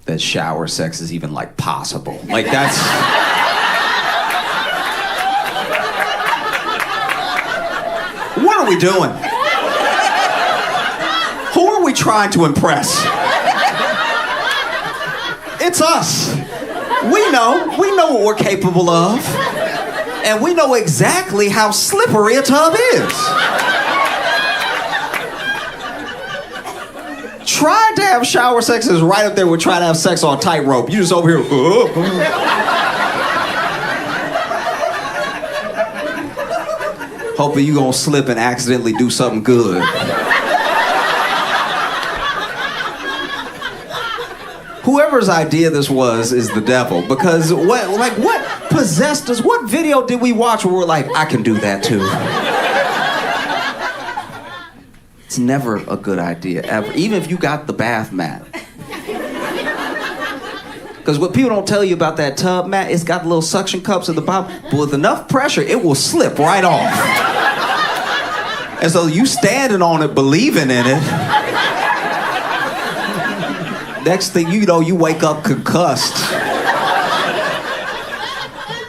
that shower sex is even like possible. Like that's... What are we doing? Who are we trying to impress? It's us. We know what we're capable of. And we know exactly how slippery a tub is. Trying to have shower sex is right up there with trying to have sex on tightrope. You just over here. Hopefully you gonna slip and accidentally do something good. Whoever's idea this was is the devil, because what possessed us? What video did we watch where we're like, I can do that too? It's never a good idea, ever. Even if you got the bath mat. Because what people don't tell you about that tub mat, it's got little suction cups at the bottom, but with enough pressure, it will slip right off. And so you standing on it, believing in it. Next thing you know, you wake up concussed.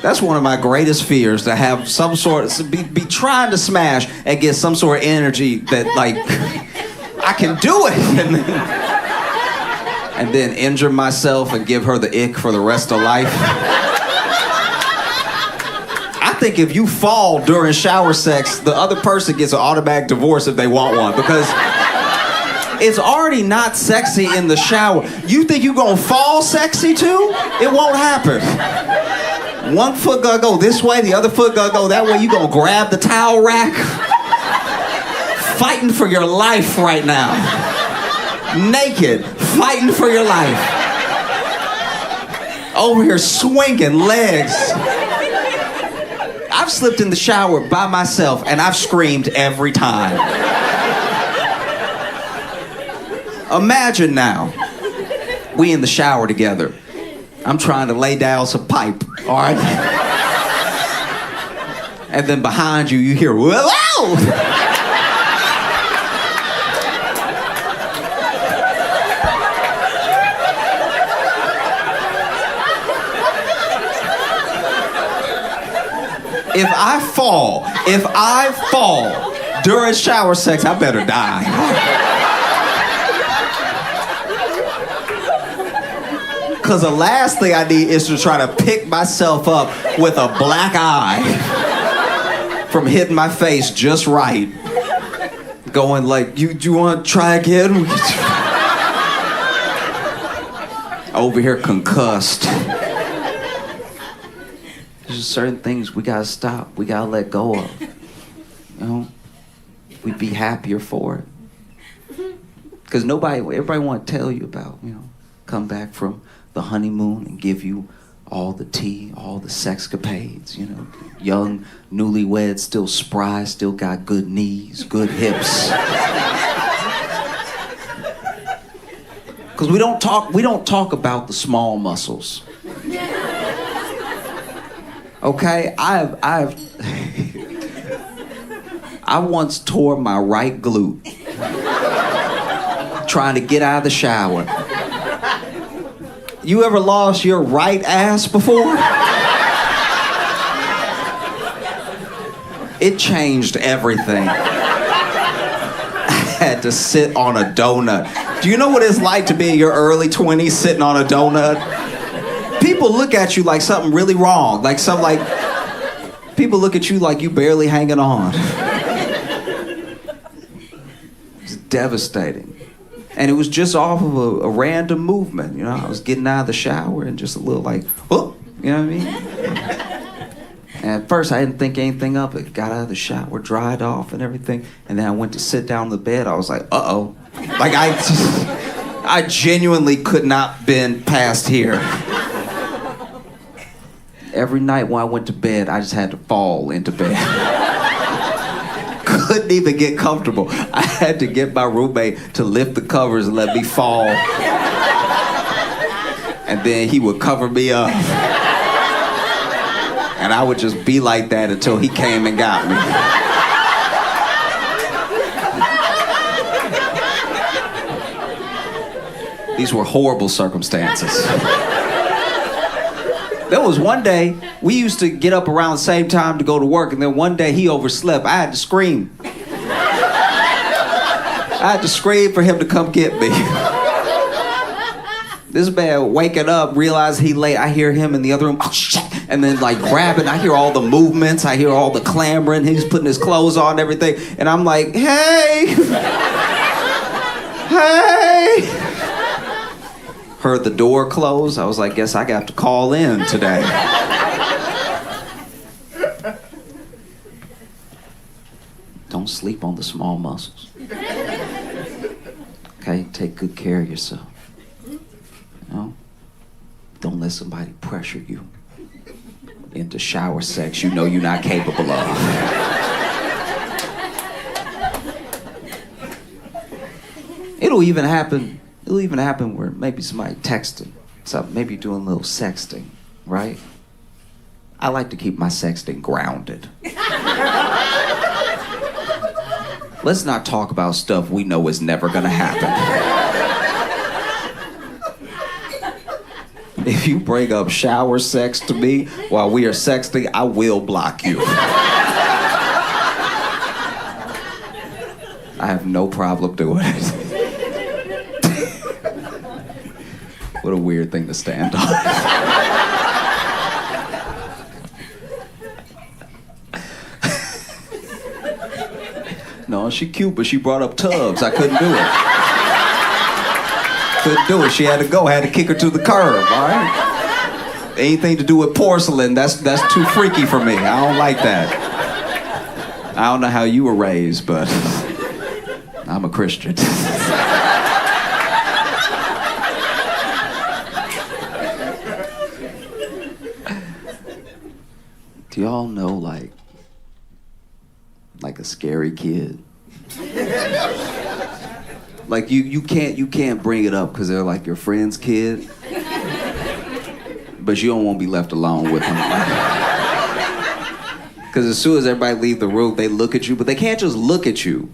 That's one of my greatest fears, to have some sort of, be trying to smash and get some sort of energy that, like, I can do it. And then injure myself and give her the ick for the rest of life. I think if you fall during shower sex, the other person gets an automatic divorce if they want one, because it's already not sexy in the shower. You think you gonna fall sexy too? It won't happen. One foot gonna go this way, the other foot gonna go that way. You gonna grab the towel rack. Fighting for your life right now. Naked, fighting for your life. Over here swinging legs. I've slipped in the shower by myself and I've screamed every time. Imagine now, we in the shower together. I'm trying to lay down some pipe, all right? And then behind you, you hear, whoa! If I fall during shower sex, I better die. Because the last thing I need is to try to pick myself up with a black eye from hitting my face just right. Going like, you want to try again? Over here concussed. There's certain things we gotta stop. We gotta let go of. You know? We'd be happier for it. Because everybody want to tell you about, come back from the honeymoon and give you all the tea, all the sexcapades, young, newlyweds, still spry, still got good knees, good hips. Because we don't talk about the small muscles. Okay, I once tore my right glute trying to get out of the shower. You ever lost your right ass before? It changed everything. I had to sit on a donut. Do you know what it's like to be in your early 20s sitting on a donut? People look at you like something really wrong. People look at you like you barely hanging on. It's devastating. And it was just off of a random movement. I was getting out of the shower and just a little like, oh, you know what I mean? And at first I didn't think anything of it. Got out of the shower, dried off and everything. And then I went to sit down on the bed. I was like, uh-oh. I genuinely could not been past here. Every night when I went to bed, I just had to fall into bed. Couldn't even get comfortable. I had to get my roommate to lift the covers and let me fall. And then he would cover me up. And I would just be like that until he came and got me. These were horrible circumstances. There was one day, we used to get up around the same time to go to work, and then one day he overslept. I had to scream. I had to scream for him to come get me. This man waking up, realize he late. I hear him in the other room, oh shit, and then like grabbing. I hear all the movements, I hear all the clamoring. He's putting his clothes on and everything, and I'm like, hey, hey. Heard the door close. I was like, guess I got to call in today. Don't sleep on the small muscles. Okay, take good care of yourself. You know? Don't let somebody pressure you into shower sex you know you're not capable of. It'll even happen where maybe somebody texting, something, maybe doing a little sexting, right? I like to keep my sexting grounded. Let's not talk about stuff we know is never gonna happen. If you bring up shower sex to me while we are sexting, I will block you. I have no problem doing it. What a weird thing to stand on. No, she cute, but she brought up tubs. I couldn't do it. Couldn't do it. She had to go. I had to kick her to the curb, all right? Anything to do with porcelain, that's too freaky for me. I don't like that. I don't know how you were raised, but I'm a Christian. Do y'all know like a scary kid? Like you can't bring it up because they're like your friend's kid, but you don't want to be left alone with them. Because as soon as everybody leave the room, they look at you, but they can't just look at you.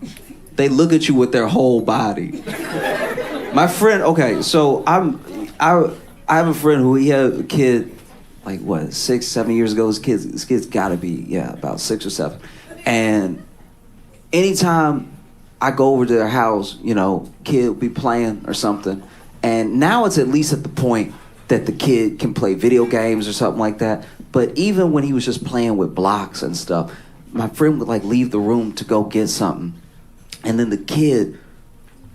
They look at you with their whole body. My friend, okay, so I have a friend who he had a kid. Like what, 6, 7 years ago, his kid's gotta be, about 6 or 7. And anytime I go over to their house, kid will be playing or something. And now it's at least at the point that the kid can play video games or something like that. But even when he was just playing with blocks and stuff, my friend would like leave the room to go get something. And then the kid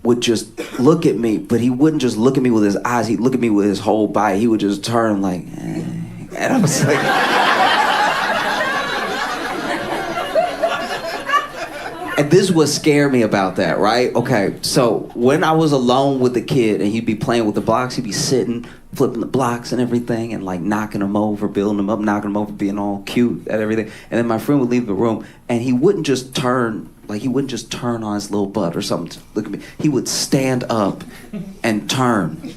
would just look at me, but he wouldn't just look at me with his eyes, he'd look at me with his whole body. He would just turn like, And I was like, and this is what scared me about that, right? Okay, so when I was alone with the kid and he'd be playing with the blocks, he'd be sitting, flipping the blocks and everything and like knocking them over, building them up, knocking them over, being all cute at everything. And then my friend would leave the room and he wouldn't just turn on his little butt or something to look at me. He would stand up and turn.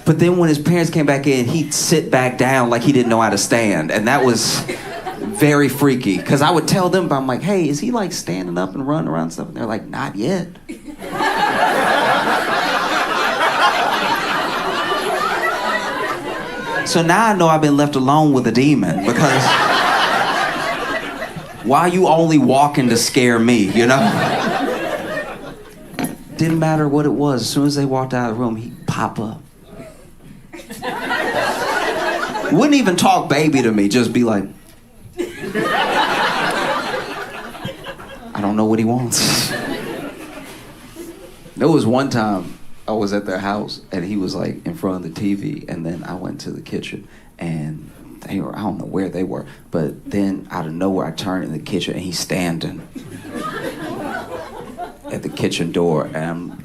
But then when his parents came back in, he'd sit back down like he didn't know how to stand. And that was very freaky. Because I would tell them, I'm like, hey, is he like standing up and running around and stuff? And they're like, not yet. So now I know I've been left alone with a demon. Because why are you only walking to scare me, Didn't matter what it was. As soon as they walked out of the room, he'd pop up. Wouldn't even talk baby to me, just be like, I don't know what he wants. There was one time I was at their house and he was like in front of the TV, and then I went to the kitchen and I don't know where they were, but then out of nowhere I turned in the kitchen and he's standing at the kitchen door, and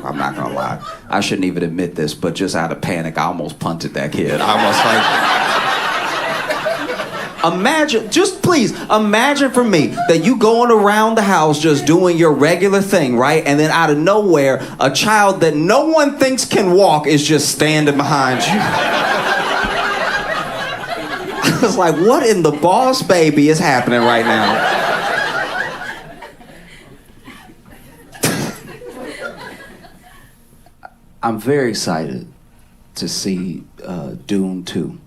I'm not gonna lie, I shouldn't even admit this, but just out of panic, I almost punted that kid. I was like, imagine for me that you going around the house just doing your regular thing, right? And then out of nowhere, a child that no one thinks can walk is just standing behind you. I was like, what in the boss baby is happening right now? I'm very excited to see Dune 2.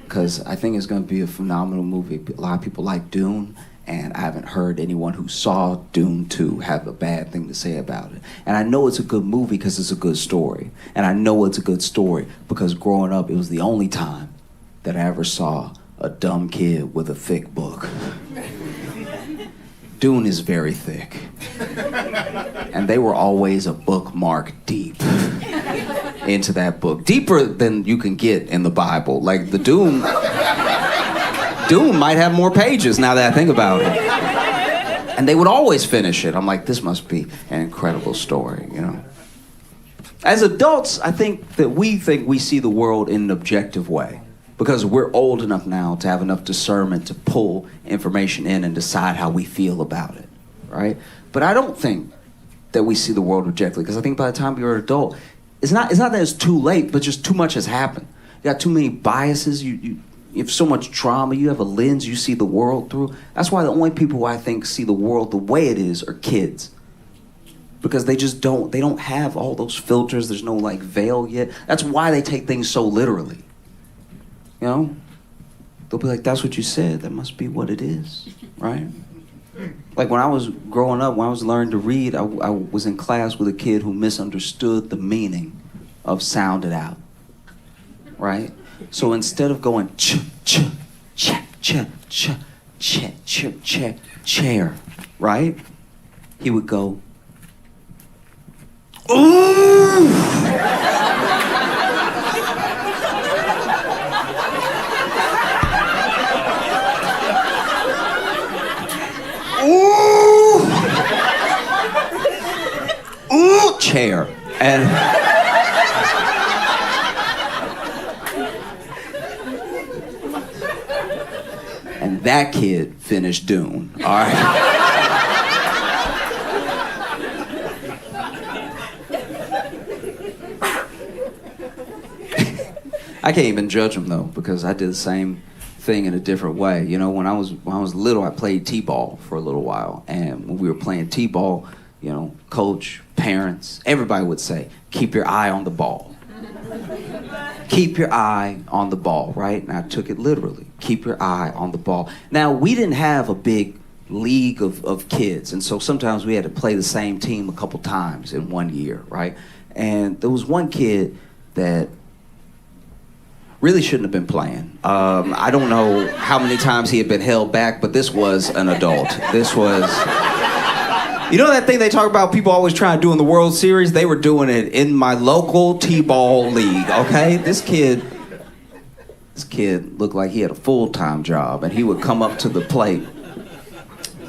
Because I think it's going to be a phenomenal movie. A lot of people like Dune, and I haven't heard anyone who saw Dune 2 have a bad thing to say about it. And I know it's a good movie because it's a good story. And I know it's a good story because growing up, it was the only time that I ever saw a dumb kid with a thick book. Dune is very thick. And they were always a bookmark deep into that book. Deeper than you can get in the Bible. Like the Dune might have more pages now that I think about it. And they would always finish it. I'm like, this must be an incredible story, you know? As adults, I think that we see the world in an objective way because we're old enough now to have enough discernment to pull information in and decide how we feel about it, right? But I don't think that we see the world objectively because I think by the time you're an adult, it's not that it's too late, but just too much has happened. You got too many biases. You have so much trauma. You have a lens you see the world through. That's why the only people who I think see the world the way it is are kids. Because they just don't. They don't have all those filters. There's no like veil yet. That's why they take things so literally. You know? They'll be like, that's what you said. That must be what it is, right? Like when I was growing up, when I was learning to read, I was in class with a kid who misunderstood the meaning of sound it out, right? So instead of going ch, ch, ch, ch, ch, ch, ch, ch, chair, right? He would go, ooh! Ooh! Ooh! Chair. And that kid finished Dune. All right. I can't even judge him though, because I did the same thing in a different way. You know, when I was little, I played t-ball for a little while, and when we were playing t-ball, you know, coach, parents, everybody would say, keep your eye on the ball. Keep your eye on the ball, right? And I took it literally. Keep your eye on the ball. Now, we didn't have a big league of kids, and so sometimes we had to play the same team a couple times in one year, right? And there was one kid that really shouldn't have been playing. I don't know how many times he had been held back, but this was an adult. This was... You know that thing they talk about people always trying to do in the World Series? They were doing it in my local t-ball league, okay? This kid looked like he had a full-time job, and he would come up to the plate,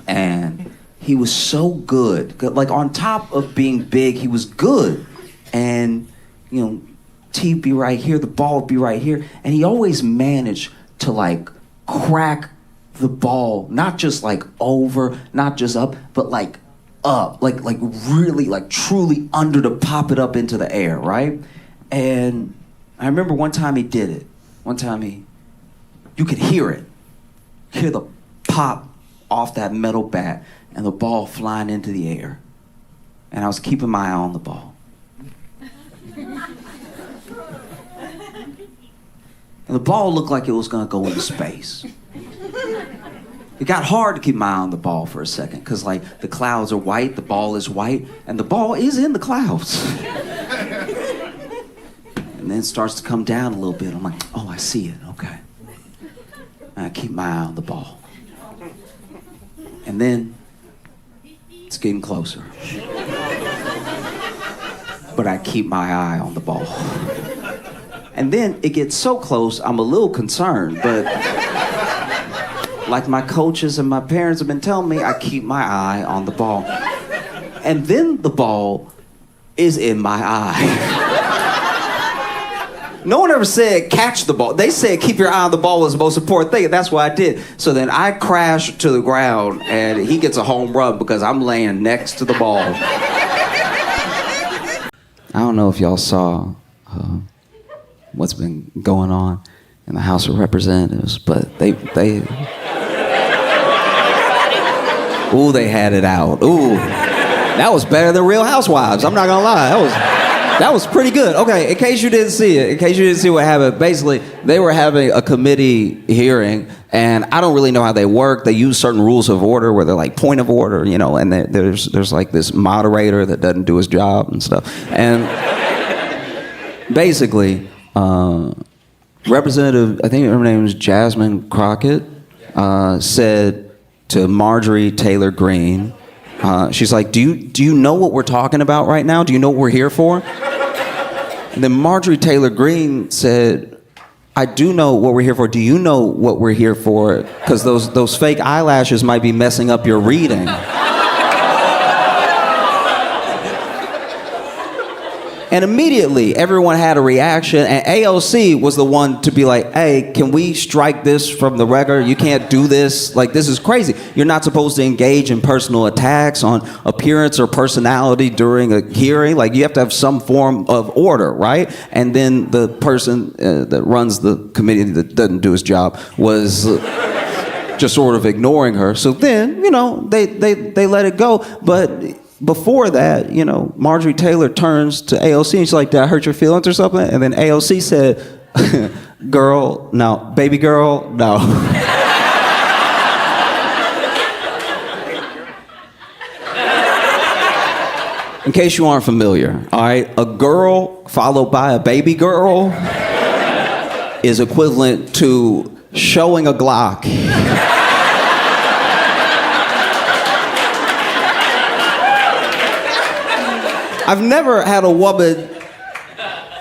and he was so good. Like, on top of being big, he was good. And, you know, T'd be right here, the ball would be right here, and he always managed to, like, crack the ball, not just, like, over, not just up, but, like, up, like really, like truly under to pop it up into the air, right? And I remember one time he did it. One time you could hear it. Hear the pop off that metal bat and the ball flying into the air. And I was keeping my eye on the ball. And the ball looked like it was gonna go into space. It got hard to keep my eye on the ball for a second, because like the clouds are white, the ball is white, and the ball is in the clouds. And then it starts to come down a little bit. I'm like, oh, I see it, okay. And I keep my eye on the ball. And then it's getting closer. But I keep my eye on the ball. And then it gets so close, I'm a little concerned, but like my coaches and my parents have been telling me, I keep my eye on the ball. And then the ball is in my eye. No one ever said catch the ball. They said keep your eye on the ball was the most important thing, and that's what I did. So then I crash to the ground, and he gets a home run because I'm laying next to the ball. I don't know if y'all saw what's been going on in the House of Representatives, but they ooh, they had it out. Ooh, that was better than Real Housewives. I'm not gonna lie. That was pretty good. Okay, in case you didn't see what happened, basically, they were having a committee hearing, and I don't really know how they work. They use certain rules of order where they're like point of order, and there's like this moderator that doesn't do his job and stuff. And basically, Representative, I think her name was Jasmine Crockett, said to Marjorie Taylor Greene, she's like, do you know what we're talking about right now? Do you know what we're here for? And then Marjorie Taylor Greene said, I do know what we're here for. Do you know what we're here for? Because those fake eyelashes might be messing up your reading. And immediately, everyone had a reaction, and AOC was the one to be like, hey, can we strike this from the record? You can't do this. Like, this is crazy. You're not supposed to engage in personal attacks on appearance or personality during a hearing. Like, you have to have some form of order, right? And then the person that runs the committee that doesn't do his job was just sort of ignoring her. So then, they let it go. But before that, Marjorie Taylor turns to AOC and she's like, did I hurt your feelings or something? And then AOC said, girl, no. Baby girl, no. In case you aren't familiar, all right, a girl followed by a baby girl is equivalent to showing a Glock. I've never had a woman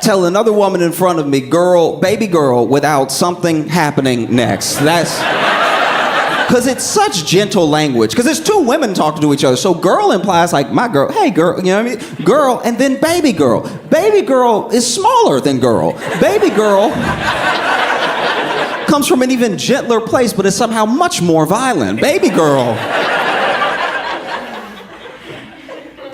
tell another woman in front of me, girl, baby girl, without something happening next. That's because it's such gentle language. Because it's two women talking to each other. So girl implies like my girl, hey girl, you know what I mean? Girl, and then baby girl. Baby girl is smaller than girl. Baby girl comes from an even gentler place, but is somehow much more violent. Baby girl.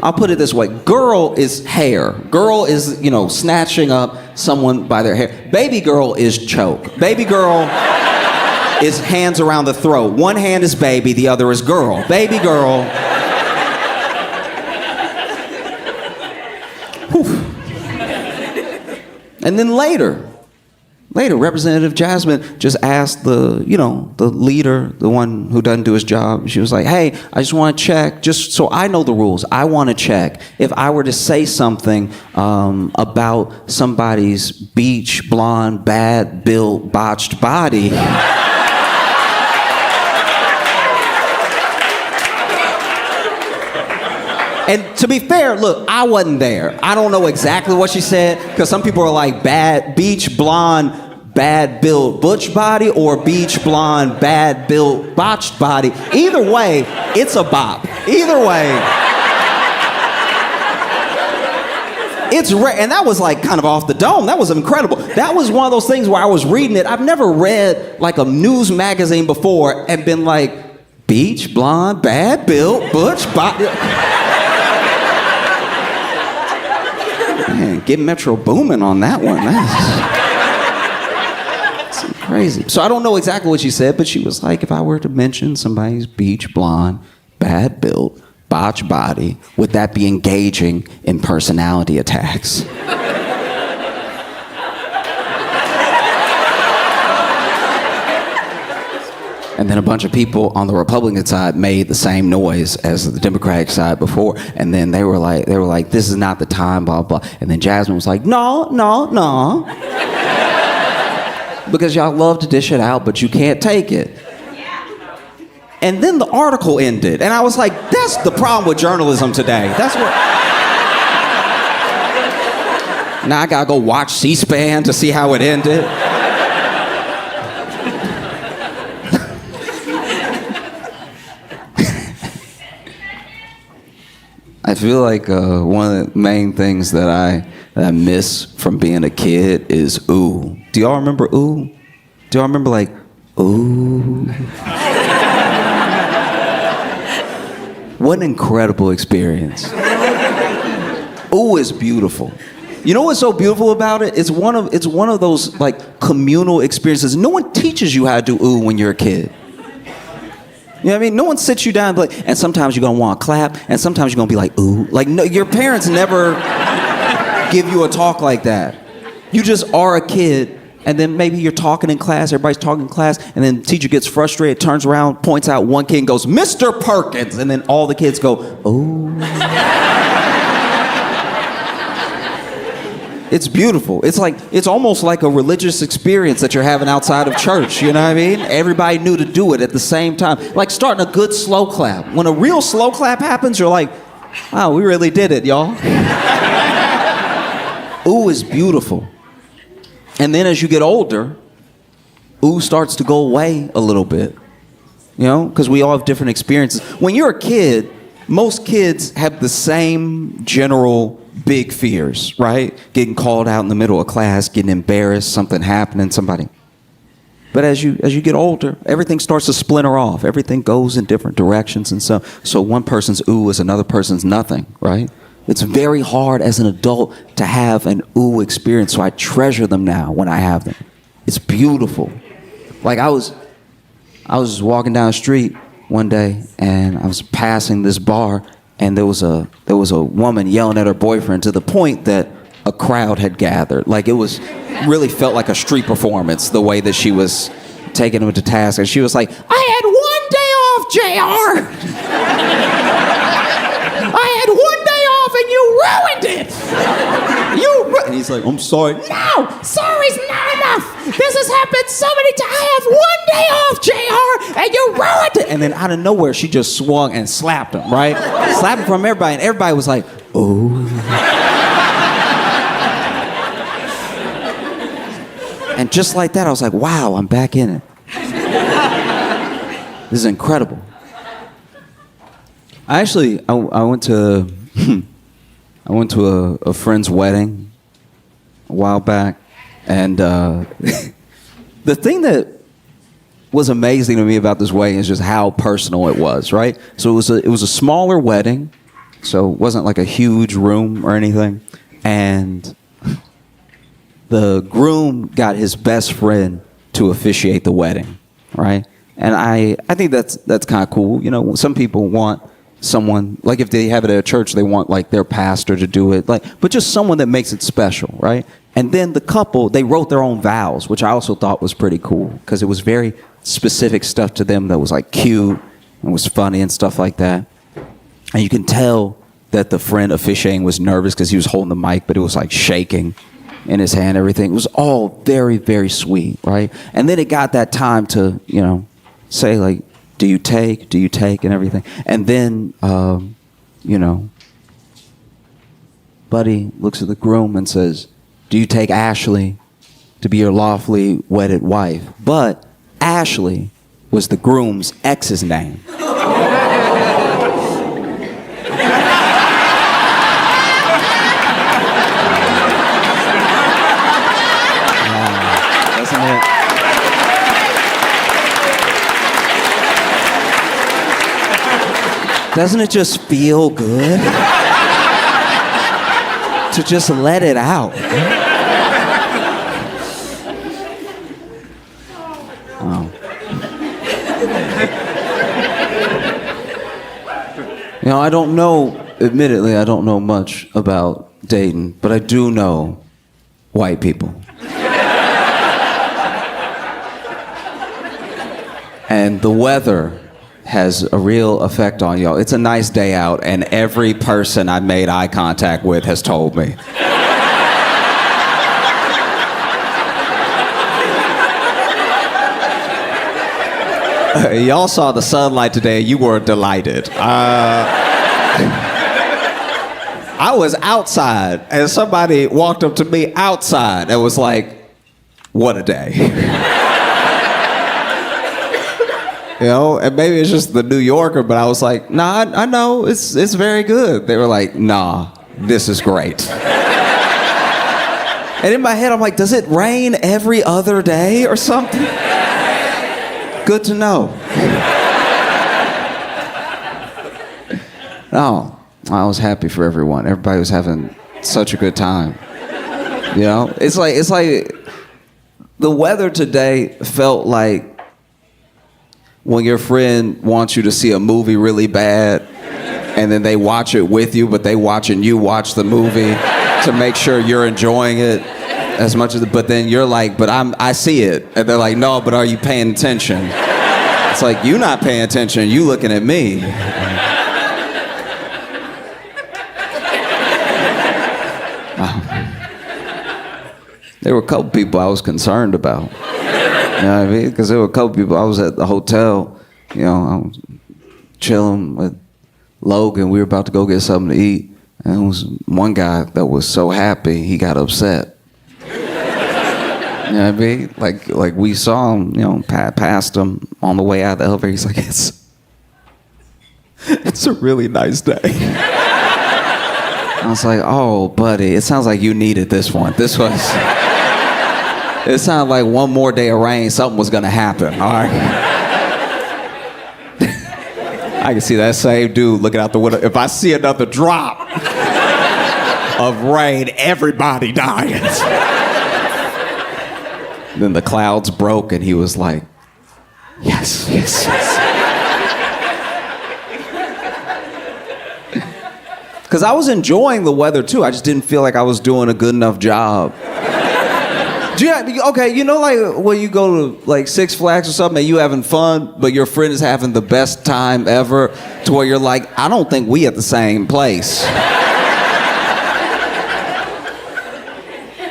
I'll put it this way. Girl is hair. Girl is, snatching up someone by their hair. Baby girl is choke. Baby girl is hands around the throat. One hand is baby, the other is girl. Baby girl. Whew. And then later, Representative Jasmine just asked the leader, the one who doesn't do his job. She was like, hey, I just want to check, just so I know the rules. I want to check if I were to say something about somebody's beach, blonde, bad built, botched body. And to be fair, look, I wasn't there. I don't know exactly what she said, because some people are like, bad beach blonde, bad built butch body, or beach blonde, bad built botched body. Either way, it's a bop. Either way. And that was like kind of off the dome. That was incredible. That was one of those things where I was reading it. I've never read like a news magazine before and been like, beach blonde, bad built butch body. Man, get Metro Boomin on that one. That's crazy. So I don't know exactly what she said, but she was like, if I were to mention somebody's beach blonde, bad built, botched body, would that be engaging in personality attacks? And then a bunch of people on the Republican side made the same noise as the Democratic side before. And then they were like, this is not the time, blah, blah. And then Jasmine was like, no. Because y'all love to dish it out, but you can't take it. And then the article ended. And I was like, that's the problem with journalism today. That's what... Now I gotta go watch C-SPAN to see how it ended. I feel like one of the main things that I miss from being a kid is ooh. Do y'all remember ooh? Do y'all remember like ooh? What an incredible experience. Ooh is beautiful. You know what's so beautiful about it? It's one of those like communal experiences. No one teaches you how to do ooh when you're a kid. You know what I mean? No one sits you down and sometimes you're gonna want to clap, and sometimes you're gonna be like, ooh. Like, no, your parents never give you a talk like that. You just are a kid, and then maybe you're talking in class, everybody's talking in class, and then the teacher gets frustrated, turns around, points out one kid and goes, Mr. Perkins, and then all the kids go, oh. It's beautiful. It's almost like a religious experience that you're having outside of church, you know what I mean? Everybody knew to do it at the same time. Like starting a good slow clap. When a real slow clap happens, you're like, wow, we really did it, y'all. Ooh is beautiful. And then as you get older, ooh starts to go away a little bit. You know, because we all have different experiences. When you're a kid, most kids have the same general big fears, right? Getting called out in the middle of class, getting embarrassed, something happening, somebody. But as you get older, everything starts to splinter off. Everything goes in different directions, and so one person's ooh is another person's nothing, right? It's very hard as an adult to have an ooh experience, so I treasure them now when I have them. It's beautiful. Like I was walking down the street one day, and I was passing this bar, and there was a woman yelling at her boyfriend to the point that a crowd had gathered. Like it really felt like a street performance, the way that she was taking him to task. And she was like, I had 1 day off, JR. I had 1 day off and you ruined it. And he's like, I'm sorry. No, sorry's not enough. This has happened so many times. I have 1 day off, JR, and you ruined it. And then out of nowhere, she just swung and slapped him, right? Slapped him from everybody, and everybody was like, oh. And just like that, I was like, wow, I'm back in it. This is incredible. I went to a friend's wedding a while back, and the thing that was amazing to me about this wedding is just how personal it was, right? So it was a smaller wedding, so it wasn't like a huge room or anything, and the groom got his best friend to officiate the wedding, right? And I think that's kind of cool. You know, some people want someone, like if they have it at a church, they want like their pastor to do it, but just someone that makes it special, right? And then the couple, they wrote their own vows, which I also thought was pretty cool because it was very specific stuff to them that was like cute and was funny and stuff like that. And you can tell that the friend officiating was nervous because he was holding the mic, but it was like shaking in his hand, everything. It was all very, very sweet, right? And then it got that time to, you know, say like, do you take, and everything. And then, you know, Buddy looks at the groom and says, do you take Ashley to be your lawfully wedded wife? But Ashley was the groom's ex's name. Doesn't it? Doesn't it just feel good to just let it out? Oh. You know, admittedly, I don't know much about dating, but I do know white people. And the weather has a real effect on y'all. It's a nice day out, and every person I made eye contact with has told me. Y'all saw the sunlight today. You were delighted. I was outside, and somebody walked up to me outside and was like, what a day. You know, and maybe it's just the New Yorker, but I was like, nah, I know, it's very good. They were like, nah, this is great. And in my head, I'm like, does it rain every other day or something? Good to know. No, I was happy for everyone. Everybody was having such a good time. You know, it's like the weather today felt like when your friend wants you to see a movie really bad, and then they watch it with you, but they watching you watch the movie. to make sure you're enjoying it as much as, but then you're like, but I see it. And they're like, no, but are you paying attention? It's like, you not paying attention, you looking at me. There were a couple people I was concerned about. You know what I mean? Because there were a couple people, I was at the hotel, you know, I was chilling with Logan, we were about to go get something to eat, and there was one guy that was so happy, he got upset. You know what I mean? Like we saw him, you know, past him on the way out of the elevator. He's like, it's a really nice day. I was like, oh, buddy, it sounds like you needed this one. It sounded like one more day of rain, something was gonna happen, all right? I can see that same dude looking out the window. If I see another drop of rain, everybody dying. Then the clouds broke and he was like, yes, yes, yes. Because I was enjoying the weather too. I just didn't feel like I was doing a good enough job. Okay, you know, like when you go to like Six Flags or something and you having fun, but your friend is having the best time ever, to where you're like, I don't think we at the same place.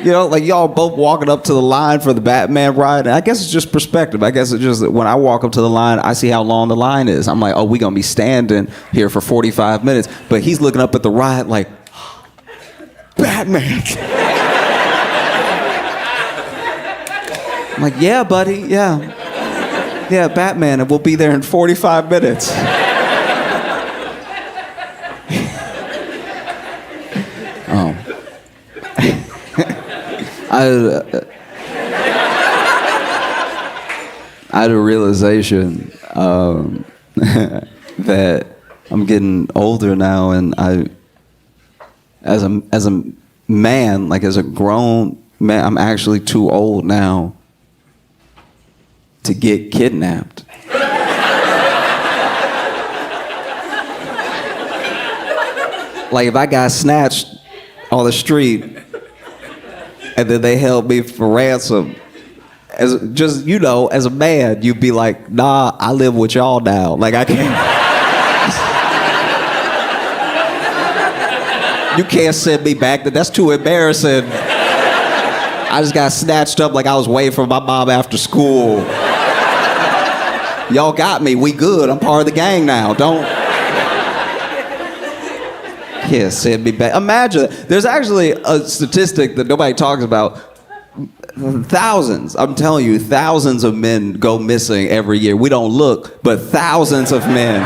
You know, like y'all both walking up to the line for the Batman ride. And I guess it's just perspective. I guess it's just that when I walk up to the line, I see how long the line is. I'm like, oh, we gonna be standing here for 45 minutes. But he's looking up at the ride like, Batman. I'm like, yeah, buddy, yeah. Yeah, Batman, and we'll be there in 45 minutes. I had a realization that I'm getting older now, and as a man, like as a grown man, I'm actually too old now to get kidnapped. Like if I got snatched on the street and then they held me for ransom, as just, you know, as a man, you'd be like, nah, I live with y'all now. Like I can't. You can't send me back. That's too embarrassing. I just got snatched up like I was waiting for my mom after school. Y'all got me. We good. I'm part of the gang now. Don't. Yeah, send me back. Imagine, there's actually a statistic that nobody talks about. Thousands, I'm telling you, thousands of men go missing every year. We don't look, but thousands of men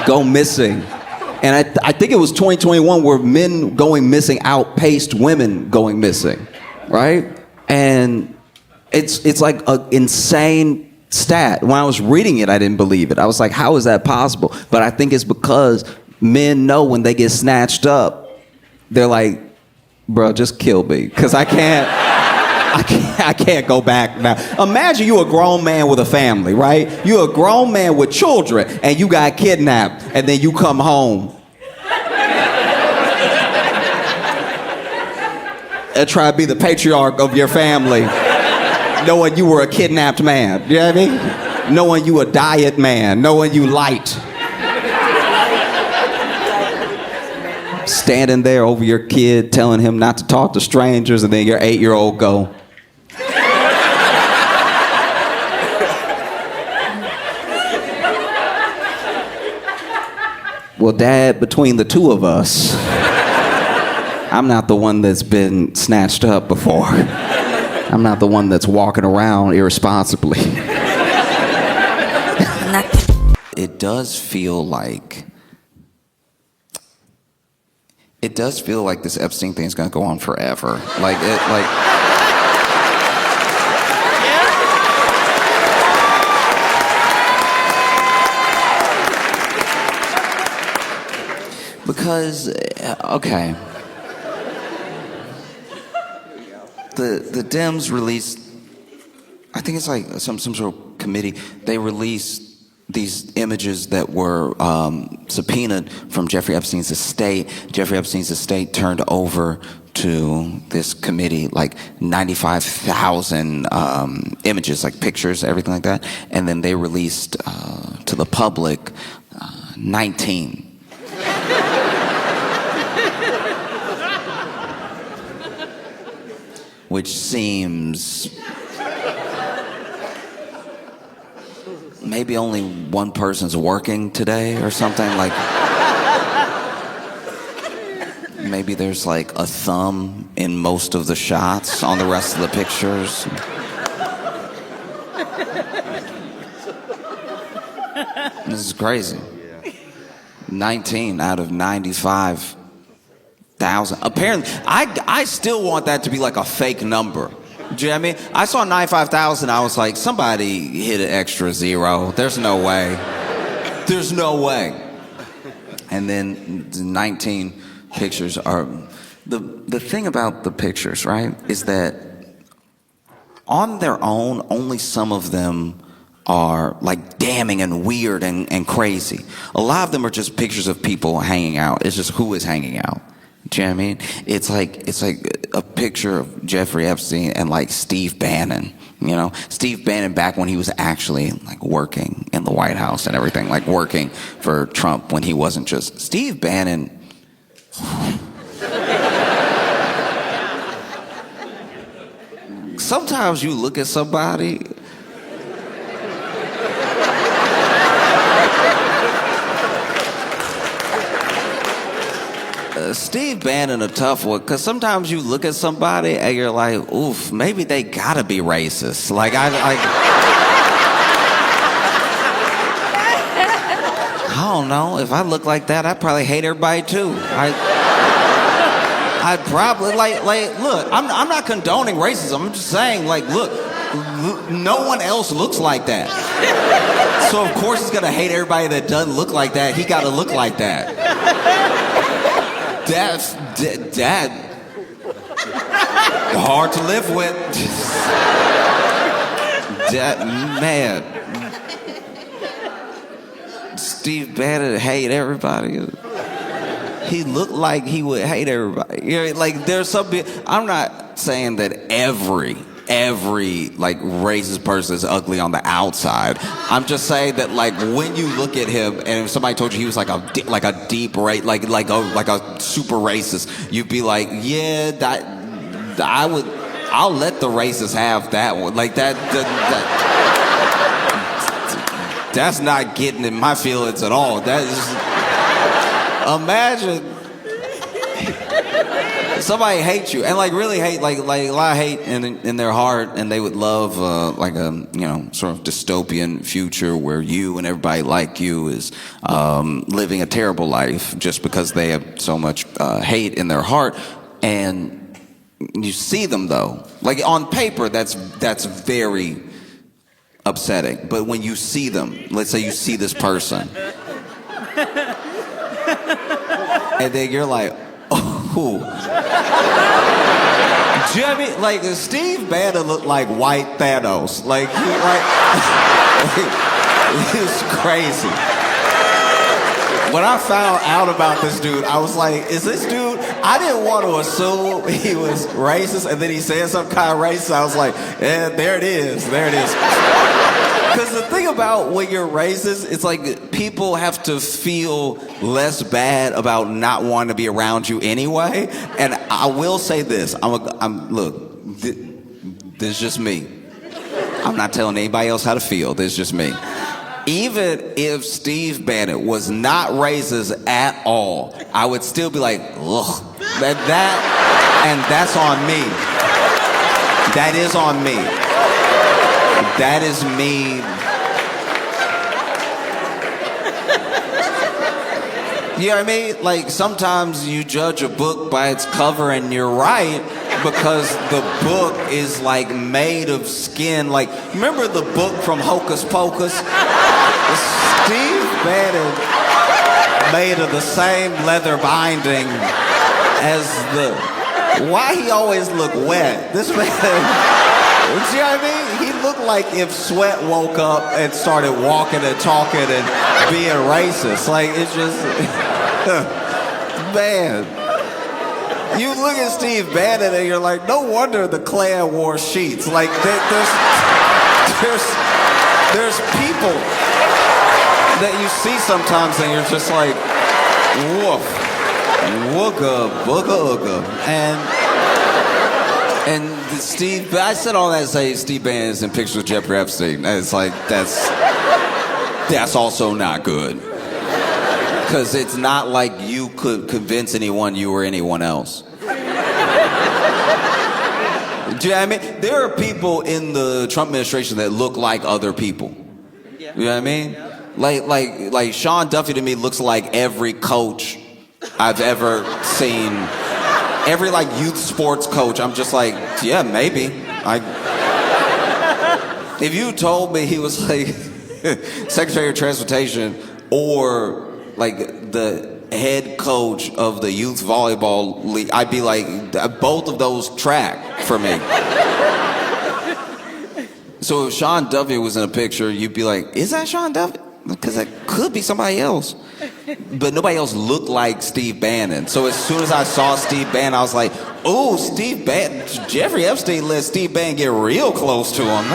go missing. And I think it was 2021 where men going missing outpaced women going missing, right? And it's like an insane stat. When I was reading it, I didn't believe it. I was like, how is that possible? But I think it's because men know when they get snatched up, they're like, bro, just kill me, because I can't go back now. Imagine you a grown man with a family, right? You a grown man with children, and you got kidnapped, and then you come home and try to be the patriarch of your family, knowing you were a kidnapped man. You know what I mean? Knowing you a diet man, knowing you light. Standing there over your kid, telling him not to talk to strangers, and then your 8-year-old go. Well, Dad, between the two of us, I'm not the one that's been snatched up before. I'm not the one that's walking around irresponsibly. It does feel like this Epstein thing's gonna go on forever. Because, okay. The Dems released, I think it's like some sort of committee, they released these images that were subpoenaed from Jeffrey Epstein's estate. Jeffrey Epstein's estate turned over to this committee like 95,000 images, like pictures, everything like that. And then they released to the public 19. Which seems maybe only one person's working today or something. Like maybe there's like a thumb in most of the shots on the rest of the pictures. This is crazy. 19 out of 95,000. Apparently, I still want that to be like a fake number. Do you know what I mean? I saw 95,000. I was like, somebody hit an extra zero. There's no way. There's no way. And then the 19 pictures are... The thing about the pictures, right, is that on their own, only some of them are like damning and weird and crazy. A lot of them are just pictures of people hanging out. It's just who is hanging out. Do you know what I mean? It's like a picture of Jeffrey Epstein and like Steve Bannon. You know, Steve Bannon back when he was actually like working in the White House and everything, like working for Trump when he wasn't just Steve Bannon. Sometimes you look at somebody. Steve Bannon a tough one, because sometimes you look at somebody and you're like, oof, maybe they gotta be racist. Like, I don't know. If I look like that, I'd probably hate everybody too. I'd probably, look, I'm not condoning racism. I'm just saying, like, look, no one else looks like that. So, of course, he's gonna hate everybody that doesn't look like that. He gotta look like that. That's hard to live with. Man. Steve Bannon hate everybody. He looked like he would hate everybody. You know, like there's some. I'm not saying that every like racist person is ugly on the outside. I'm just saying that like when you look at him and if somebody told you he was like a deep like a super racist, you'd be like, yeah, I'll let the racists have that one. Like that's not getting in my feelings at all. That is, imagine somebody hates you and like really hate like a lot of hate in their heart, and they would love like a sort of dystopian future where you and everybody like you is living a terrible life just because they have so much hate in their heart. And you see them though, like on paper, that's very upsetting. But when you see them, let's say you see this person, and then you're like, oh. Do you know what I mean? Like Steve Bannon looked like white Thanos. Like he was crazy. When I found out about this dude, I was like, is this dude? I didn't want to assume he was racist, and then he said some kind of racist. I was like, yeah, there it is. Because the thing about when you're racist, it's like people have to feel less bad about not wanting to be around you anyway. And I will say this: look, this is just me. I'm not telling anybody else how to feel. This is just me. Even if Steve Bannon was not racist at all, I would still be like, ugh, and that's on me. That is on me. That is me. You know what I mean? Like sometimes you judge a book by its cover, and you're right because the book is like made of skin. Like remember the book from Hocus Pocus? Steve Bannon made of the same leather binding as the. Why he always look wet? This man. See what I mean? He looked like if Sweat woke up and started walking and talking and being racist. Like, it's just... Man. You look at Steve Bannon and you're like, no wonder the Klan wore sheets. Like, there's people that you see sometimes and you're just like, woof, wooga, booga, ooga. And Steve, I said all that to say Steve Bannon is in pictures with Jeffrey Epstein. It's like, that's also not good. Because it's not like you could convince anyone you were anyone else. Do you know what I mean? There are people in the Trump administration that look like other people. Yeah. You know what I mean? Yeah. Like Sean Duffy to me looks like every coach I've ever seen. Every like youth sports coach, I'm just like, yeah, maybe. If you told me he was like Secretary of Transportation or like the head coach of the youth volleyball league, I'd be like, both of those track for me. So if Sean Duffy was in a picture, you'd be like, is that Sean Duffy? Because that could be somebody else. But nobody else looked like Steve Bannon. So as soon as I saw Steve Bannon, I was like, oh, Steve Bannon. Jeffrey Epstein let Steve Bannon get real close to him.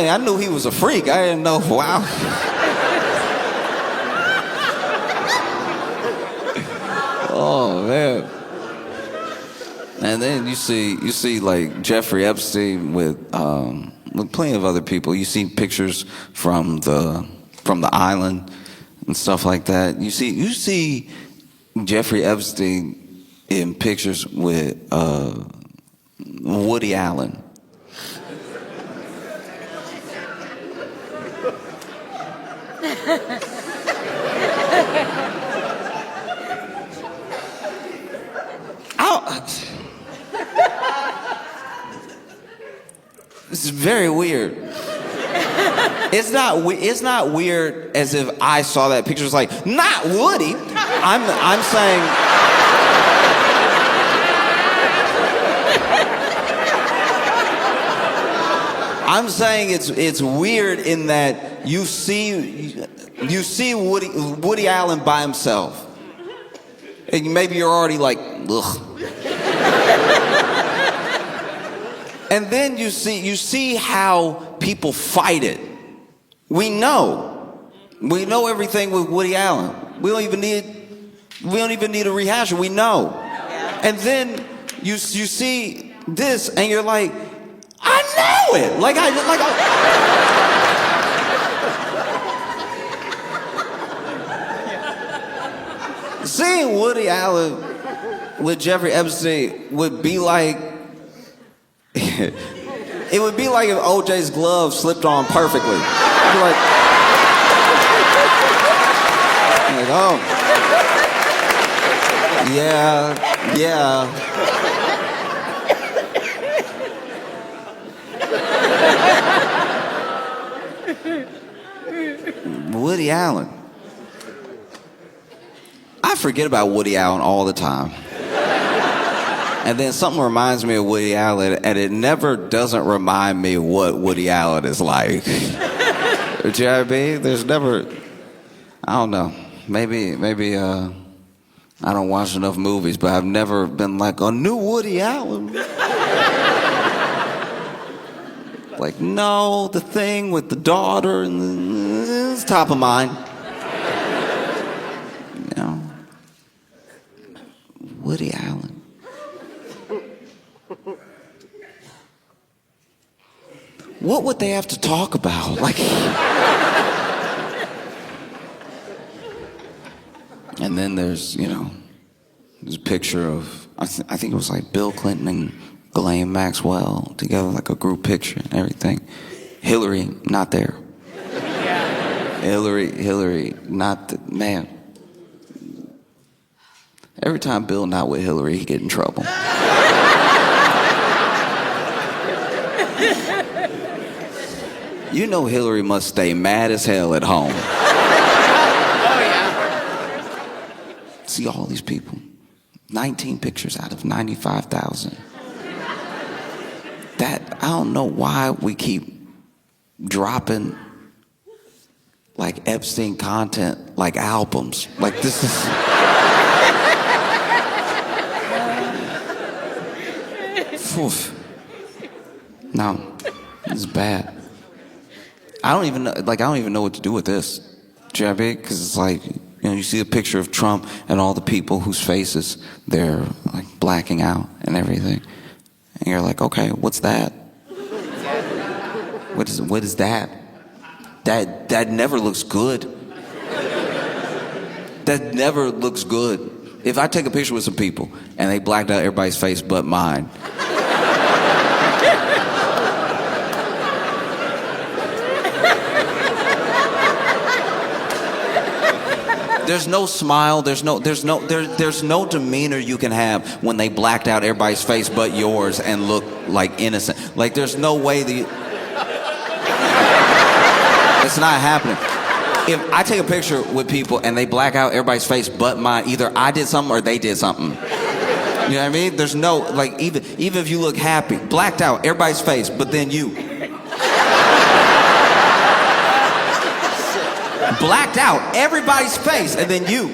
I knew he was a freak. I didn't know, wow. Oh, man. And then you see like Jeffrey Epstein with plenty of other people. You see pictures from the island and stuff like that. You see Jeffrey Epstein in pictures with Woody Allen. This is very weird. It's not weird as if I saw that picture. It's like, not Woody. I'm saying. I'm saying it's weird in that you see Woody Allen by himself, and maybe you're already like, ugh. And then you see how people fight it. We know everything with Woody Allen. We don't even need a rehash. We know. Yeah. And then you see this, and you're like, I know it. Seeing Woody Allen with Jeffrey Epstein would be like. It would be like if OJ's glove slipped on perfectly. It'd be like, oh, yeah. Woody Allen. I forget about Woody Allen all the time. And then something reminds me of Woody Allen, and it never doesn't remind me what Woody Allen is like. Do you know what I mean? There's never, I don't know, maybe I don't watch enough movies, but I've never been like, a new Woody Allen. Like, no, the thing with the daughter, and it's top of mind. You know? Woody Allen. What would they have to talk about? Like, and then there's a picture of I think it was like Bill Clinton and Ghislaine Maxwell together, like a group picture and everything. Hillary not there. Yeah. Hillary not the man. Every time Bill not with Hillary, he get in trouble. You know Hillary must stay mad as hell at home. Oh, yeah. See all these people. 19 pictures out of 95,000. that, I don't know why we keep dropping like Epstein content like albums. Like this is... Oof. No, this is bad. I don't even know what to do with this. Do you know what I mean? Because it's like, you see a picture of Trump and all the people whose faces they're like blacking out and everything. And you're like, okay, what's that? What is that? That never looks good. That never looks good. If I take a picture with some people and they blacked out everybody's face but mine. There's no smile, there's no demeanor you can have when they blacked out everybody's face but yours and look like innocent. Like there's no way that it's not happening. If I take a picture with people and they black out everybody's face but mine, either I did something or they did something. You know what I mean? There's no, like, even if you look happy, blacked out everybody's face but then you. Blacked out everybody's face and then you.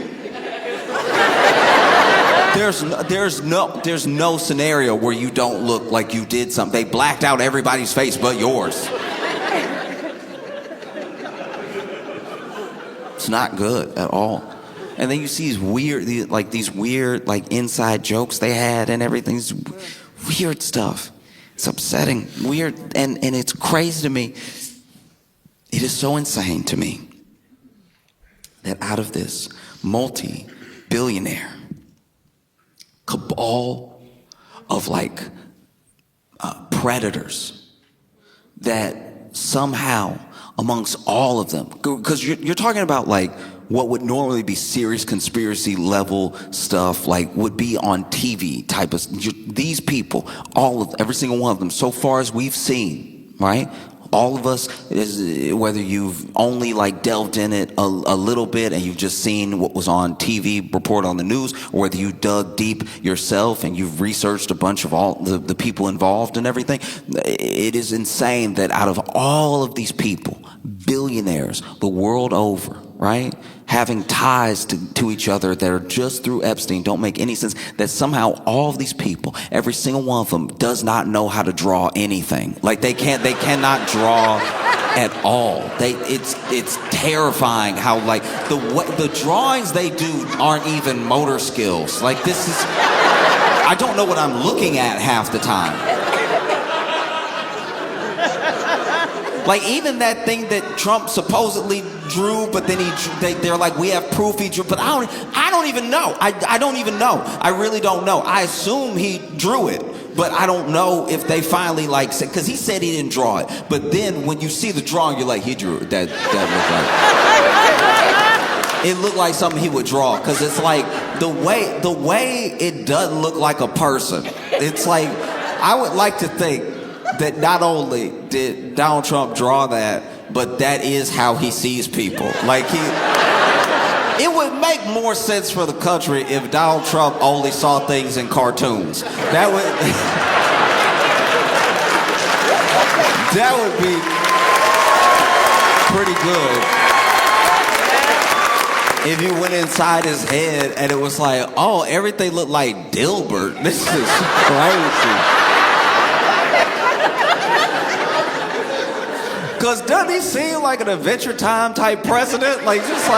There's no scenario where you don't look like you did something. They blacked out everybody's face but yours. It's not good at all. And then you see these weird inside jokes they had and everything. It's weird stuff. It's upsetting, weird, and it's crazy to me. It is so insane to me that out of this multi-billionaire cabal of predators, that somehow amongst all of them, because you're talking about what would normally be serious conspiracy level stuff, would be on TV type of, these people, every single one of them, so far as we've seen, right? All of us, whether you've only delved in it a little bit and you've just seen what was on TV report on the news, or whether you dug deep yourself and you've researched a bunch of all the people involved and everything, it is insane that out of all of these people, billionaires the world over, right, having ties to each other that are just through Epstein, don't make any sense, that somehow all of these people, every single one of them does not know how to draw anything. They cannot draw at all. It's terrifying how the drawings they do aren't even motor skills. This is, I don't know what I'm looking at half the time. Even that thing that Trump supposedly drew, but then they're like, we have proof he drew, but I don't even know. I don't even know. I really don't know. I assume he drew it, but I don't know if they finally said, because he said he didn't draw it. But then when you see the drawing, you're like, he drew it. That looked like, it looked like something he would draw, because it's the way it doesn't look like a person. It's I would like to think that not only did Donald Trump draw that, but that is how he sees people. It would make more sense for the country if Donald Trump only saw things in cartoons. That would be pretty good. If you went inside his head and it was everything looked like Dilbert. This is crazy. Because doesn't he seem like an Adventure Time type president? He's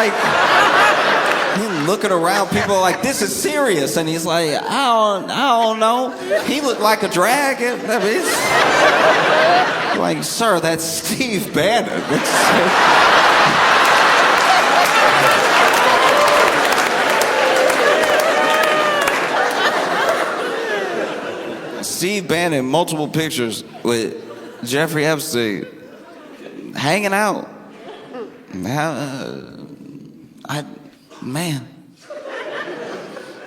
looking around, people are like, this is serious. And he's like, I don't know. He looked like a dragon. I mean, sir, that's Steve Bannon. Steve Bannon, multiple pictures with Jeffrey Epstein. Hanging out. Man.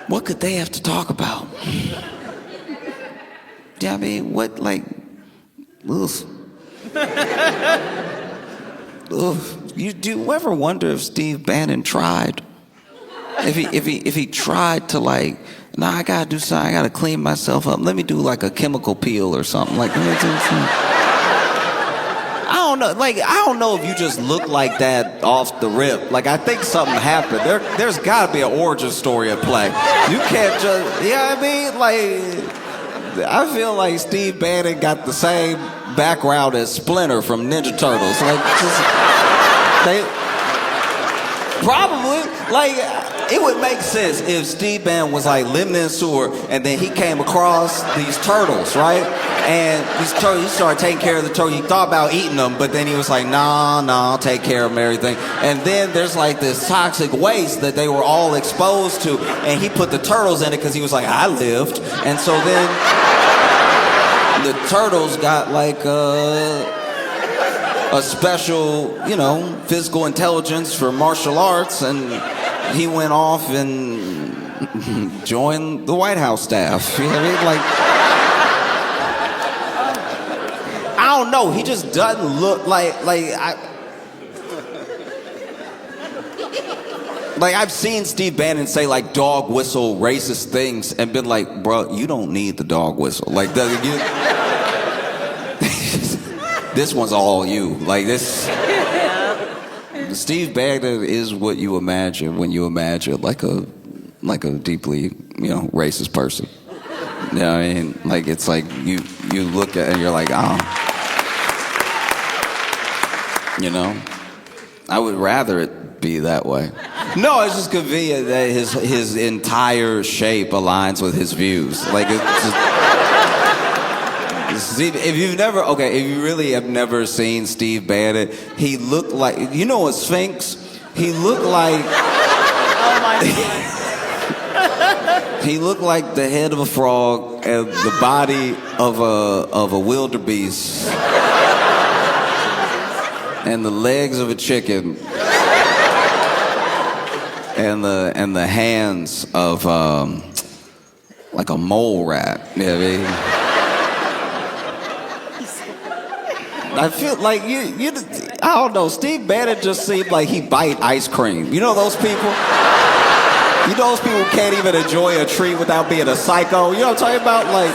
What could they have to talk about? Yeah, I mean, what, oof. Oof. Do you ever wonder if Steve Bannon tried? If he tried to, No, I gotta do something. I gotta clean myself up. Let me do like a chemical peel or something. Like, let me do something. I don't know. Like, I don't know if you just look like that off the rip. Like, I think something happened. There's gotta be an origin story at play. You can't just, you know what I mean? Like, I feel like Steve Bannon got the same background as Splinter from Ninja Turtles. Like, just, they probably, like, it would make sense if Steve Bannon was like living in a sewer and then he came across these turtles, right? And these turtles, he started taking care of the turtles. He thought about eating them, but then he was like, nah, I'll take care of them, everything. And then there's like this toxic waste that they were all exposed to, and he put the turtles in it because he was like, I lived. And so then the turtles got like a special, you know, physical intelligence for martial arts, and he went off and joined the White House staff. You know what I mean? Like, I don't know. He just doesn't look like I've seen Steve Bannon say like dog whistle racist things and been like, bro, you don't need the dog whistle. Like, this one's all you. Like this. Steve Bannon is what you imagine when you imagine like a deeply, you know, racist person. You know what I mean? Like, it's like you look at it and you're like, oh. You know? I would rather it be that way. No, it's just convenient that his entire shape aligns with his views. Like, it's just... If you really have never seen Steve Bannon, he looked like, you know a Sphinx? He looked like... Oh my God. He looked like the head of a frog and the body of a wildebeest. And the legs of a chicken. And the hands of like a mole rat. You know what I mean? I feel like I don't know, Steve Bannon just seemed like he bite ice cream. You know those people? You know those people who can't even enjoy a treat without being a psycho? You know what I'm talking about? Like,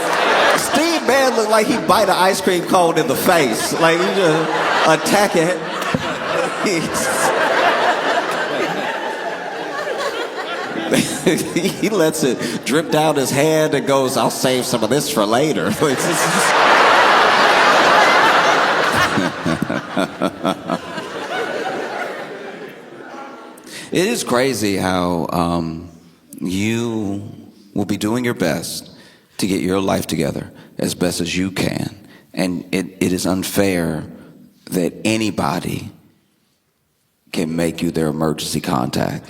Steve Bannon looked like he bite an ice cream cone in the face. Like, he just attack it. He lets it drip down his head and goes, I'll save some of this for later. It is crazy how you will be doing your best to get your life together as best as you can. And it is unfair that anybody can make you their emergency contact.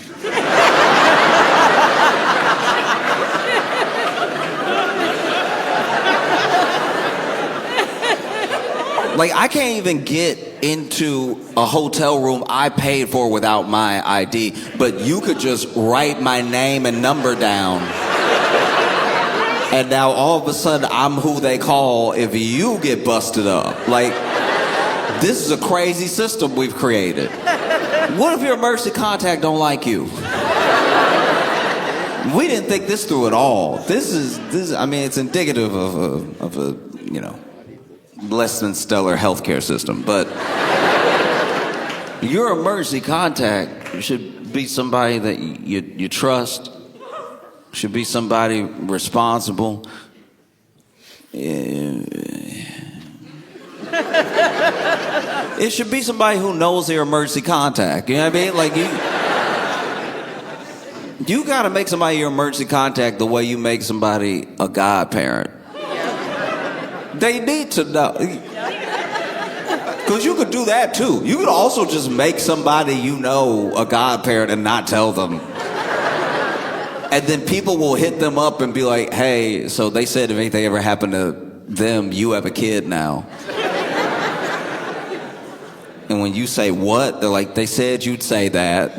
Like, I can't even get into a hotel room I paid for without my ID, but you could just write my name and number down. And now all of a sudden I'm who they call if you get busted up. Like, this is a crazy system we've created. What if your emergency contact don't like you? We didn't think this through at all. This is I mean, it's indicative of a you know, less than stellar healthcare system, but your emergency contact should be somebody that you trust, should be somebody responsible. It should be somebody who knows their emergency contact. You know what I mean? Like, you gotta make somebody your emergency contact the way you make somebody a godparent. They need to know. Because you could do that too. You could also just make somebody you know a godparent and not tell them. And then people will hit them up and be like, hey, so they said if anything ever happened to them, you have a kid now. And when you say what, they're like, they said you'd say that.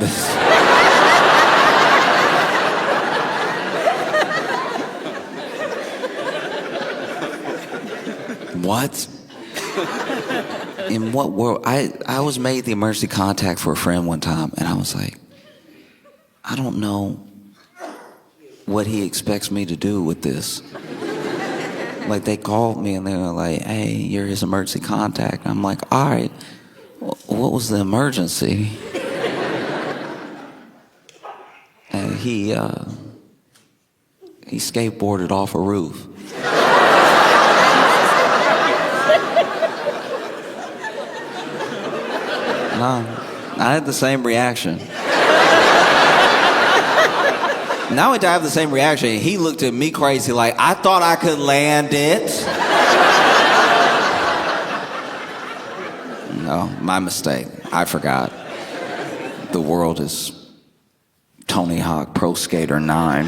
What? In what world? I was made the emergency contact for a friend one time, and I was like, I don't know what he expects me to do with this. Like, they called me and they were like, hey, you're his emergency contact. I'm like, all right, what was the emergency? And he skateboarded off a roof. No, I had the same reaction. Not only did I have the same reaction, he looked at me crazy like, I thought I could land it. No, my mistake. I forgot. The world is Tony Hawk Pro Skater 9.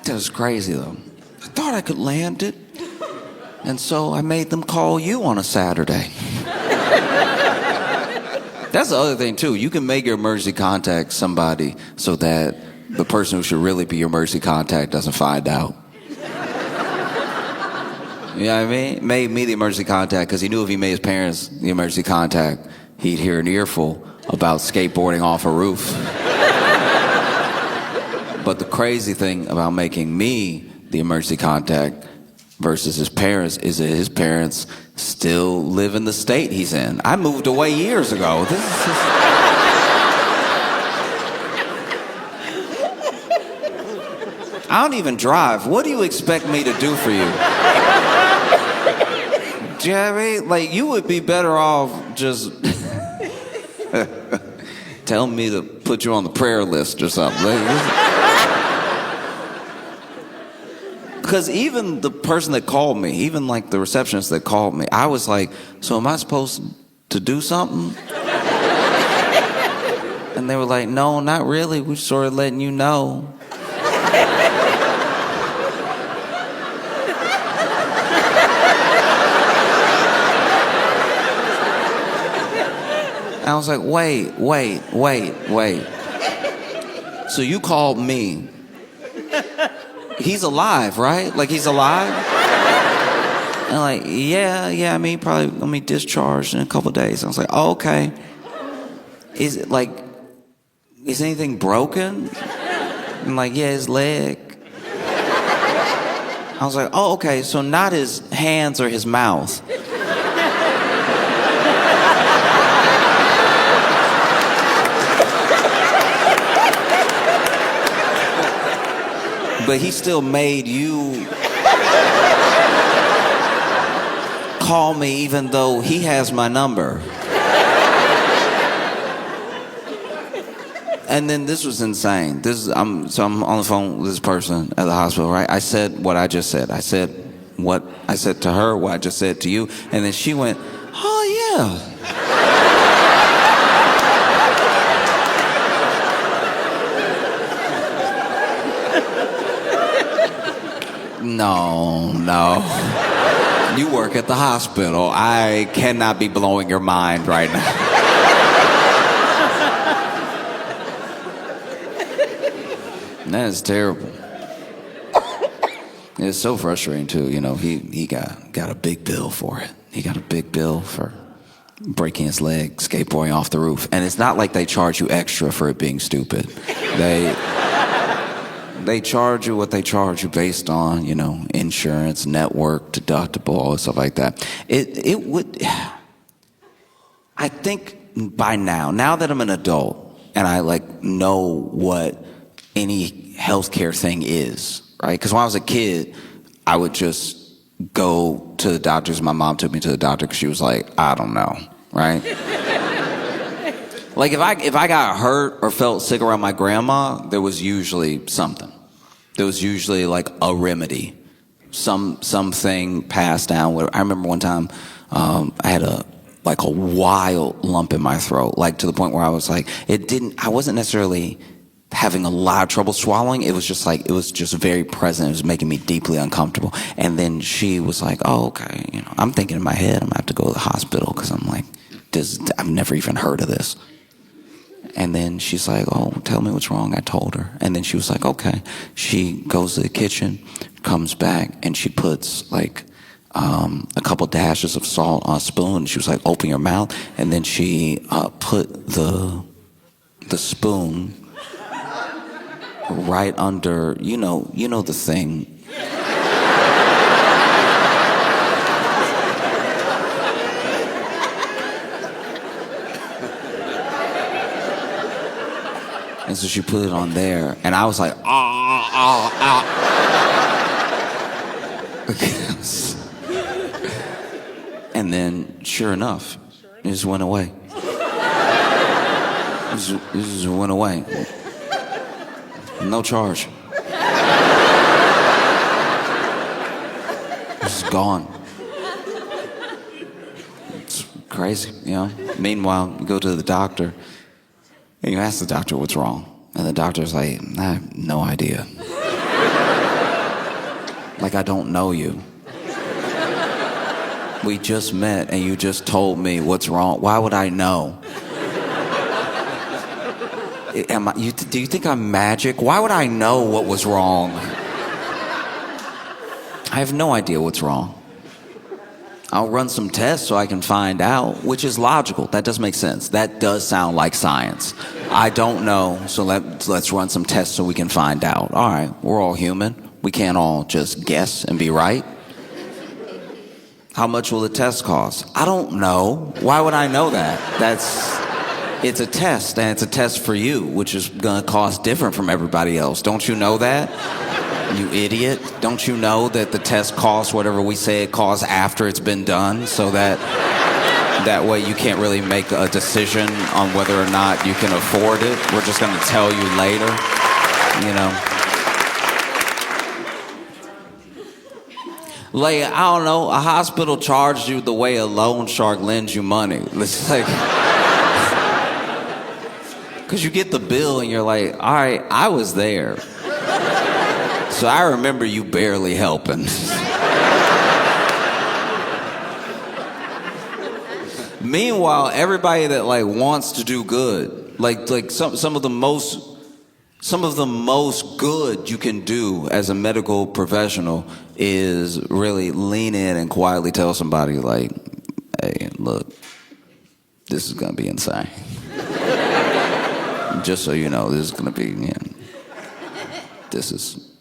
That was crazy, though. I thought I could land it. And so I made them call you on a Saturday. That's the other thing, too. You can make your emergency contact somebody so that the person who should really be your emergency contact doesn't find out. You know what I mean? Made me the emergency contact because he knew if he made his parents the emergency contact, he'd hear an earful about skateboarding off a roof. But the crazy thing about making me the emergency contact versus his parents is that his parents still live in the state he's in. I moved away years ago. This is just... I don't even drive. What do you expect me to do for you? Do you know what I mean? Like, you would be better off just telling me to put you on the prayer list or something. Because even the person that called me, even like the receptionist that called me, I was like, so am I supposed to do something? And they were like, no, not really. We're sort of letting you know. I was like, wait. So you called me. He's alive, right? Like, he's alive? And like, yeah, I mean, probably gonna be discharged in a couple of days. I was like, oh, okay. Is it like, is anything broken? I'm like, yeah, his leg. I was like, oh, okay, so not his hands or his mouth. But he still made you call me even though he has my number. And then this was insane. I'm on the phone with this person at the hospital, right? I said what I just said. I said what I said to her, what I just said to you. And then she went, oh, yeah. No. You work at the hospital. I cannot be blowing your mind right now. That is terrible. It's so frustrating too. You know, he got a big bill for it. He got a big bill for breaking his leg, skateboarding off the roof. And it's not like they charge you extra for it being stupid. They charge you what they charge you based on, you know, insurance, network, deductible, all stuff like that. It would, I think by now that I'm an adult and I like know what any healthcare thing is, right? Because when I was a kid, I would just go to the doctors. My mom took me to the doctor because she was like, I don't know, right? Like if I got hurt or felt sick around my grandma, there was usually something. There was usually like a remedy, something passed down. I remember one time I had a wild lump in my throat, like to the point where I was like, I wasn't necessarily having a lot of trouble swallowing. It was just very present. It was making me deeply uncomfortable. And then she was like, oh, okay. You know, I'm thinking in my head, I'm gonna have to go to the hospital because I'm like, I've never even heard of this. And then she's like, oh, tell me what's wrong. I told her. And then she was like, okay. She goes to the kitchen, comes back, and she puts like a couple dashes of salt on a spoon. She was like, open your mouth. And then she put the spoon right under, you know the thing. And so she put it on there, and I was like, And then, sure enough, it just went away. It just went away. No charge. It's gone. It's crazy, Meanwhile, you go to the doctor, and you ask the doctor what's wrong. And the doctor's like, I have no idea. Like, I don't know you. We just met and you just told me what's wrong. Why would I know? Do you think I'm magic? Why would I know what was wrong? I have no idea what's wrong. I'll run some tests so I can find out, which is logical. That does make sense. That does sound like science. I don't know, so let's run some tests so we can find out. All right, we're all human. We can't all just guess and be right. How much will the test cost? I don't know. Why would I know that? It's a test, and it's a test for you, which is gonna cost different from everybody else. Don't you know that? You idiot. Don't you know that the test costs whatever we say it costs after it's been done, so that way you can't really make a decision on whether or not you can afford it? We're just gonna tell you later, Like, I don't know, a hospital charged you the way a loan shark lends you money. It's like, because you get the bill and you're like, all right, I was there. So I remember you barely helping. Meanwhile, everybody that wants to do good, like some of the most good you can do as a medical professional is really lean in and quietly tell somebody hey, look, this is gonna be insane. Just so you know, this is gonna be, this is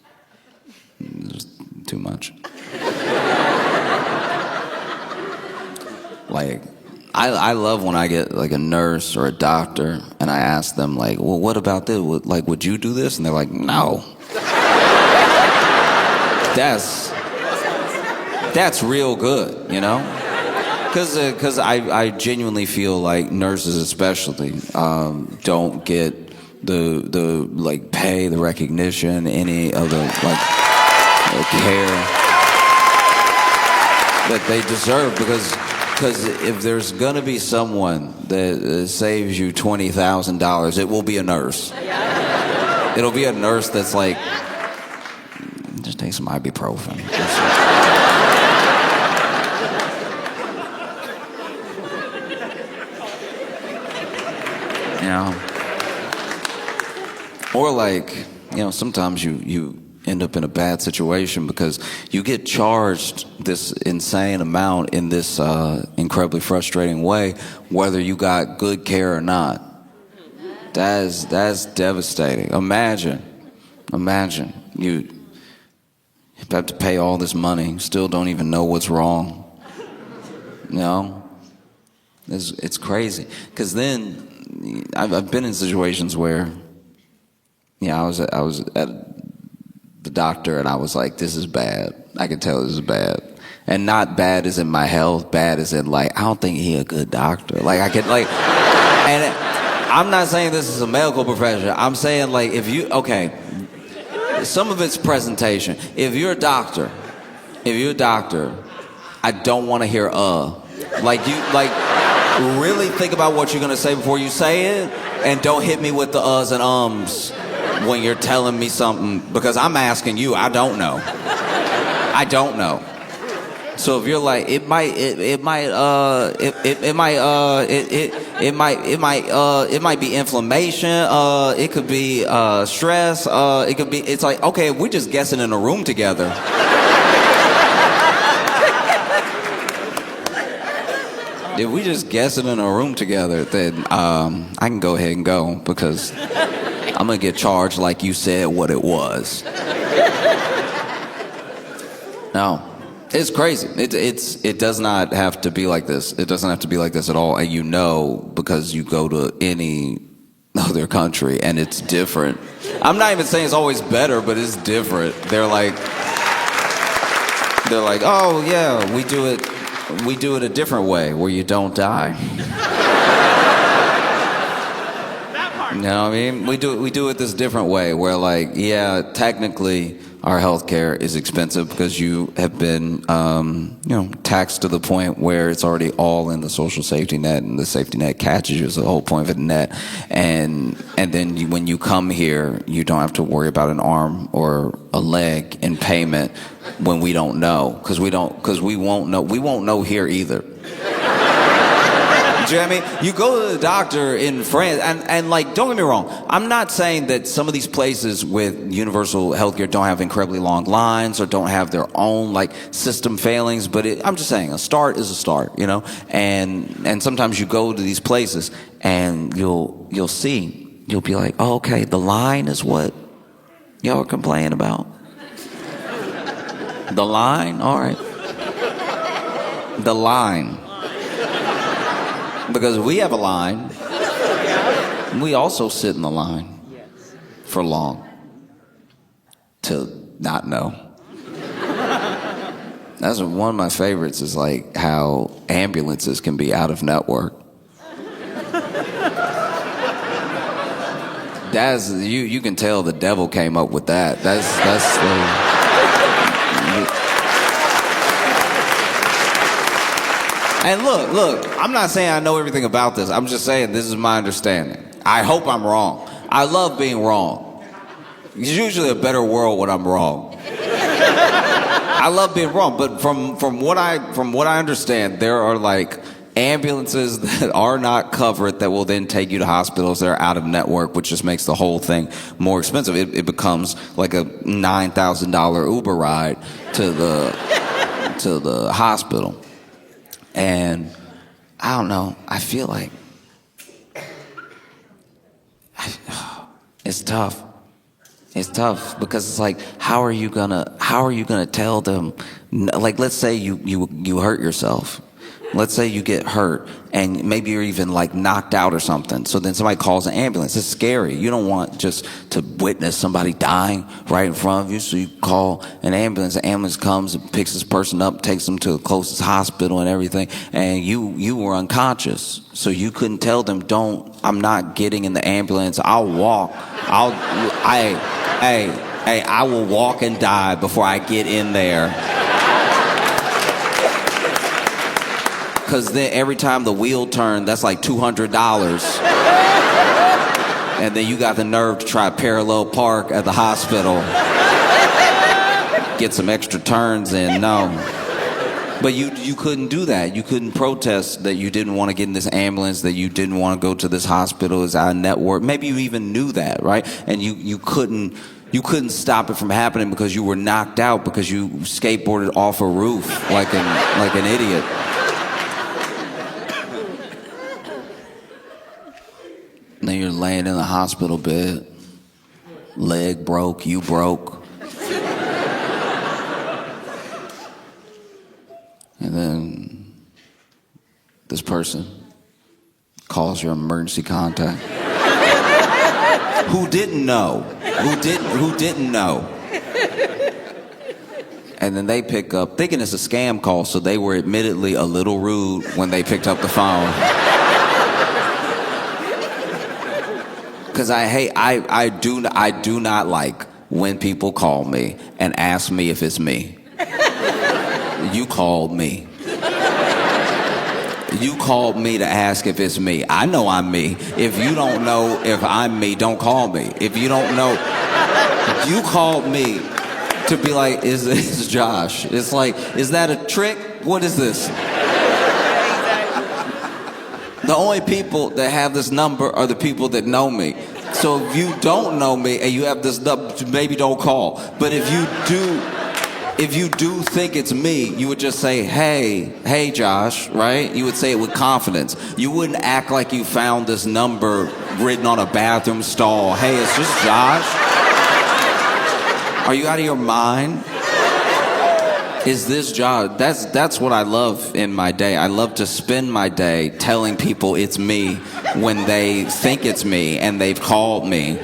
too much. I love when I get a nurse or a doctor and I ask them well, what about this? Would you do this? And they're like, no. That's real good, Because I genuinely feel like nurses especially don't get the pay, the recognition, any of the care that they deserve, because if there's gonna be someone that saves you $20,000, it will be a nurse. It'll be a nurse that's just take some ibuprofen. Or sometimes you end up in a bad situation because you get charged this insane amount in this incredibly frustrating way, whether you got good care or not. That's devastating. Imagine you have to pay all this money, still don't even know what's wrong. It's crazy. Because then I've been in situations where I was at the doctor and I was like, this is bad. I can tell this is bad. And not bad as in my health, bad as in I don't think he a good doctor. And I'm not saying this is a medical profession. I'm saying some of it's presentation. If you're a doctor, I don't want to hear really think about what you're gonna say before you say it, and don't hit me with the uhs and ums when you're telling me something, because I'm asking you. I don't know. So if you're it might be inflammation, it could be stress, it could be, it's okay, if we're just guessing in a room together. If we just guessing in a room together, then I can go ahead and go, because I'm gonna get charged like you said what it was. No, it's crazy. It does not have to be like this. It doesn't have to be like this at all. And you know, because you go to any other country and it's different. I'm not even saying it's always better, but it's different. They're like, oh yeah, we do it a different way where you don't die. You know what I mean? We do it this different way where, like, yeah, technically our healthcare is expensive because you have been, taxed to the point where it's already all in the social safety net, and the safety net catches you. Is the whole point of the net. And then when you come here, you don't have to worry about an arm or a leg in payment when we don't know, because we won't know. We won't know here either. Do you know what I mean? You go to the doctor in France, and like, don't get me wrong, I'm not saying that some of these places with universal healthcare don't have incredibly long lines or don't have their own like system failings, but I'm just saying a start is a start, you know? And sometimes you go to these places and you'll be like, oh, okay, the line is what y'all are complaining about. The line? All right. The line. Because we have a line. We also sit in the line for long to not know. That's one of my favorites, is like how ambulances can be out of network. That's you can tell the devil came up with that. That's And look, I'm not saying I know everything about this. I'm just saying this is my understanding. I hope I'm wrong. I love being wrong. It's usually a better world when I'm wrong. I love being wrong, but from what I understand, there are like ambulances that are not covered that will then take you to hospitals that are out of network, which just makes the whole thing more expensive. It becomes like a $9,000 Uber ride to the hospital. And I don't know, I feel like it's tough. It's tough because it's like, how are you gonna tell them, like, let's say you hurt yourself. Let's say you get hurt and maybe you're even like knocked out or something. So then somebody calls an ambulance. It's scary. You don't want just to witness somebody dying right in front of you. So you call an ambulance. The ambulance comes and picks this person up, takes them to the closest hospital and everything. And you were unconscious. So you couldn't tell them, I'm not getting in the ambulance. I'll walk. I will walk and die before I get in there. Because then every time the wheel turned, that's like $200. And then you got the nerve to try parallel park at the hospital. Get some extra turns in. No. But you couldn't do that. You couldn't protest that you didn't want to get in this ambulance, that you didn't want to go to this hospital as our network. Maybe you even knew that, right? And you couldn't stop it from happening because you were knocked out because you skateboarded off a roof like an idiot. And then you're laying in the hospital bed, leg broke, you broke. And then this person calls your emergency contact. Who didn't know? Who didn't know? And then they pick up, thinking it's a scam call, so they were admittedly a little rude when they picked up the phone. Because I do not like when people call me and ask me if it's me. You called me. You called me to ask if it's me. I know I'm me. If you don't know if I'm me, don't call me. If you don't know, you called me to be like, is this Josh? It's like, is that a trick? What is this? The only people that have this number are the people that know me. So if you don't know me and you have this number, maybe don't call. But if you do, if you do think it's me, you would just say, hey, Josh, right? You would say it with confidence. You wouldn't act like you found this number written on a bathroom stall. Hey, it's just Josh. Are you out of your mind? Is this Josh? That's what I love in my day. I love to spend my day telling people it's me when they think it's me and they've called me.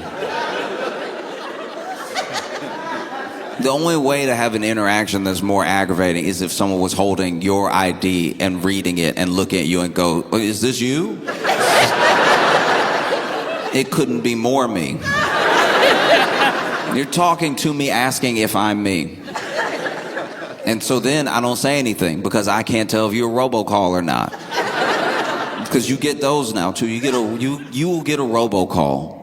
The only way to have an interaction that's more aggravating is if someone was holding your ID and reading it and looking at you and go, is this you? It couldn't be more me. You're talking to me asking if I'm me. And so then I don't say anything because I can't tell if you're a robocall or not. Because you get those now too. You will get a robocall.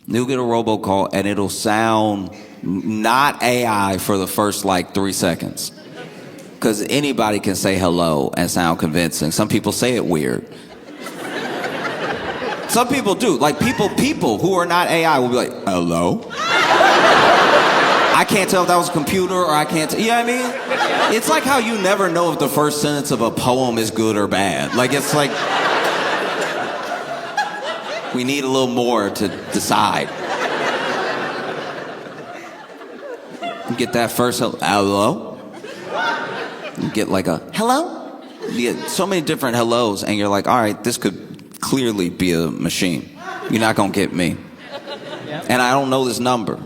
You'll get a robocall and it'll sound not AI for the first like 3 seconds. Because anybody can say hello and sound convincing. Some people say it weird. Some people do. Like people who are not AI will be like, hello? I can't tell if that was a computer or I can't you know what I mean? It's like how you never know if the first sentence of a poem is good or bad. Like it's like, we need a little more to decide. You get that first hello. You get like a hello. You get so many different hellos, and you're like, all right, this could clearly be a machine. You're not gonna get me. And I don't know this number.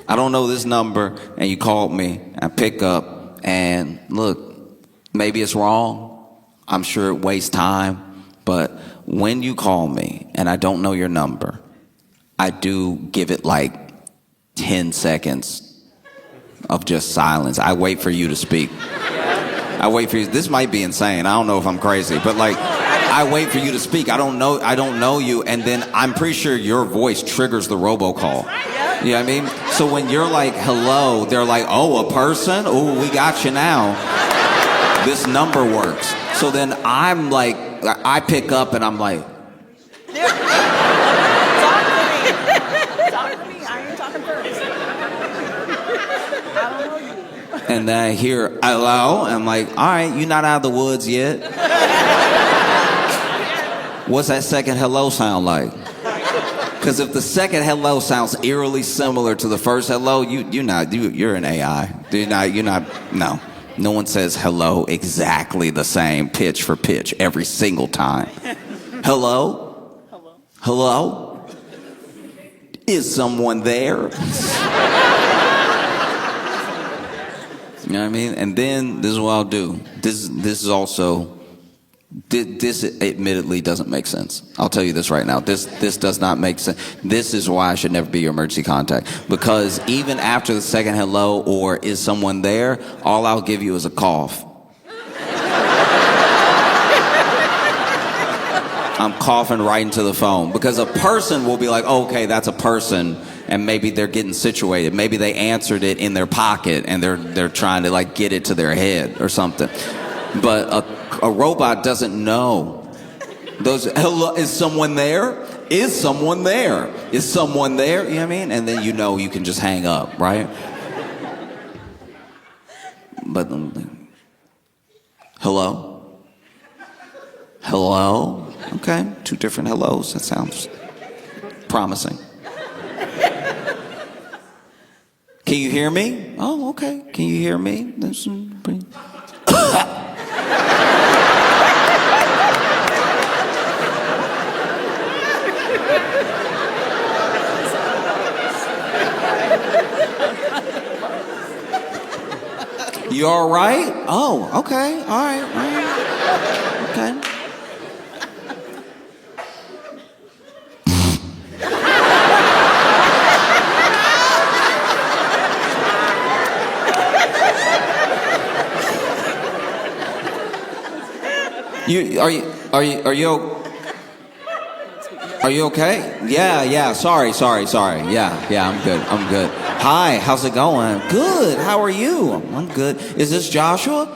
And you called me. I pick up, and look, maybe it's wrong. I'm sure it wastes time, but when you call me and I don't know your number, I do give it like 10 seconds of just silence. I wait for you to speak. I wait for you. This might be insane. I don't know if I'm crazy, but like, I wait for you to speak. I don't know you, and then I'm pretty sure your voice triggers the robocall. You know what I mean? So when you're like, hello, they're like, oh, a person? Oh, we got you now. This number works. So then I'm like, I pick up and I'm like, Talk to me. I ain't talking first. I don't know you. and then I hear, hello? And I'm like, all right, you're not out of the woods yet. What's that second hello sound like? Because if the second hello sounds eerily similar to the first hello, you're an AI. You're not, no. No one says hello exactly the same pitch for pitch every single time. Hello? Hello. Hello? Is someone there? You know what I mean? And then this is what I'll do. This is also, this admittedly doesn't make sense. I'll tell you this right now. This does not make sense. This is why I should never be your emergency contact. Because even after the second hello or is someone there, all I'll give you is a cough. I'm coughing right into the phone. Because a person will be like, oh, okay, that's a person. And maybe they're getting situated. Maybe they answered it in their pocket and they're trying to like get it to their head or something. But a robot doesn't know. Hello, is someone there? Is someone there? Is someone there? You know what I mean? And then you can just hang up, right? But hello? Hello? Okay, 2 different hellos. That sounds promising. Can you hear me? Oh, okay. Can you hear me? You all right? Oh, okay. All right. Okay. Are you okay? Yeah. Sorry. Yeah, I'm good. Hi, how's it going? Good. How are you? I'm good. Is this Joshua?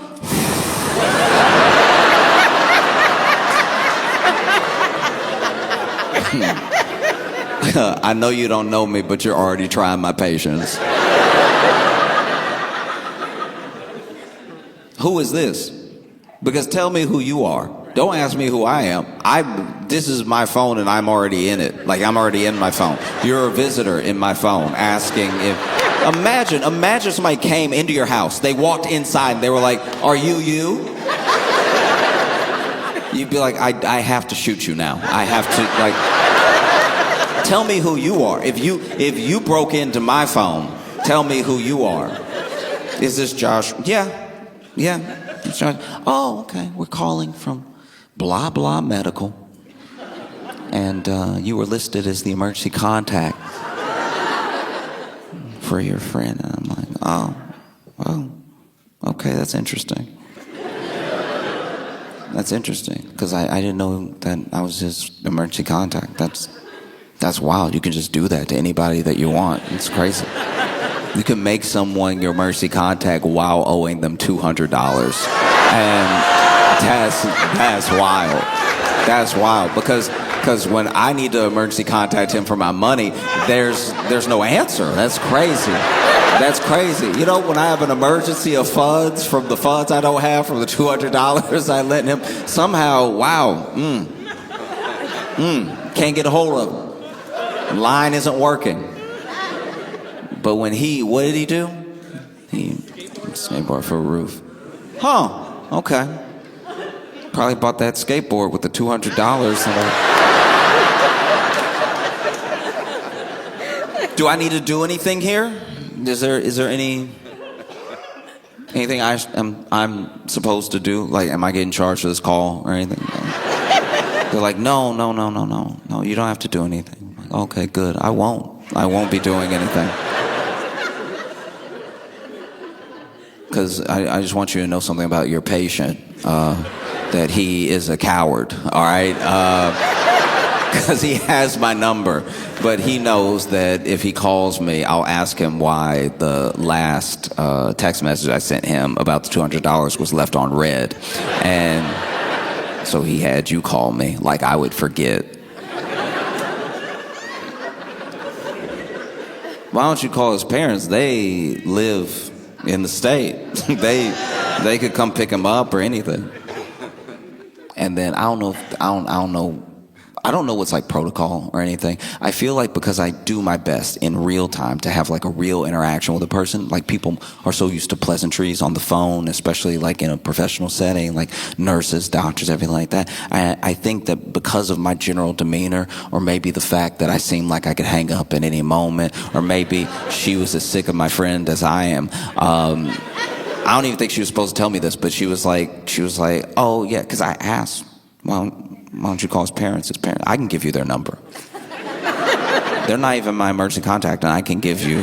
I know you don't know me, but you're already trying my patience. who is this? Because tell me who you are. Don't ask me who I am. This is my phone and I'm already in it. Like, I'm already in my phone. You're a visitor in my phone asking if... Imagine somebody came into your house. They walked inside and they were like, are you? You'd be like, I have to shoot you now. I have to, like... Tell me who you are. If you broke into my phone, tell me who you are. Is this Josh? Yeah. It's Josh. Oh, okay. We're calling from blah blah medical, and you were listed as the emergency contact for your friend. And I'm like, oh, okay, that's interesting. That's interesting because I didn't know that I was his emergency contact. That's wild. You can just do that to anybody that you want. It's crazy. You can make someone your emergency contact while owing them $200. And that's wild. That's wild. Because when I need to emergency contact him for my money, there's no answer. That's crazy. That's crazy. You know, when I have an emergency of funds from the funds I don't have from the $200 I lent him, somehow, can't get a hold of him. Line isn't working. But when what did he do? He skateboarded for a roof. Huh, okay. Probably bought that skateboard with the $200. Do I need to do anything here? Is there anything I'm supposed to do? Like, am I getting charged for this call or anything? They're like, no, you don't have to do anything. Like, okay, good. I won't be doing anything. Because I just want you to know something about your patient, that he is a coward, all right? Because he has my number, but he knows that if he calls me, I'll ask him why the last text message I sent him about the $200 was left on red. And so he had you call me, like I would forget. Why don't you call his parents? They live in the state. They could come pick him up or anything. And then I don't know what's like protocol or anything. I feel like because I do my best in real time to have like a real interaction with a person, like people are so used to pleasantries on the phone, especially like in a professional setting, like nurses, doctors, everything like that. I think that because of my general demeanor, or maybe the fact that I seem like I could hang up at any moment, or maybe she was as sick of my friend as I am. I don't even think she was supposed to tell me this, but she was like, oh yeah, because I asked, why don't you call his parents? I can give you their number. They're not even my emergency contact, and I can give you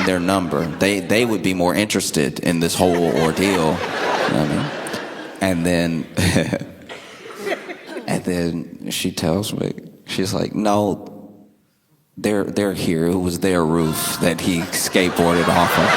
their number. They would be more interested in this whole ordeal. You know what I mean? And then she tells me, she's like, no, they're here. It was their roof that he skateboarded off of.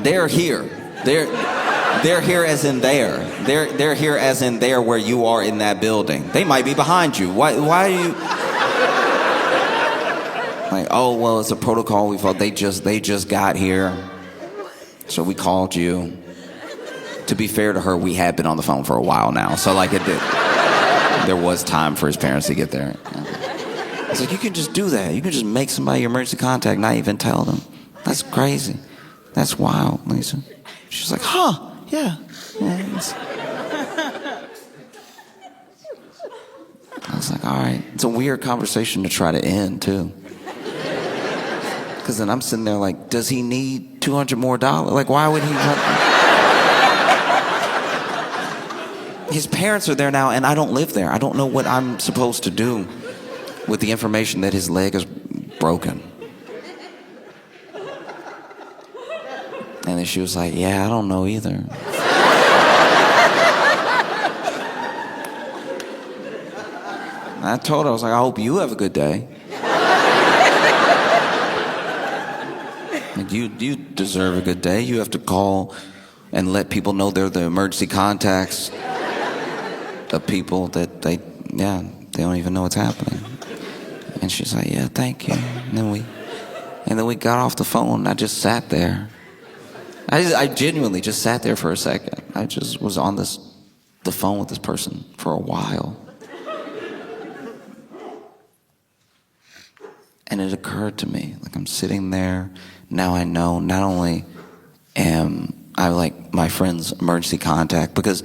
They're here. They're here as in there. They're here as in there where you are in that building. They might be behind you. Why are you... Like, oh, well, it's a protocol. We felt they just got here. So we called you. To be fair to her, we had been on the phone for a while now. So, like, there was time for his parents to get there. It's like, you can just do that. You can just make somebody your emergency contact, not even tell them. That's crazy. That's wild, Lisa. She's like, huh, yeah. I was like, all right. It's a weird conversation to try to end, too. Because then I'm sitting there like, does he need $200 more? Like, why would he want... His parents are there now, and I don't live there. I don't know what I'm supposed to do with the information that his leg is broken. And then she was like, yeah, I don't know either. I told her, I was like, I hope you have a good day. you deserve a good day. You have to call and let people know they're the emergency contacts of people that they don't even know what's happening. And she's like, yeah, thank you. And then we got off the phone, and I just sat there. I genuinely just sat there for a second. I just was on the phone with this person for a while. And it occurred to me, like, I'm sitting there, now I know not only am I like my friend's emergency contact, because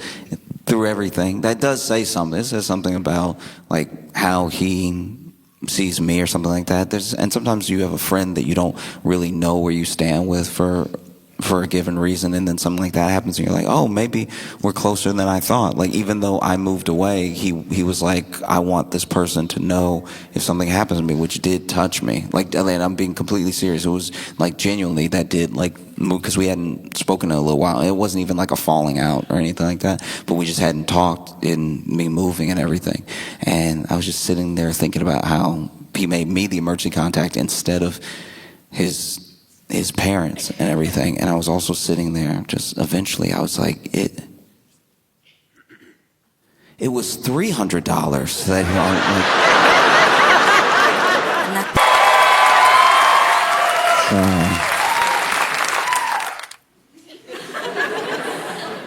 through everything, that does say something. It says something about like how he sees me or something like that. And sometimes you have a friend that you don't really know where you stand with for a given reason, and then something like that happens and you're like, oh, maybe we're closer than I thought. Like, even though I moved away, he was like, I want this person to know if something happens to me, which did touch me. Like, and I'm being completely serious. It was like genuinely that did like move, because we hadn't spoken in a little while. It wasn't even like a falling out or anything like that, but we just hadn't talked in me moving and everything. And I was just sitting there thinking about how he made me the emergency contact instead of his parents and everything. And I was also sitting there, just eventually I was like, it was $300 that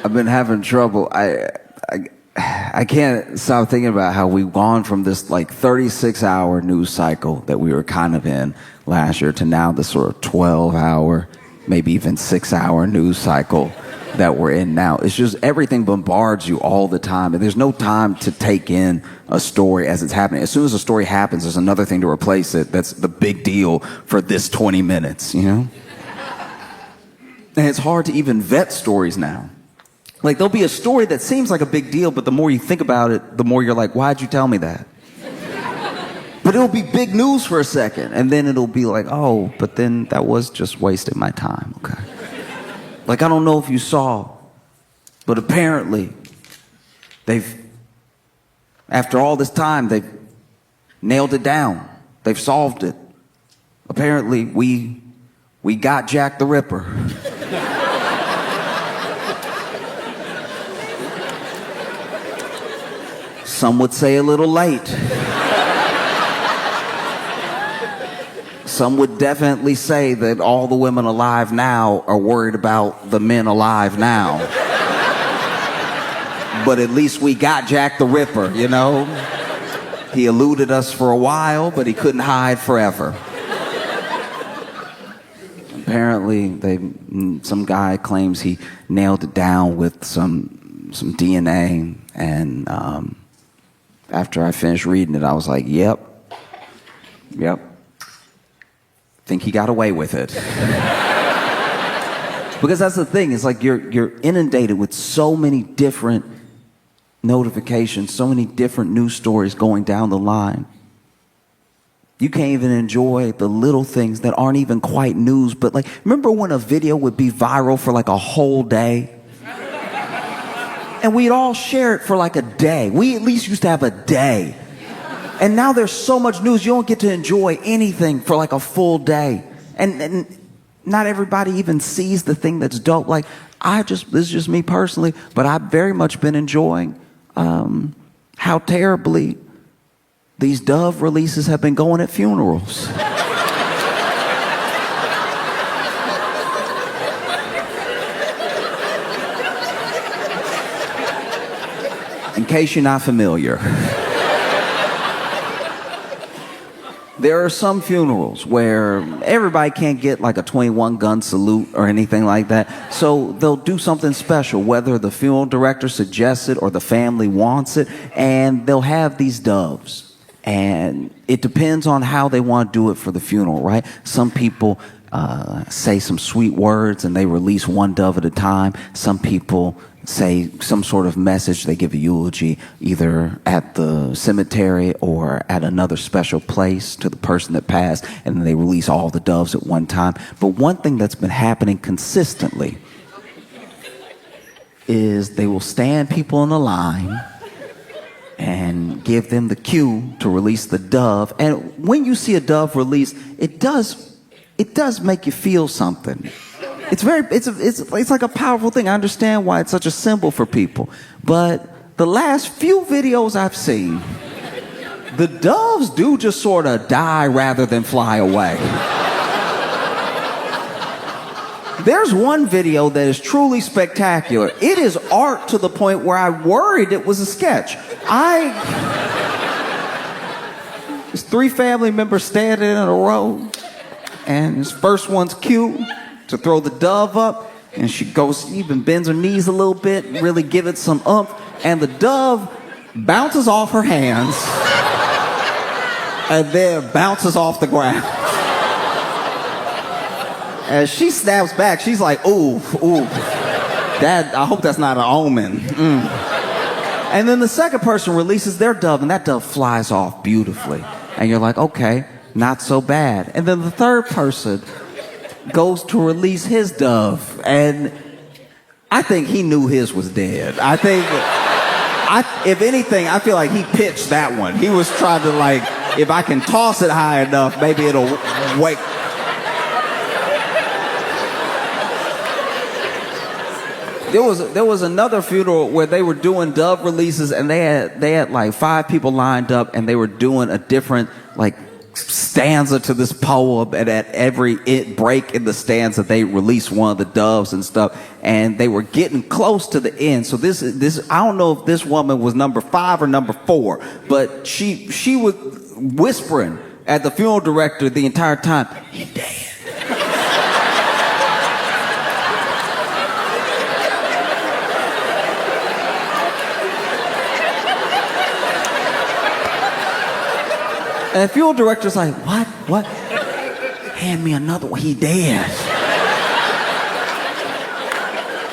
I've been having trouble. I can't stop thinking about how we've gone from this like 36-hour news cycle that we were kind of in last year to now this sort of 12-hour, maybe even 6-hour news cycle that we're in now. It's just everything bombards you all the time, and there's no time to take in a story as it's happening. As soon as a story happens, there's another thing to replace it that's the big deal for this 20 minutes, you know? And it's hard to even vet stories now. Like, there'll be a story that seems like a big deal, but the more you think about it, the more you're like, why'd you tell me that? But it'll be big news for a second, and then it'll be like, oh, but then that was just wasting my time, okay? Like, I don't know if you saw, but apparently after all this time, they've nailed it down. They've solved it. Apparently, we got Jack the Ripper. Some would say a little late. Some would definitely say that all the women alive now are worried about the men alive now. But at least we got Jack the Ripper, you know? He eluded us for a while, but he couldn't hide forever. Apparently, some guy claims he nailed it down with some DNA, and after I finished reading it, I was like, yep. Think he got away with it. Because that's the thing, it's like you're inundated with so many different notifications, so many different news stories going down the line. You can't even enjoy the little things that aren't even quite news, but like, remember when a video would be viral for like a whole day? And we'd all share it for like a day. We at least used to have a day. And now there's so much news, you don't get to enjoy anything for like a full day. And not everybody even sees the thing that's dope. Like, this is just me personally, but I've very much been enjoying how terribly these Dove releases have been going at funerals. In case you're not familiar. There are some funerals where everybody can't get like a 21-gun salute or anything like that. So they'll do something special, whether the funeral director suggests it or the family wants it, and they'll have these doves. And it depends on how they want to do it for the funeral, right? Some people say some sweet words and they release one dove at a time. Some people say some sort of message, they give a eulogy either at the cemetery or at another special place to the person that passed, and then they release all the doves at one time. But one thing that's been happening consistently is they will stand people in a line and give them the cue to release the dove. And when you see a dove release, it does it does make you feel something. It's like a powerful thing. I understand why it's such a symbol for people. But the last few videos I've seen, the doves do just sort of die rather than fly away. There's one video that is truly spectacular. It is art to the point where I worried it was a sketch. There's 3 family members standing in a row, and his first one's cute to throw the dove up, and she goes, even bends her knees a little bit, really give it some oomph, and the dove bounces off her hands and then bounces off the ground. As she snaps back, she's like, ooh, I hope that's not an omen. And then the second person releases their dove, and that dove flies off beautifully. And you're like, okay, not so bad. And then the third person goes to release his dove, and I think he knew his was dead. If anything, I feel like he pitched that one. He was trying to, like, if I can toss it high enough, maybe it'll wake. There was another funeral where they were doing dove releases, and they had like 5 people lined up, and they were doing a different like stanza to this poem, and at every break in the stanza they released one of the doves and stuff, and they were getting close to the end. So this I don't know if this woman was number 5 or number 4, but she was whispering at the funeral director the entire time, "He dead." And the funeral director's like, what? Hand me another one. He dead.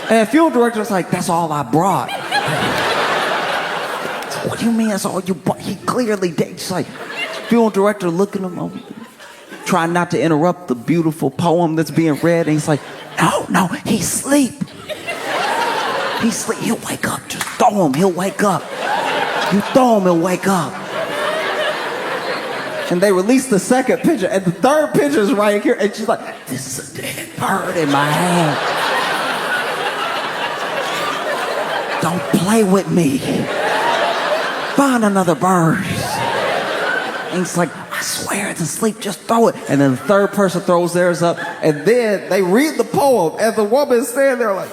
And the funeral director's like, that's all I brought. What do you mean that's all you brought? He clearly dead. She's like, funeral director looking at him, trying not to interrupt the beautiful poem that's being read. And he's like, no, he's asleep. He's asleep. He'll wake up. Just throw him. He'll wake up. You throw him, he'll wake up. And they released the second picture, and the third picture is right here, and she's like, this is a dead bird in my hand. Don't play with me. Find another bird. And he's like, I swear it's asleep, just throw it. And then the third person throws theirs up, and then they read the poem, and the woman's standing there like,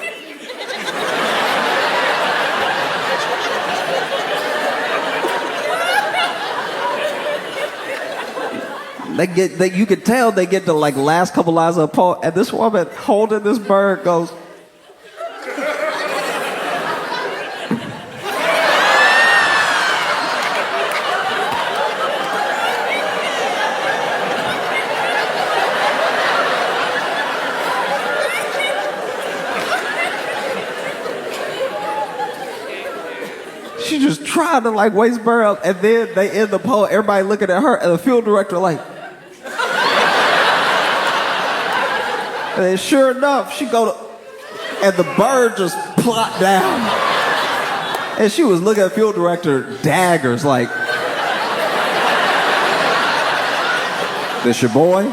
you could tell they get the like last couple lines of the poem, and this woman holding this bird goes, she just tried to like waste bird up, and then they end the poem, everybody looking at her, and the funeral director like, and then sure enough, she go to, and the bird just plopped down. And she was looking at the funeral director, daggers, like, this your boy?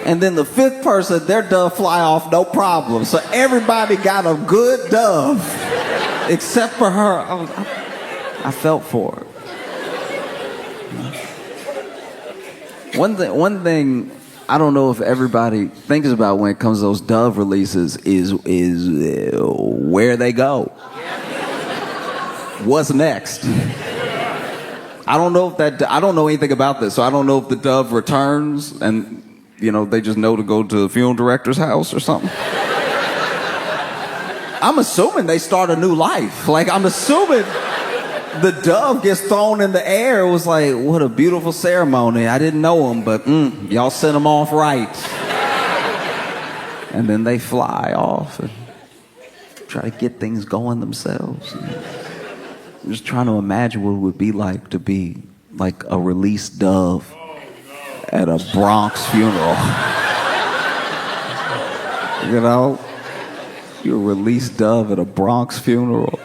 And then the fifth person, their dove fly off, no problem. So everybody got a good dove, except for her. I felt for her. One thing I don't know if everybody thinks about when it comes to those dove releases is where they go. What's next? I don't know anything about this, so I don't know if the dove returns and they just know to go to the funeral director's house or something. I'm assuming they start a new life. Like, I'm assuming the dove gets thrown in the air. It was like, what a beautiful ceremony. I didn't know them, but y'all sent them off right. And then they fly off and try to get things going themselves. I'm just trying to imagine what it would be like to be like a released dove at a Bronx funeral. You're a released dove at a Bronx funeral.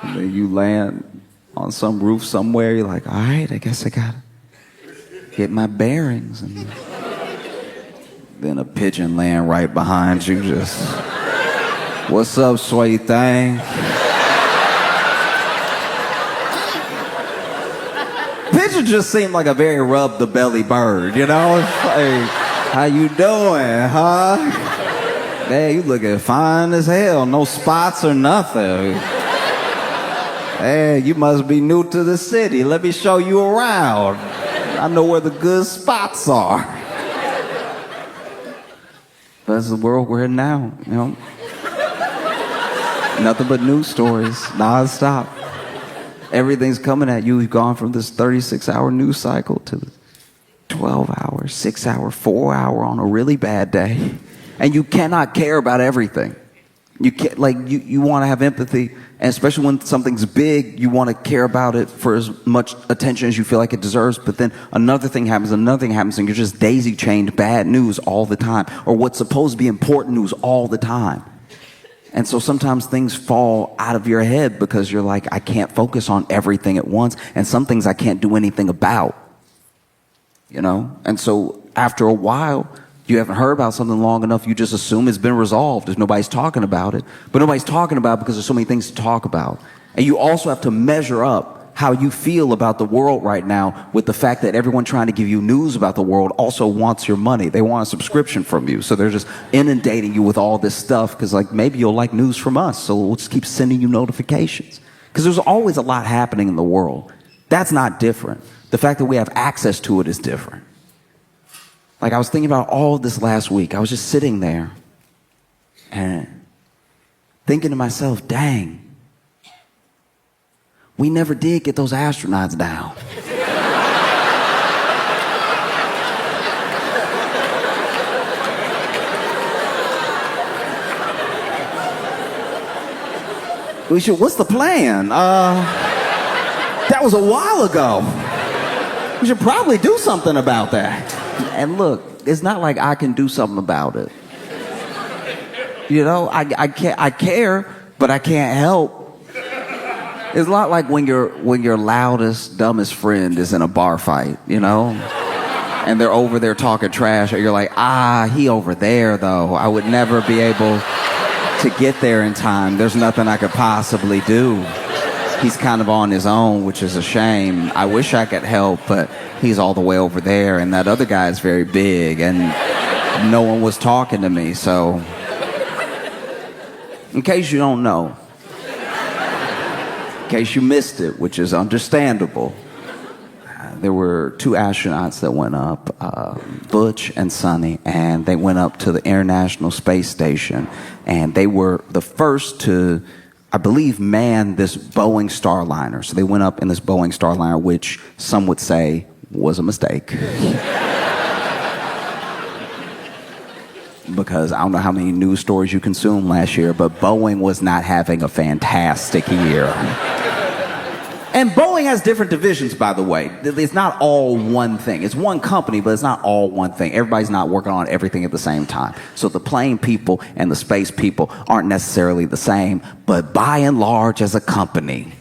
And then you land on some roof somewhere. You're like, all right, I guess I gotta get my bearings. And then a pigeon laying right behind you, just, what's up, sweet thing? Pigeon just seemed like a very rub the belly bird, you know? It's like, how you doing, huh? Hey, you looking fine as hell. No spots or nothing. Hey, you must be new to the city. Let me show you around. I know where the good spots are. But that's the world we're in now, you know? Nothing but news stories, nonstop. Everything's coming at you. You've gone from this 36-hour news cycle to the 12-hour, 6-hour, 4-hour on a really bad day. And you cannot care about everything. You can't, like, you want to have empathy, and especially when something's big, you want to care about it for as much attention as you feel like it deserves. But then another thing happens, and you're just daisy-chained bad news all the time, or what's supposed to be important news all the time. And so sometimes things fall out of your head because you're like, I can't focus on everything at once, and some things I can't do anything about. You know? And so after a while, you haven't heard about something long enough, you just assume it's been resolved if nobody's talking about it. But nobody's talking about it because there's so many things to talk about. And you also have to measure up how you feel about the world right now with the fact that everyone trying to give you news about the world also wants your money. They want a subscription from you. So they're just inundating you with all this stuff because, like, maybe you'll like news from us, so we'll just keep sending you notifications. Because there's always a lot happening in the world. That's not different. The fact that we have access to it is different. Like, I was thinking about all of this last week. I was just sitting there and thinking to myself, dang, we never did get those astronauts down. What's the plan? That was a while ago. We should probably do something about that. And look, it's not like I can do something about it. You know, I care, but I can't help. It's not like when your loudest, dumbest friend is in a bar fight, you know? And they're over there talking trash, and you're like, he over there, though. I would never be able to get there in time. There's nothing I could possibly do. He's kind of on his own, which is a shame. I wish I could help, but he's all the way over there, and that other guy is very big, and no one was talking to me, so... In case you don't know, in case you missed it, which is understandable, there were 2 astronauts that went up, Butch and Sonny, and they went up to the International Space Station, and they were the first to, I believe, man this Boeing Starliner. So they went up in this Boeing Starliner, which some would say was a mistake. Because I don't know how many news stories you consumed last year, but Boeing was not having a fantastic year. And Boeing has different divisions, by the way. It's not all one thing. It's one company, but it's not all one thing. Everybody's not working on everything at the same time. So the plane people and the space people aren't necessarily the same, but by and large, as a company,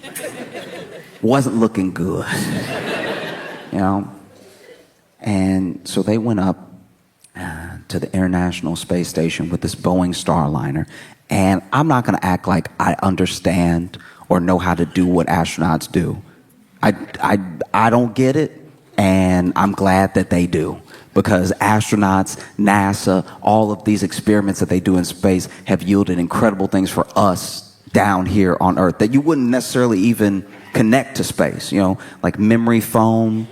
wasn't looking good. You know? And so they went up to the International Space Station with this Boeing Starliner. And I'm not going to act like I understand or know how to do what astronauts do. I don't get it, and I'm glad that they do. Because astronauts, NASA, all of these experiments that they do in space have yielded incredible things for us down here on Earth that you wouldn't necessarily even connect to space. You know, like memory foam,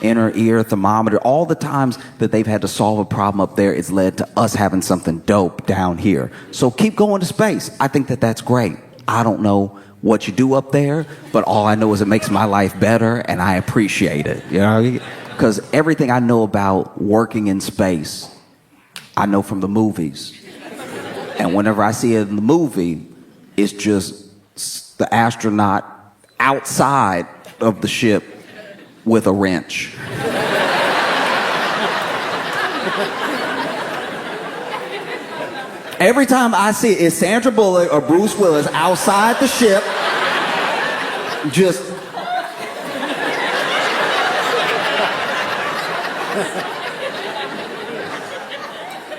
inner ear thermometer, all the times that they've had to solve a problem up there, it's led to us having something dope down here. So keep going to space. I think that that's great. I don't know what you do up there, but all I know is it makes my life better, and I appreciate it. You know, because everything I know about working in space, I know from the movies. And whenever I see it in the movie, it's just the astronaut outside of the ship with a wrench. Every time I see it, it's Sandra Bullock or Bruce Willis outside the ship Just...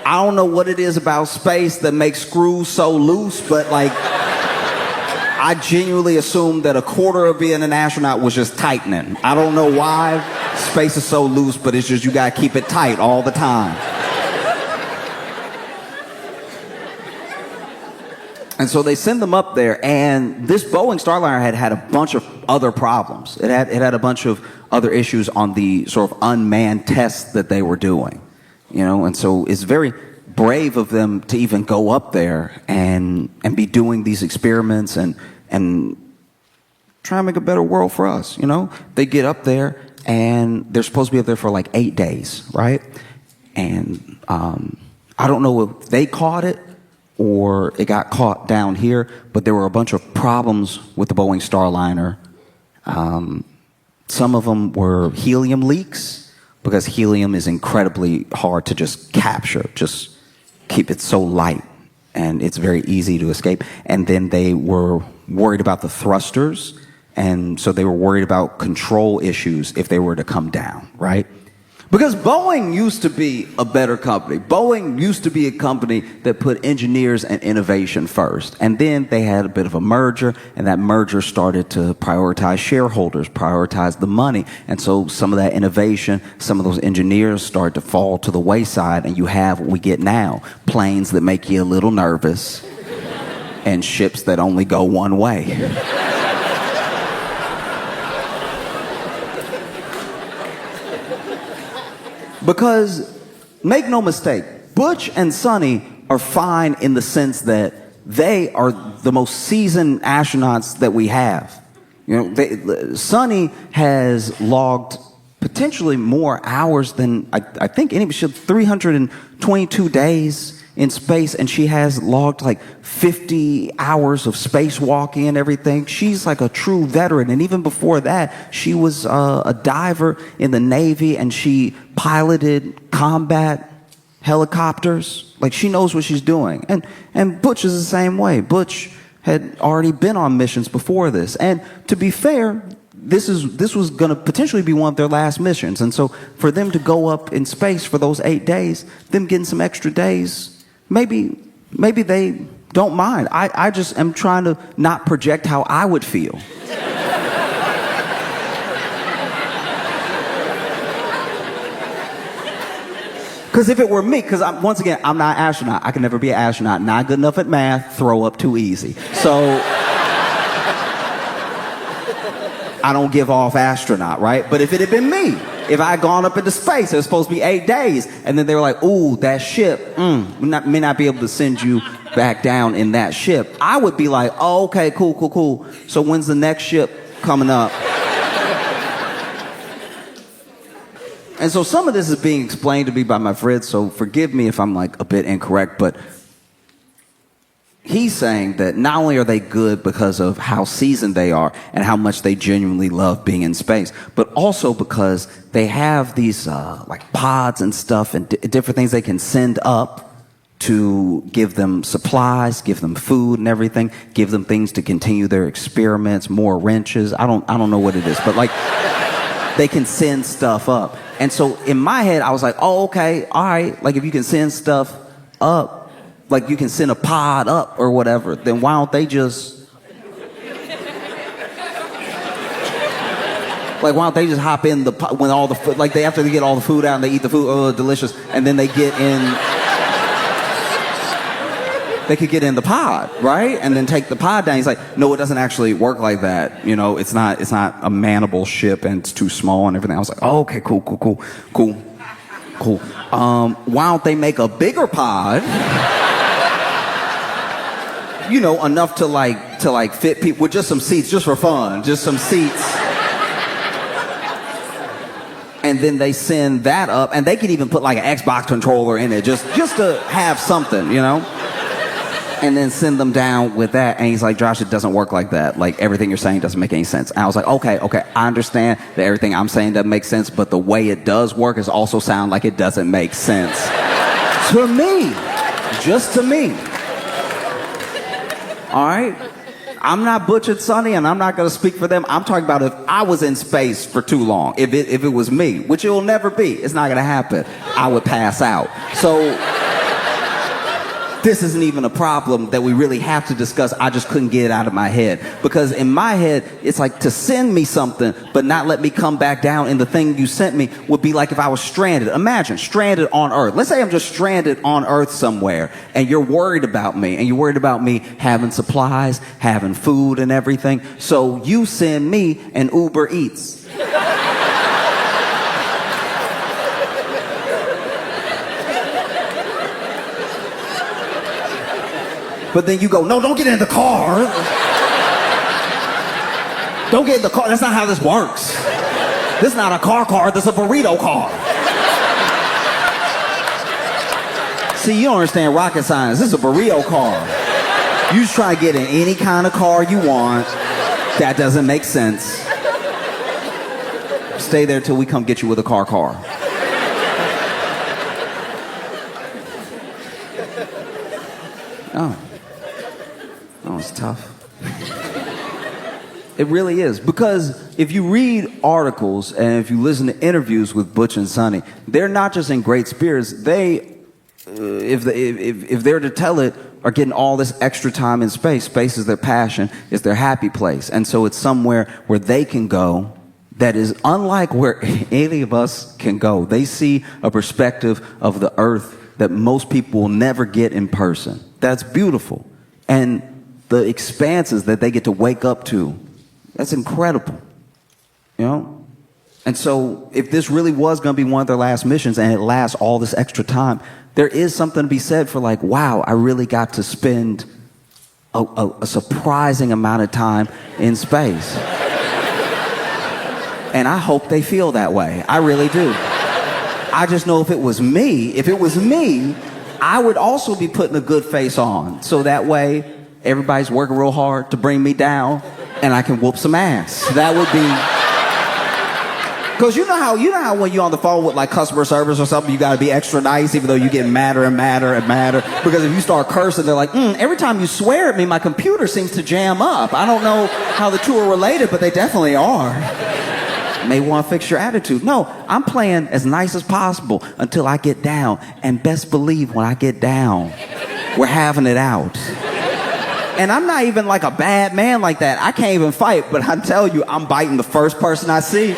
I don't know what it is about space that makes screws so loose, but like, I genuinely assumed that a quarter of being an astronaut was just tightening. I don't know why space is so loose, but it's just you gotta keep it tight all the time. And so they send them up there, and this Boeing Starliner had a bunch of other problems. It had a bunch of other issues on the sort of unmanned tests that they were doing, you know. And so it's very brave of them to even go up there and be doing these experiments and try and make a better world for us, you know. They get up there, and they're supposed to be up there for like 8 days, right? And I don't know if they caught it or it got caught down here, but there were a bunch of problems with the Boeing Starliner. Some of them were helium leaks, because helium is incredibly hard to just capture, just keep it so light, and it's very easy to escape. And then they were worried about the thrusters, and so they were worried about control issues if they were to come down, right? Because Boeing used to be a better company. Boeing used to be a company that put engineers and innovation first. And then they had a bit of a merger, and that merger started to prioritize shareholders, prioritize the money. And so some of that innovation, some of those engineers started to fall to the wayside, and you have what we get now: planes that make you a little nervous and ships that only go one way. Because, make no mistake, Butch and Sonny are fine in the sense that they are the most seasoned astronauts that we have. You know, Sonny has logged potentially more hours than I think any. She had 322 days in space, and she has logged like 50 hours of spacewalking and everything. She's like a true veteran. And even before that, she was a diver in the Navy, and she piloted combat helicopters. Like, she knows what she's doing. And Butch is the same way. Butch had already been on missions before this. And to be fair, this was going to potentially be one of their last missions. And so for them to go up in space for those 8 days, them getting some extra days, maybe they don't mind. I just am trying to not project how I would feel. Because if it were me, because once again, I'm not an astronaut. I can never be an astronaut. Not good enough at math, throw up too easy. So I don't give off astronaut, right? But if it had been me, if I had gone up into space, it was supposed to be 8 days, and then they were like, ooh, that ship, may not be able to send you back down in that ship. I would be like, oh, okay, cool. So when's the next ship coming up? And so some of this is being explained to me by my friend, so forgive me if I'm like a bit incorrect, but he's saying that not only are they good because of how seasoned they are and how much they genuinely love being in space, but also because they have these like pods and stuff and different things they can send up to give them supplies, give them food and everything, give them things to continue their experiments, more wrenches. I don't know what it is, but like they can send stuff up. And so in my head, I was like, oh, okay, all right. Like if you can send stuff up, like you can send a pod up or whatever, then why don't they just, like why don't they just hop in the pod when all the food, like they after they get all the food out and they eat the food, oh, delicious, and then they get in, they could get in the pod, right? And then take the pod down. He's like, no, it doesn't actually work like that. You know, it's not a manable ship and it's too small and everything. I was like, oh, okay, cool. Why don't they make a bigger pod? You know, enough to like fit people with just some seats, just for fun, just some seats. And then they send that up, and they could even put like an Xbox controller in it, just to have something, you know? And then send them down with that. And he's like, Josh, it doesn't work like that. Like, everything you're saying doesn't make any sense. And I was like, okay, I understand that everything I'm saying doesn't make sense, but the way it does work is also sound like it doesn't make sense. To me. Just to me. All right? I'm not Butch and Sonny, and I'm not going to speak for them. I'm talking about if I was in space for too long, if it was me, which it will never be, it's not going to happen, I would pass out. So this isn't even a problem that we really have to discuss. I just couldn't get it out of my head. Because in my head, it's like to send me something, but not let me come back down in the thing you sent me would be like if I was stranded. Imagine, stranded on Earth. Let's say I'm just stranded on Earth somewhere, and you're worried about me, and you're worried about me having supplies, having food and everything. So you send me an Uber Eats. But then you go, no, don't get in the car. Don't get in the car. That's not how this works. This is not a car. This is a burrito car. See, you don't understand rocket science. This is a burrito car. You just try to get in any kind of car you want. That doesn't make sense. Stay there till we come get you with a car. Oh, it's tough. It really is. Because if you read articles and if you listen to interviews with Butch and Sonny, they're not just in great spirits. They, if they're to tell it, are getting all this extra time in space. Space is their passion. It's their happy place. And so it's somewhere where they can go that is unlike where any of us can go. They see a perspective of the earth that most people will never get in person. That's beautiful. And the expanses that they get to wake up to, that's incredible, you know? And so if this really was going to be one of their last missions and it lasts all this extra time, there is something to be said for like, wow, I really got to spend a surprising amount of time in space. And I hope they feel that way. I really do. I just know if it was me, I would also be putting a good face on. So that way, everybody's working real hard to bring me down, and I can whoop some ass. That would be... Because you know how when you're on the phone with like customer service or something, you got to be extra nice, even though you get madder and madder and madder. Because if you start cursing, they're like, every time you swear at me, my computer seems to jam up. I don't know how the two are related, but they definitely are. May want to fix your attitude. No, I'm playing as nice as possible until I get down. And best believe when I get down, we're having it out. And I'm not even like a bad man like that. I can't even fight, but I tell you, I'm biting the first person I see.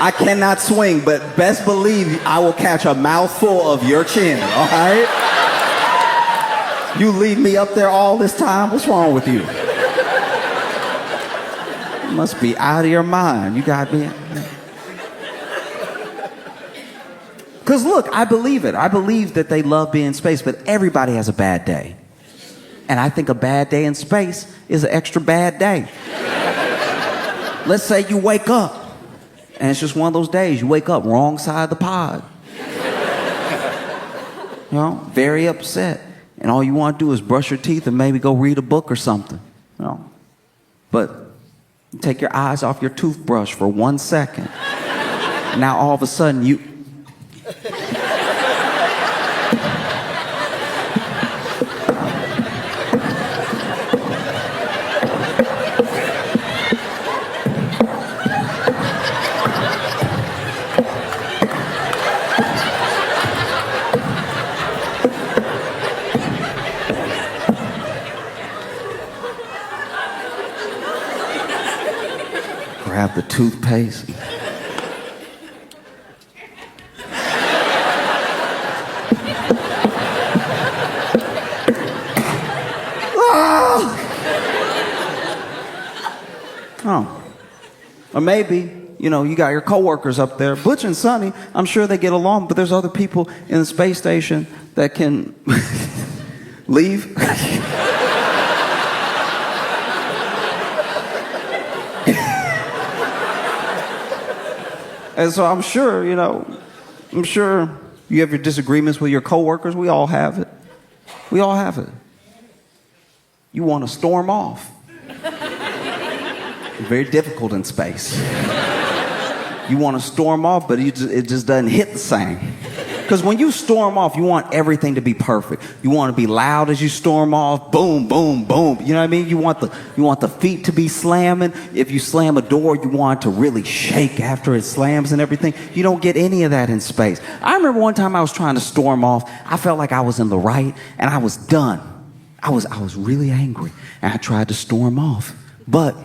I cannot swing, but best believe I will catch a mouthful of your chin, all right? You leave me up there all this time? What's wrong with you? You must be out of your mind. You got me. Because look, I believe it. I believe that they love being in space, but everybody has a bad day. And I think a bad day in space is an extra bad day. Let's say you wake up, and it's just one of those days. You wake up wrong side of the pod. You know, very upset. And all you want to do is brush your teeth and maybe go read a book or something. You know? But you take your eyes off your toothbrush for 1 second. Now all of a sudden you... Grab the toothpaste. Oh. Or maybe, you know, you got your coworkers up there. Butch and Sonny, I'm sure they get along, but there's other people in the space station that can leave. And so I'm sure, you know, you have your disagreements with your coworkers. We all have it. We all have it. You want to storm off. Very difficult in space. You want to storm off, but it just doesn't hit the same. Because when you storm off, you want everything to be perfect. You want to be loud as you storm off. Boom, boom, boom. You know what I mean? You want the feet to be slamming. If you slam a door, you want it to really shake after it slams and everything. You don't get any of that in space. I remember one time I was trying to storm off. I felt like I was in the right, and I was done. I was really angry, and I tried to storm off. But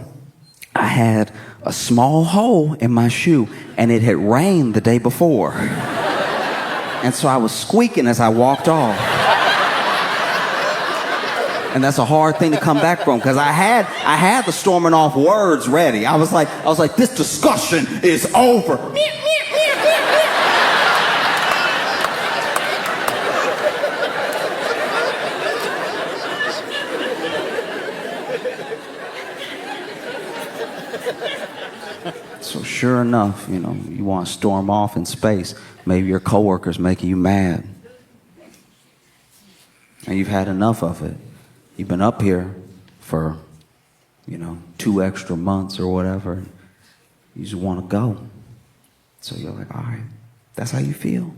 I had a small hole in my shoe, and it had rained the day before. And so I was squeaking as I walked off. And that's a hard thing to come back from, because I had the storming off words ready. I was like, this discussion is over. So sure enough, you know, you want to storm off in space. Maybe your coworker's making you mad. And you've had enough of it. You've been up here for, 2 extra months or whatever. You just want to go. So you're like, all right, that's how you feel?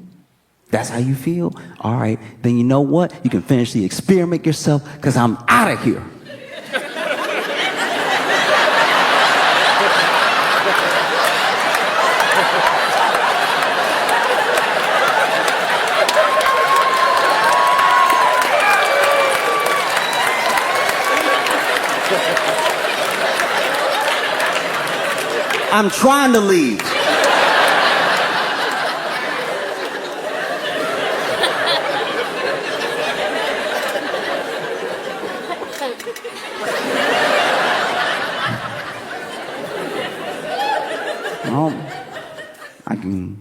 That's how you feel? All right, then you know what? You can finish the experiment yourself, because I'm out of here. I'm trying to leave. I can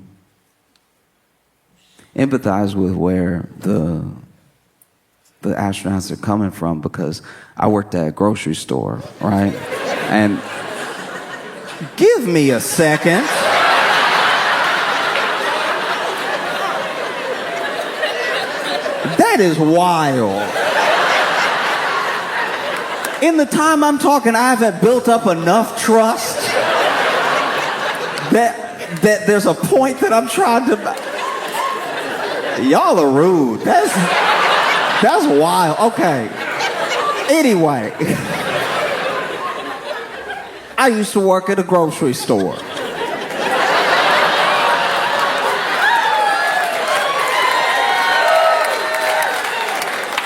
empathize with where the astronauts are coming from, because I worked at a grocery store, right? And give me a second. That is wild. In the time I'm talking, I haven't built up enough trust that there's a point that I'm trying to... Y'all are rude. That's wild. Okay. Anyway. I used to work at a grocery store.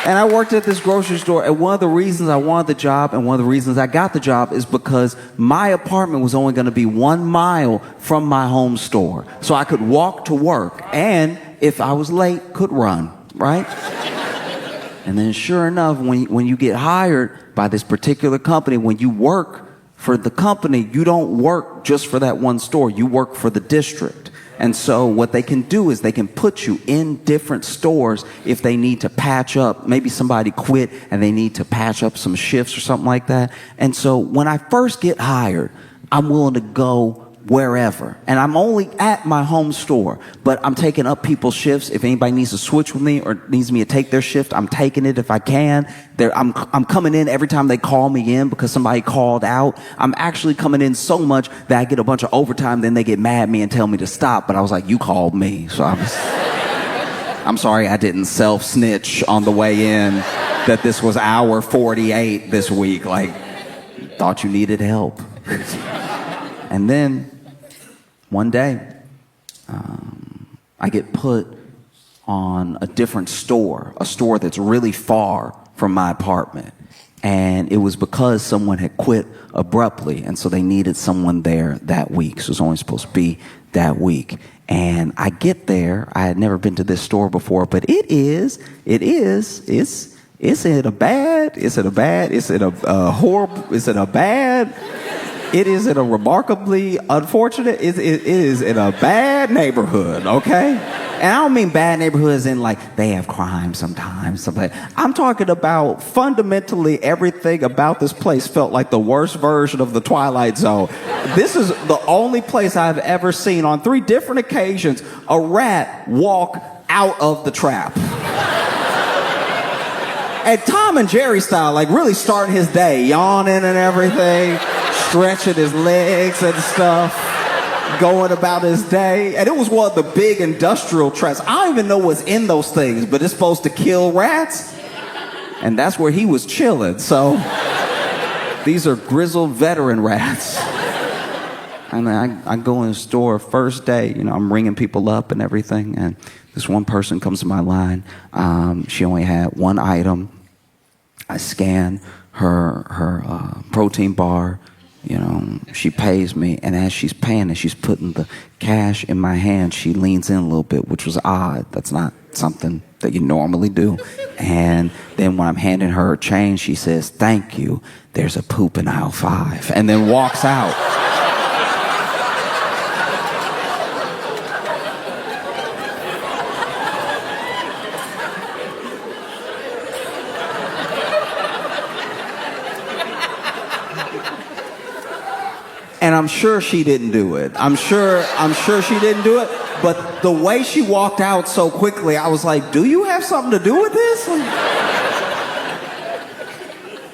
And I worked at this grocery store, and one of the reasons I wanted the job and one of the reasons I got the job is because my apartment was only going to be 1 mile from my home store. So I could walk to work, and if I was late, could run, right? And then sure enough, when you get hired by this particular company, when you work for the company, you don't work just for that one store. You work for the district. And so what they can do is they can put you in different stores if they need to patch up. Maybe somebody quit and they need to patch up some shifts or something like that. And so when I first get hired, I'm willing to go wherever. And I'm only at my home store, but I'm taking up people's shifts. If anybody needs to switch with me or needs me to take their shift, I'm taking it if I can. I'm coming in every time they call me in because somebody called out. I'm actually coming in so much that I get a bunch of overtime, then they get mad at me and tell me to stop. But I was like, you called me. So I'm sorry I didn't self-snitch on the way in that this was hour 48 this week. Like, thought you needed help. And then one day, I get put on a different store, a store that's really far from my apartment. And it was because someone had quit abruptly, and so they needed someone there that week. So it was only supposed to be that week. And I get there. I had never been to this store before, but it's in a bad, it is in a remarkably unfortunate, it is in a bad neighborhood, okay? And I don't mean bad neighborhoods in like they have crime sometimes. I'm talking about fundamentally everything about this place felt like the worst version of the Twilight Zone. This is the only place I've ever seen on 3 different occasions a rat walk out of the trap. And Tom and Jerry style, like really starting his day, yawning and everything, stretching his legs and stuff. going about his day. And it was one of the big industrial traps. I don't even know what's in those things, but it's supposed to kill rats. And that's where he was chilling. So these are grizzled veteran rats. And I go in the store first day, I'm ringing people up and everything. And this one person comes to my line. She only had one item. I scan her protein bar. She pays me. And as she's paying and she's putting the cash in my hand, she leans in a little bit, which was odd. That's not something that you normally do. And then when I'm handing her change, she says, "Thank you. There's a poop in aisle 5." And then walks out. And I'm sure she didn't do it. I'm sure she didn't do it. But the way she walked out so quickly, I was like, do you have something to do with this?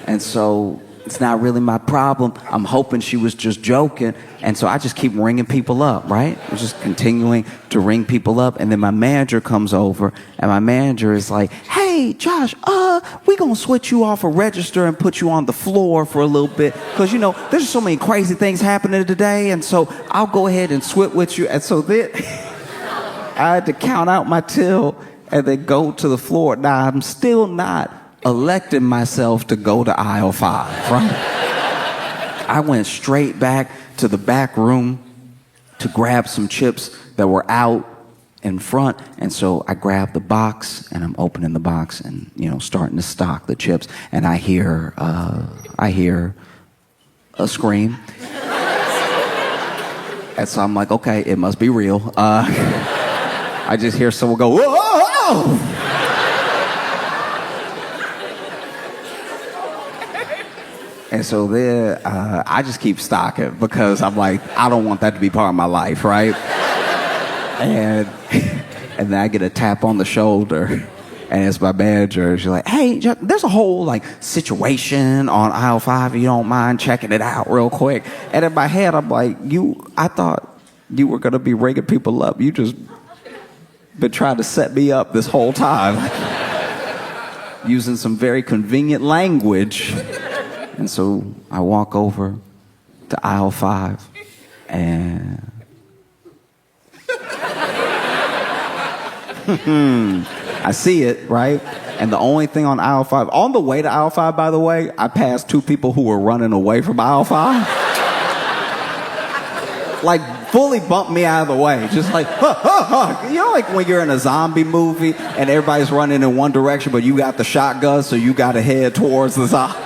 And so it's not really my problem. I'm hoping she was just joking. And so I just keep ringing people up, right? I'm just continuing to ring people up. And then my manager comes over, and my manager is like, "Hey, Josh, we gonna switch you off a register and put you on the floor for a little bit. Because, there's so many crazy things happening today. And so I'll go ahead and switch with you." And so then I had to count out my till and then go to the floor. Now, I'm still not electing myself to go to aisle 5, right? I went straight back to the back room to grab some chips that were out in front. And so I grabbed the box and I'm opening the box and, starting to stock the chips. And I hear a scream. And so I'm like, okay, it must be real. I just hear someone go, "Whoa, whoa, whoa!" And so then I just keep stocking because I'm like, I don't want that to be part of my life, right? And then I get a tap on the shoulder, and it's my manager. She's like, "Hey, there's a whole situation on aisle 5. If you don't mind checking it out real quick." And in my head, I'm like, I thought you were gonna be ringing people up. You just been trying to set me up this whole time, using some very convenient language. And so I walk over to aisle 5, and I see it, right? And the only thing on aisle 5, on the way to aisle 5, by the way, I passed 2 people who were running away from aisle 5. Fully bumped me out of the way. Just like, huh, huh, huh. Like when you're in a zombie movie and everybody's running in one direction, but you got the shotgun, so you got to head towards the zombies.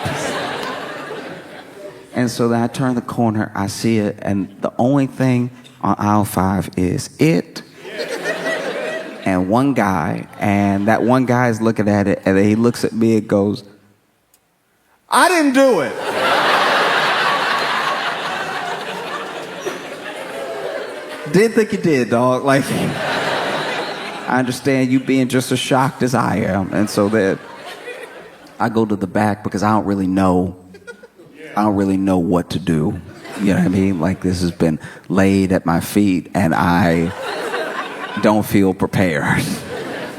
And so then I turn the corner, I see it, and the only thing on aisle 5 is it and one guy. And that one guy is looking at it, and then he looks at me and goes, "I didn't do it." Didn't think you did, dog. I understand you being just as shocked as I am. And so then I go to the back because I don't really know what to do. You know what I mean? This has been laid at my feet and I don't feel prepared.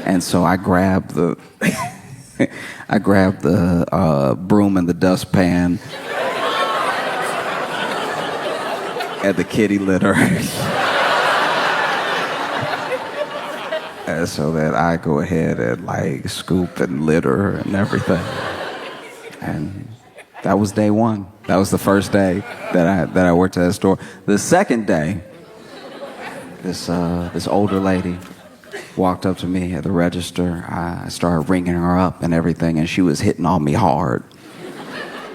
And so I grab the broom and the dustpan and the kitty litter. And so that I go ahead and scoop and litter and everything. And that was day 1. That was the first day that I worked at that store. The second day, this older lady walked up to me at the register. I started ringing her up and everything, and she was hitting on me hard.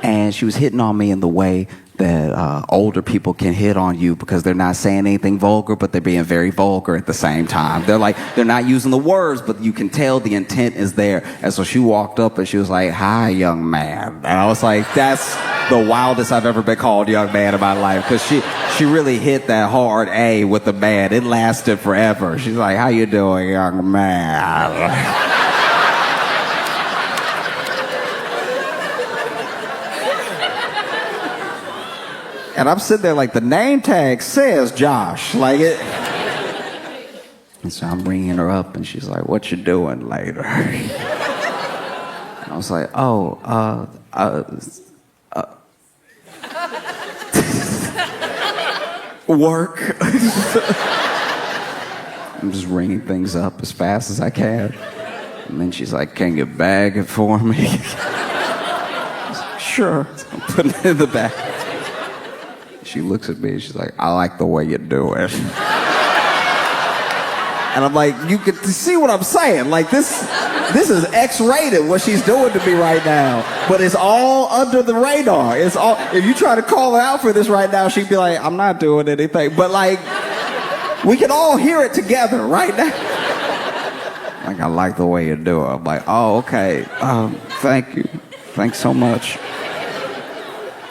And she was hitting on me in the way that older people can hit on you because they're not saying anything vulgar, but they're being very vulgar at the same time. They're not using the words, but you can tell the intent is there. And so she walked up and she was like, "Hi, young man." And I was like, that's the wildest I've ever been called young man in my life, because she really hit that hard A with the man. It lasted forever. She's like, "How you doing, young man?" And I'm sitting there like the name tag says Josh. Like it. And so I'm ringing her up, and she's like, "What you doing later?" And I was like, work. I'm just ringing things up as fast as I can. And then she's like, "Can you bag it for me?" Sure. So I'm putting it in the bag. She looks at me and she's like, "I like the way you do it." And I'm like, you can see what I'm saying. Like this is X-rated what she's doing to me right now. But it's all under the radar. It's all, if you try to call her out for this right now, she'd be like, "I'm not doing anything." But like, we can all hear it together right now. Like, "I like the way you do it." I'm like, "Oh, okay. Thank you. Thanks so much."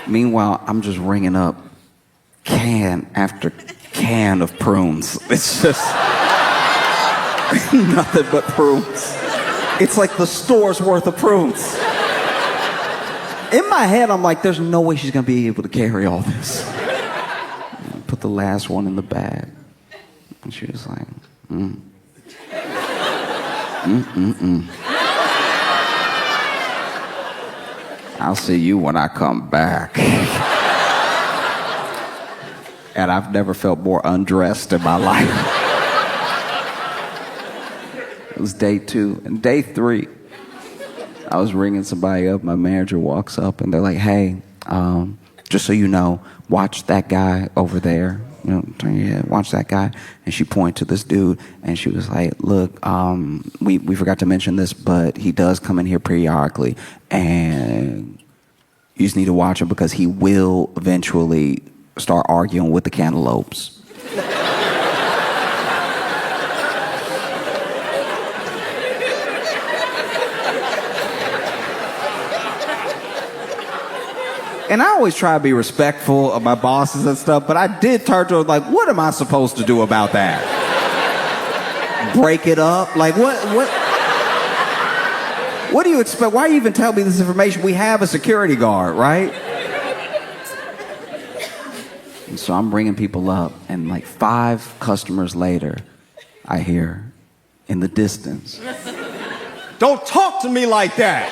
Meanwhile, I'm just ringing up can after can of prunes. It's just nothing but prunes. It's like the store's worth of prunes. In my head, I'm like, there's no way she's gonna be able to carry all this. I put the last one in the bag. And she was like, "I'll see you when I come back." And I've never felt more undressed in my life. It was day 2. And day 3, I was ringing somebody up. My manager walks up and they're like, "Hey, just so you know, watch that guy over there. You know, turn your head, watch that guy." And she pointed to this dude and she was like, "Look, we forgot to mention this, but he does come in here periodically. And you just need to watch him because he will eventually start arguing with the cantaloupes." And I always try to be respectful of my bosses and stuff, but I did turn to her like, what am I supposed to do about that? Break it up? Like, what do you expect? Why you even tell me this information? We have a security guard, right? And so I'm bringing people up, and like 5 customers later, I hear in the distance, "Don't talk to me like that."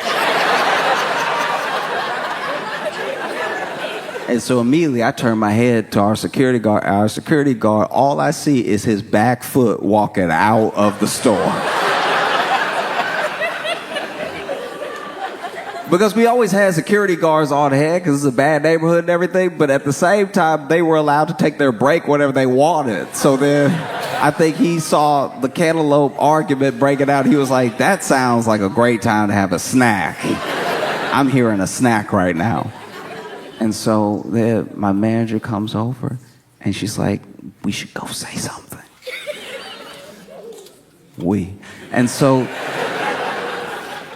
And so immediately I turn my head to our security guard. Our security guard, all I see is his back foot walking out of the store. Because we always had security guards on hand because it's a bad neighborhood and everything, but at the same time, they were allowed to take their break whenever they wanted. So then I think he saw the cantaloupe argument breaking out. He was like, "That sounds like a great time to have a snack. I'm hearing a snack right now." And so then my manager comes over and she's like, "We should go say something." And so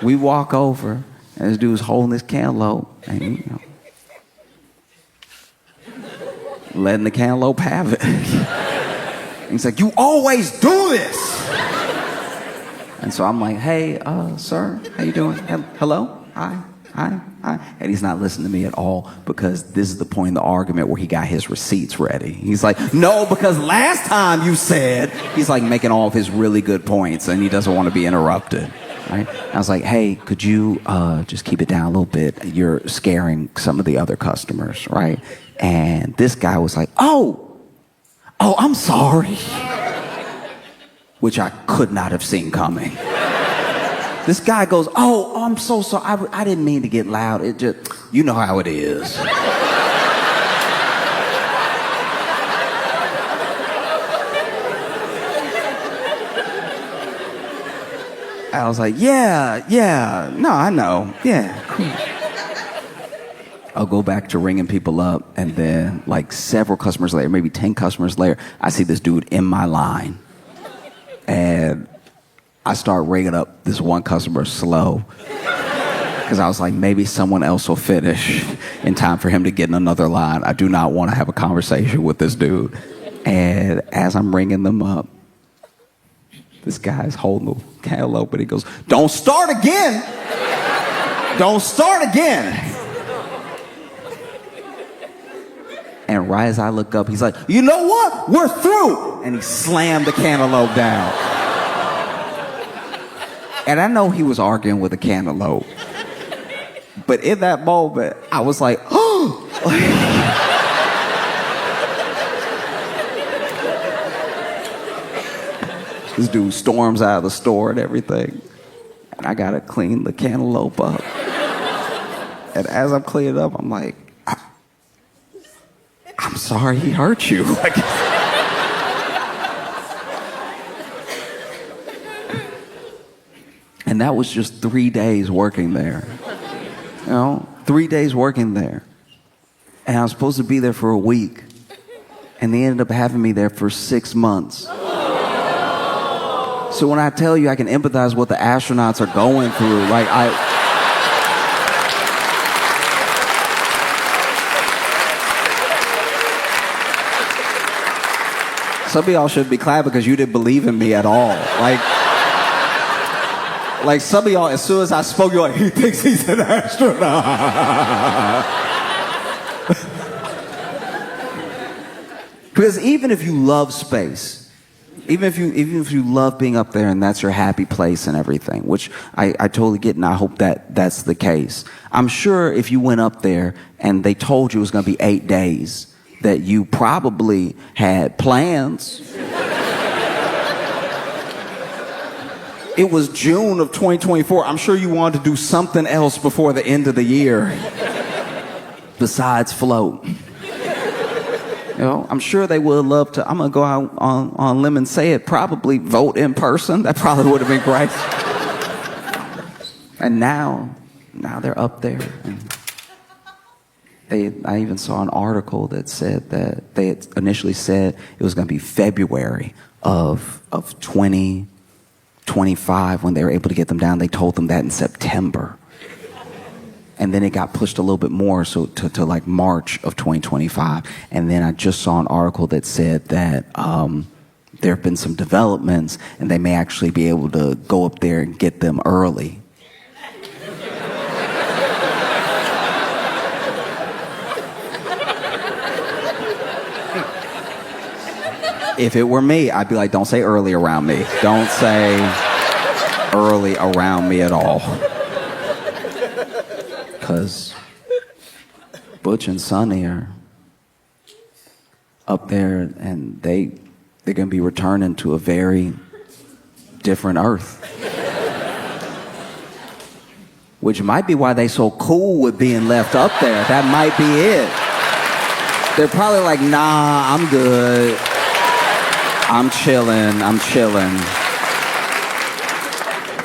we walk over. And this dude's holding this cantaloupe and, you know, letting the cantaloupe have it. And he's like, "You always do this." And so I'm like, "Hey, sir, how you doing? Hello? Hi. And he's not listening to me at all because this is the point in the argument where he got his receipts ready. He's like, "No, because last time you said," he's like making all of his really good points and he doesn't want to be interrupted. Right? I was like, "Hey, could you just keep it down a little bit? You're scaring some of the other customers," right? And this guy was like, oh, I'm sorry. Which I could not have seen coming. This guy goes, "Oh, I'm so sorry. I didn't mean to get loud. It just, you know how it is." I was like, yeah, no, I know. Yeah, cool. I'll go back to ringing people up, and then like several customers later, maybe 10 customers later, I see this dude in my line. And I start ringing up this one customer slow. Because I was like, maybe someone else will finish in time for him to get in another line. I do not want to have a conversation with this dude. And as I'm ringing them up, this guy's holding the cantaloupe and he goes, "Don't start again. Don't start again." And right as I look up, he's like, you know what? We're through. And he slammed the cantaloupe down. And I know he was arguing with a cantaloupe. But in that moment, I was like, oh. This dude storms out of the store and everything. And I gotta clean the cantaloupe up. And as I'm cleaning it up, I'm like, I'm sorry he hurt you. Like, and that was just 3 days working there. You know, 3 days working there. And I was supposed to be there for a week. And they ended up having me there for 6 months. So when I tell you I can empathize what the astronauts are going through, like some of y'all should be clapping because you didn't believe in me at all. Like some of y'all, as soon as I spoke, you're like, he thinks he's an astronaut. Because even if you love space, even if you love being up there and that's your happy place and everything, which I totally get, and I hope that that's the case. I'm sure if you went up there and they told you it was going to be 8 days, that you probably had plans. It was June of 2024. I'm sure you wanted to do something else before the end of the year besides float. You know, I'm sure they would have loved to. I'm going to go out on a limb and say it. Probably vote in person. That probably would have been great. And now they're up there. And I even saw an article that said that they had initially said it was going to be February of 2025 when they were able to get them down. They told them that in September. And then it got pushed a little bit more, so to like March of 2025. And then I just saw an article that said that there have been some developments and they may actually be able to go up there and get them early. If it were me, I'd be like, don't say early around me. Don't say early around me at all. Because Butch and Sonny are up there and they're going to be returning to a very different Earth. Which might be why they so cool with being left up there. That might be it. They're probably like, nah, I'm good. I'm chilling.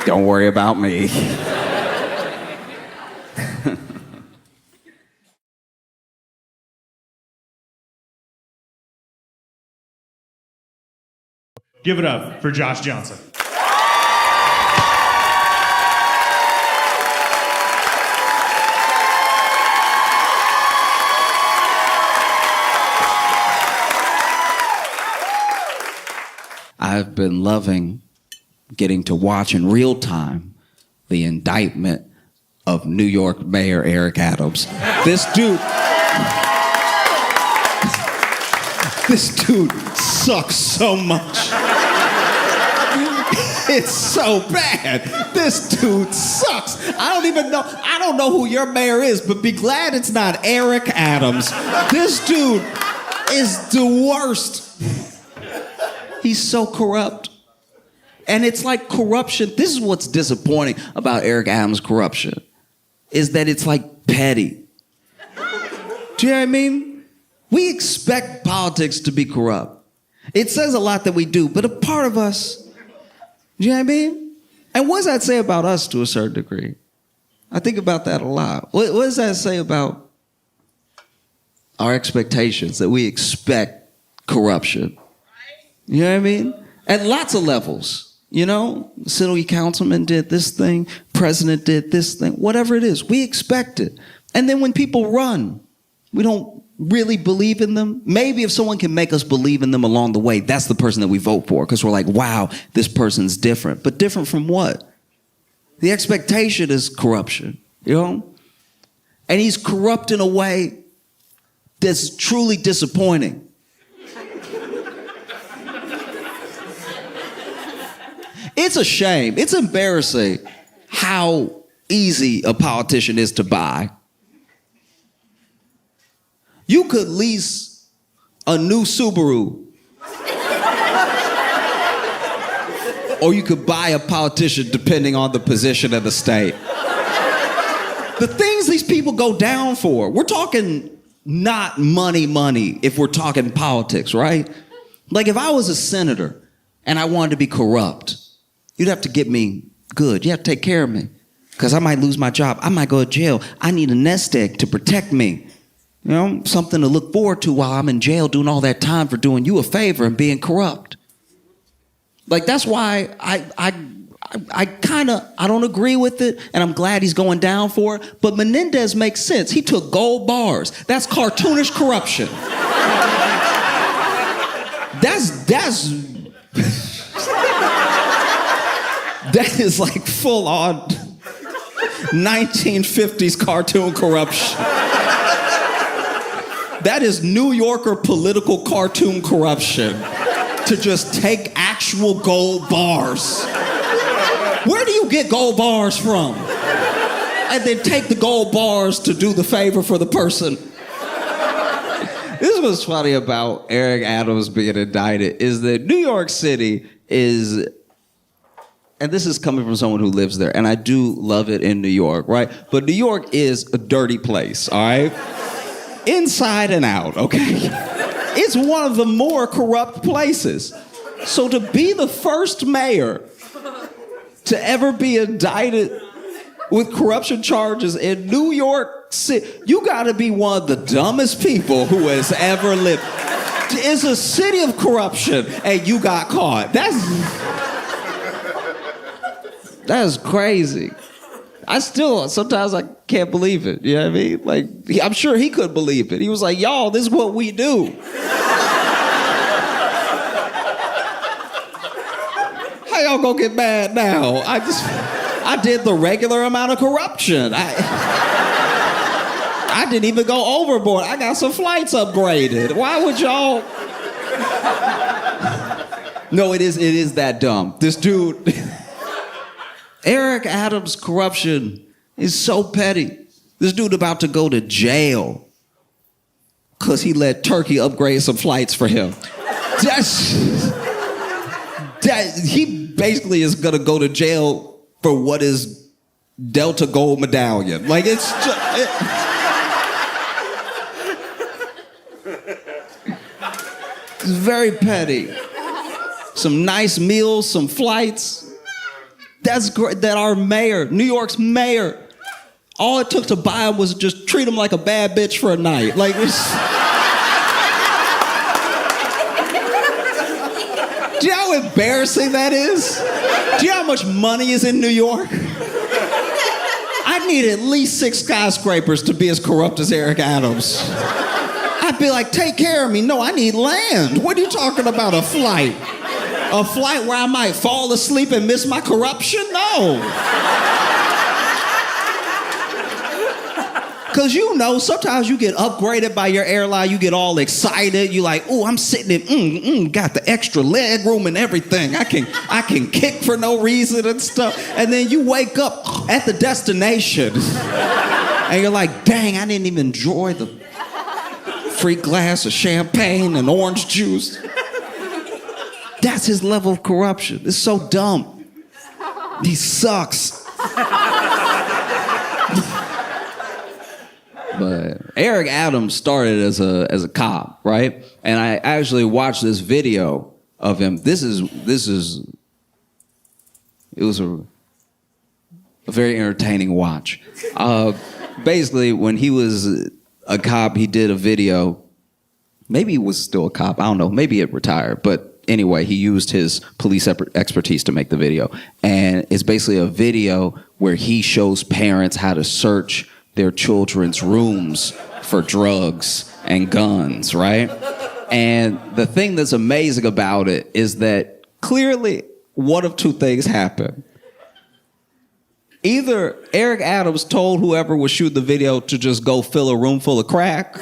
Don't worry about me. Give it up for Josh Johnson. I've been loving getting to watch in real time the indictment of New York Mayor Eric Adams. This dude sucks so much. It's so bad. This dude sucks. I don't know who your mayor is, but be glad it's not Eric Adams. This dude is the worst. He's so corrupt. And it's like corruption. This is what's disappointing about Eric Adams' corruption, is that it's like petty. Do you know what I mean? We expect politics to be corrupt. It says a lot that we do, but a part of us, do you know what I mean? And what does that say about us to a certain degree? I think about that a lot. What does that say about our expectations, that we expect corruption? You know what I mean? At lots of levels, you know? City councilman did this thing, president did this thing, whatever it is, we expect it. And then when people run, we don't really believe in them. Maybe if someone can make us believe in them along the way, that's the person that we vote for, because we're like, wow, this person's different. But different from what? The expectation is corruption, you know? And he's corrupt in a way that's truly disappointing. It's a shame. It's embarrassing how easy a politician is to buy. You could lease a new Subaru, or you could buy a politician depending on the position of the state. The things these people go down for, we're talking not money if we're talking politics, right? Like if I was a senator and I wanted to be corrupt, you'd have to get me good. You have to take care of me because I might lose my job. I might go to jail. I need a nest egg to protect me. You know, something to look forward to while I'm in jail doing all that time for doing you a favor and being corrupt. Like, that's why I don't agree with it, and I'm glad he's going down for it, but Menendez makes sense. He took gold bars. That's cartoonish corruption. That is like full on 1950s cartoon corruption. That is New Yorker political cartoon corruption. To just take actual gold bars. Where do you get gold bars from? And then take the gold bars to do the favor for the person. This was funny about Eric Adams being indicted, is that New York City is, and this is coming from someone who lives there, and I do love it in New York, right? But New York is a dirty place, all right? Inside and out, okay? It's one of the more corrupt places. So to be the first mayor to ever be indicted with corruption charges in New York City, you gotta be one of the dumbest people who has ever lived. It's a city of corruption and you got caught. That's crazy. Sometimes I can't believe it, you know what I mean? Like, I'm sure he couldn't believe it. He was like, y'all, this is what we do. How y'all gonna get mad now? I did the regular amount of corruption. I didn't even go overboard. I got some flights upgraded. Why would y'all? No, it is that dumb. This dude... Eric Adams' corruption is so petty. This dude about to go to jail because he let Turkey upgrade some flights for him. He basically is gonna go to jail for what is Delta Gold Medallion. Like, it's just... It's very petty. Some nice meals, some flights. That's great that our mayor, New York's mayor, all it took to buy him was just treat him like a bad bitch for a night. Like, do you know how embarrassing that is? Do you know how much money is in New York? I need at least 6 skyscrapers to be as corrupt as Eric Adams. I'd be like, take care of me. No, I need land. What are you talking about, a flight? A flight where I might fall asleep and miss my corruption? No. Because you know, sometimes you get upgraded by your airline, you get all excited, you like, oh, I'm sitting in, got the extra leg room and everything. I can kick for no reason and stuff. And then you wake up at the destination and you're like, dang, I didn't even enjoy the free glass of champagne and orange juice. That's his level of corruption. It's so dumb. He sucks. But Eric Adams started as a cop, right? And I actually watched this video of him. It was a very entertaining watch. Basically, when he was a cop, he did a video. Maybe he was still a cop. I don't know. Maybe he had retired, but anyway, he used his police expertise to make the video. And it's basically a video where he shows parents how to search their children's rooms for drugs and guns, right? And the thing that's amazing about it is that clearly one of two things happened. Either Eric Adams told whoever was shooting the video to just go fill a room full of crack,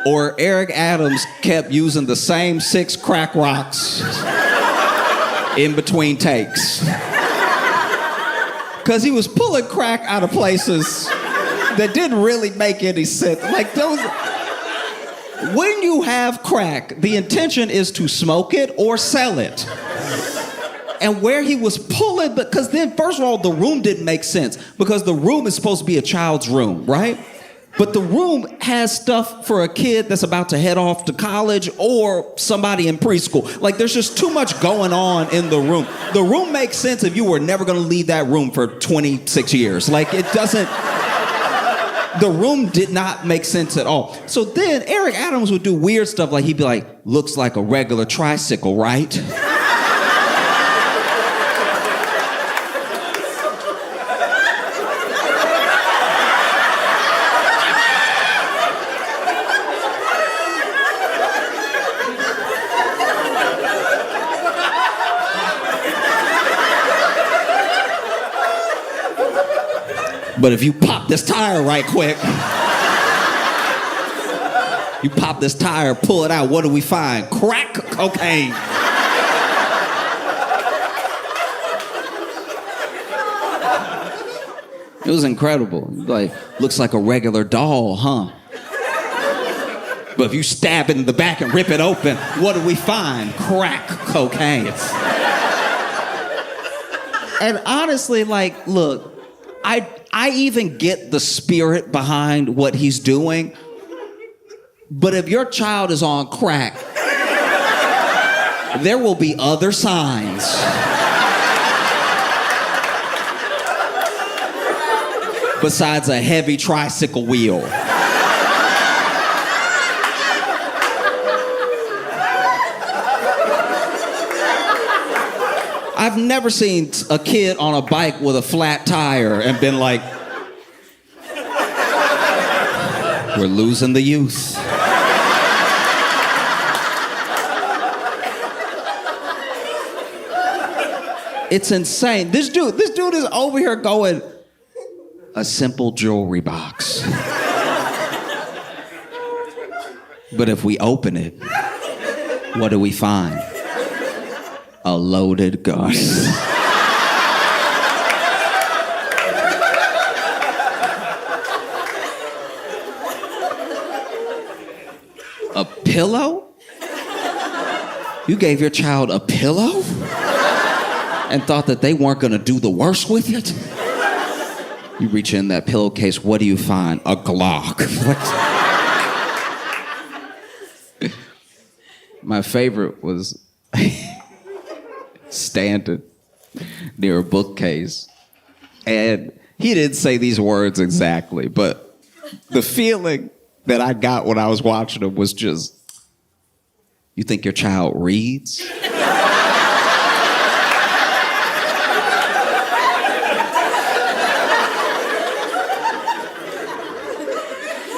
or Eric Adams kept using the same 6 crack rocks in between takes. Because he was pulling crack out of places that didn't really make any sense. Like those. When you have crack, the intention is to smoke it or sell it. And where he was pulling, because then, first of all, the room didn't make sense. Because the room is supposed to be a child's room, right? But the room has stuff for a kid that's about to head off to college or somebody in preschool. Like, there's just too much going on in the room. The room makes sense if you were never gonna leave that room for 26 years. Like, it doesn't... The room did not make sense at all. So then Eric Adams would do weird stuff, like he'd be like, looks like a regular tricycle, right? But if you pop this tire right quick, you pop this tire, pull it out, what do we find? Crack cocaine. It was incredible. Like, looks like a regular doll, huh? But if you stab it in the back and rip it open, what do we find? Crack cocaine. And honestly, like, look, I even get the spirit behind what he's doing, but if your child is on crack, there will be other signs. Besides a heavy tricycle wheel. I've never seen a kid on a bike with a flat tire and been like, we're losing the youth. It's insane. This dude is over here going, a simple jewelry box. But if we open it, what do we find? A loaded gun. A pillow? You gave your child a pillow? And thought that they weren't gonna do the worst with it? You reach in that pillowcase, what do you find? A Glock. My favorite was standing near a bookcase. And he didn't say these words exactly, but the feeling that I got when I was watching him was just, you think your child reads?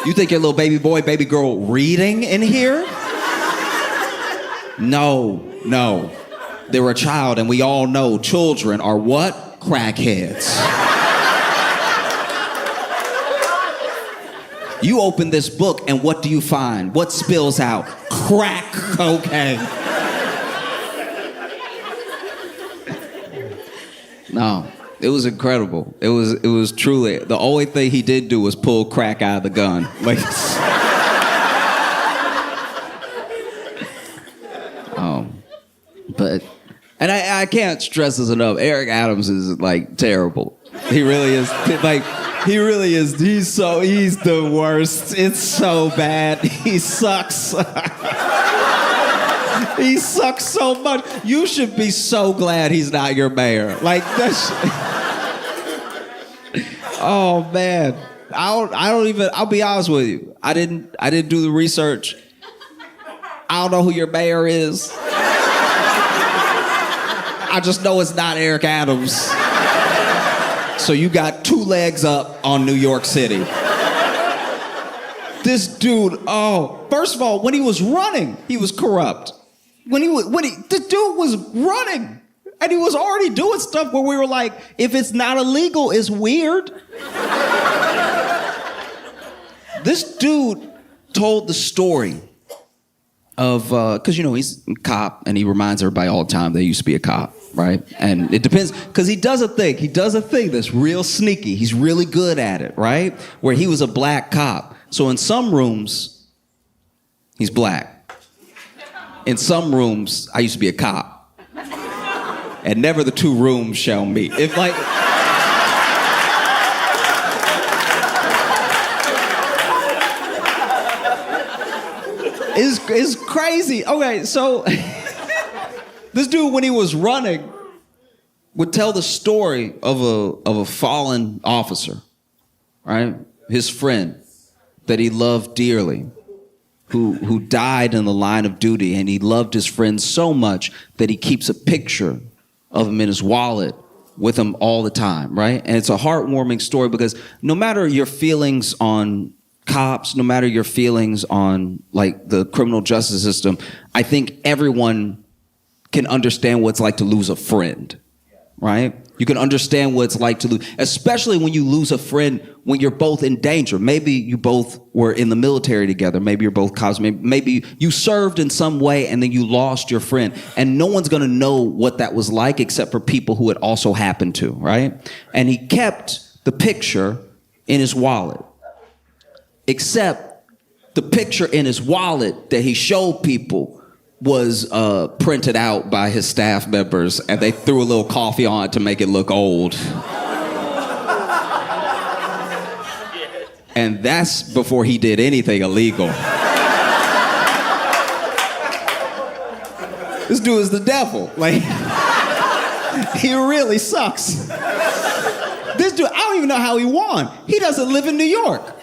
You think your little baby boy, baby girl reading in here? No. They're a child, and we all know children are what? Crackheads. You open this book, and what do you find? What spills out? Crack cocaine. No. It was incredible. It was truly, the only thing he did do was pull crack out of the gun. Like, and I can't stress this enough. Eric Adams is like terrible. He really is. Like, he really is. He's the worst. It's so bad. He sucks. He sucks so much. You should be so glad he's not your mayor. Like, that's... Oh, man. I'll be honest with you. I didn't do the research. I don't know who your mayor is. I just know it's not Eric Adams. So you got 2 legs up on New York City. This dude, first of all, when he was running, he was corrupt. The dude was running, and he was already doing stuff where we were like, if it's not illegal, it's weird. This dude told the story of, because, he's a cop, and he reminds everybody all the time that he used to be a cop, right? And it depends, because he does a thing that's real sneaky. He's really good at it, right? Where he was a black cop. So in some rooms, he's black. In some rooms, I used to be a cop. And never the two rooms shall meet. If like... It's crazy. Okay, so this dude, when he was running, would tell the story of a fallen officer, right? His friend that he loved dearly, who died in the line of duty, and he loved his friend so much that he keeps a picture of him in his wallet with him all the time, right? And it's a heartwarming story because no matter your feelings on cops, no matter your feelings on like the criminal justice system, I think everyone can understand what it's like to lose a friend, right? You can understand what it's like to lose, especially when you lose a friend when you're both in danger. Maybe you both were in the military together. Maybe you're both cops. Maybe you served in some way and then you lost your friend. And no one's going to know what that was like except for people who it also happened to, right? And he kept the picture in his wallet. Except the picture in his wallet that he showed people was printed out by his staff members, and they threw a little coffee on it to make it look old. And that's before he did anything illegal. This dude is the devil. Like, he really sucks. This dude, I don't even know how he won. He doesn't live in New York.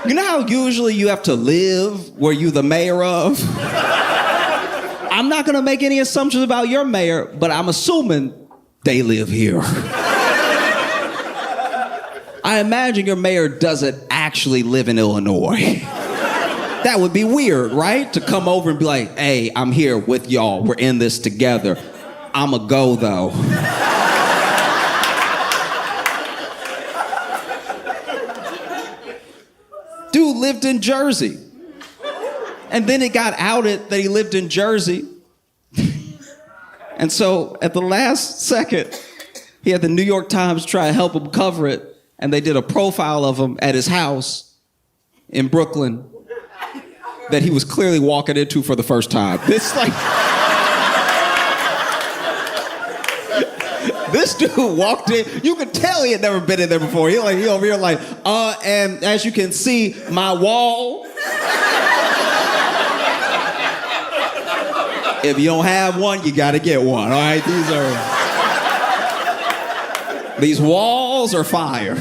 You know how usually you have to live where you're the mayor of? I'm not gonna make any assumptions about your mayor, but I'm assuming they live here. I imagine your mayor doesn't actually live in Illinois. That would be weird, right? To come over and be like, hey, I'm here with y'all. We're in this together. I'ma go, though. Dude lived in Jersey. And then it got outed that he lived in Jersey. And so at the last second, he had the New York Times try to help him cover it. And they did a profile of him at his house in Brooklyn that he was clearly walking into for the first time. This dude walked in. You could tell he had never been in there before. He over here like, and as you can see, my wall. If you don't have one, you gotta get one. All right, these walls are fire.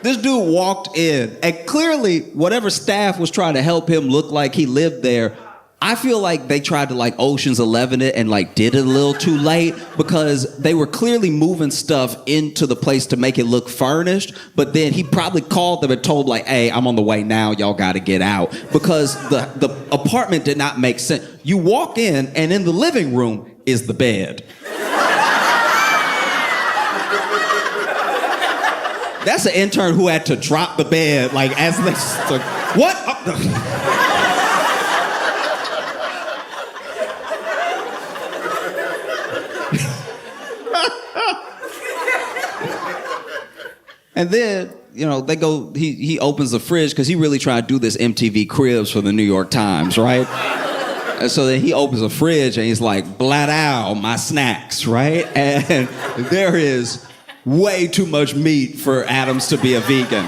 This dude walked in, and clearly, whatever staff was trying to help him look like he lived there, I feel like they tried to like Ocean's 11 it and like did it a little too late because they were clearly moving stuff into the place to make it look furnished. But then he probably called them and told like, hey, I'm on the way now. Y'all got to get out because the apartment did not make sense. You walk in and in the living room is the bed. That's an intern who had to drop the bed like as they like, what? And then, they go, he opens the fridge because he really tried to do this MTV Cribs for the New York Times, right? And so then he opens the fridge and he's like, blat out my snacks, right? And there is way too much meat for Adams to be a vegan.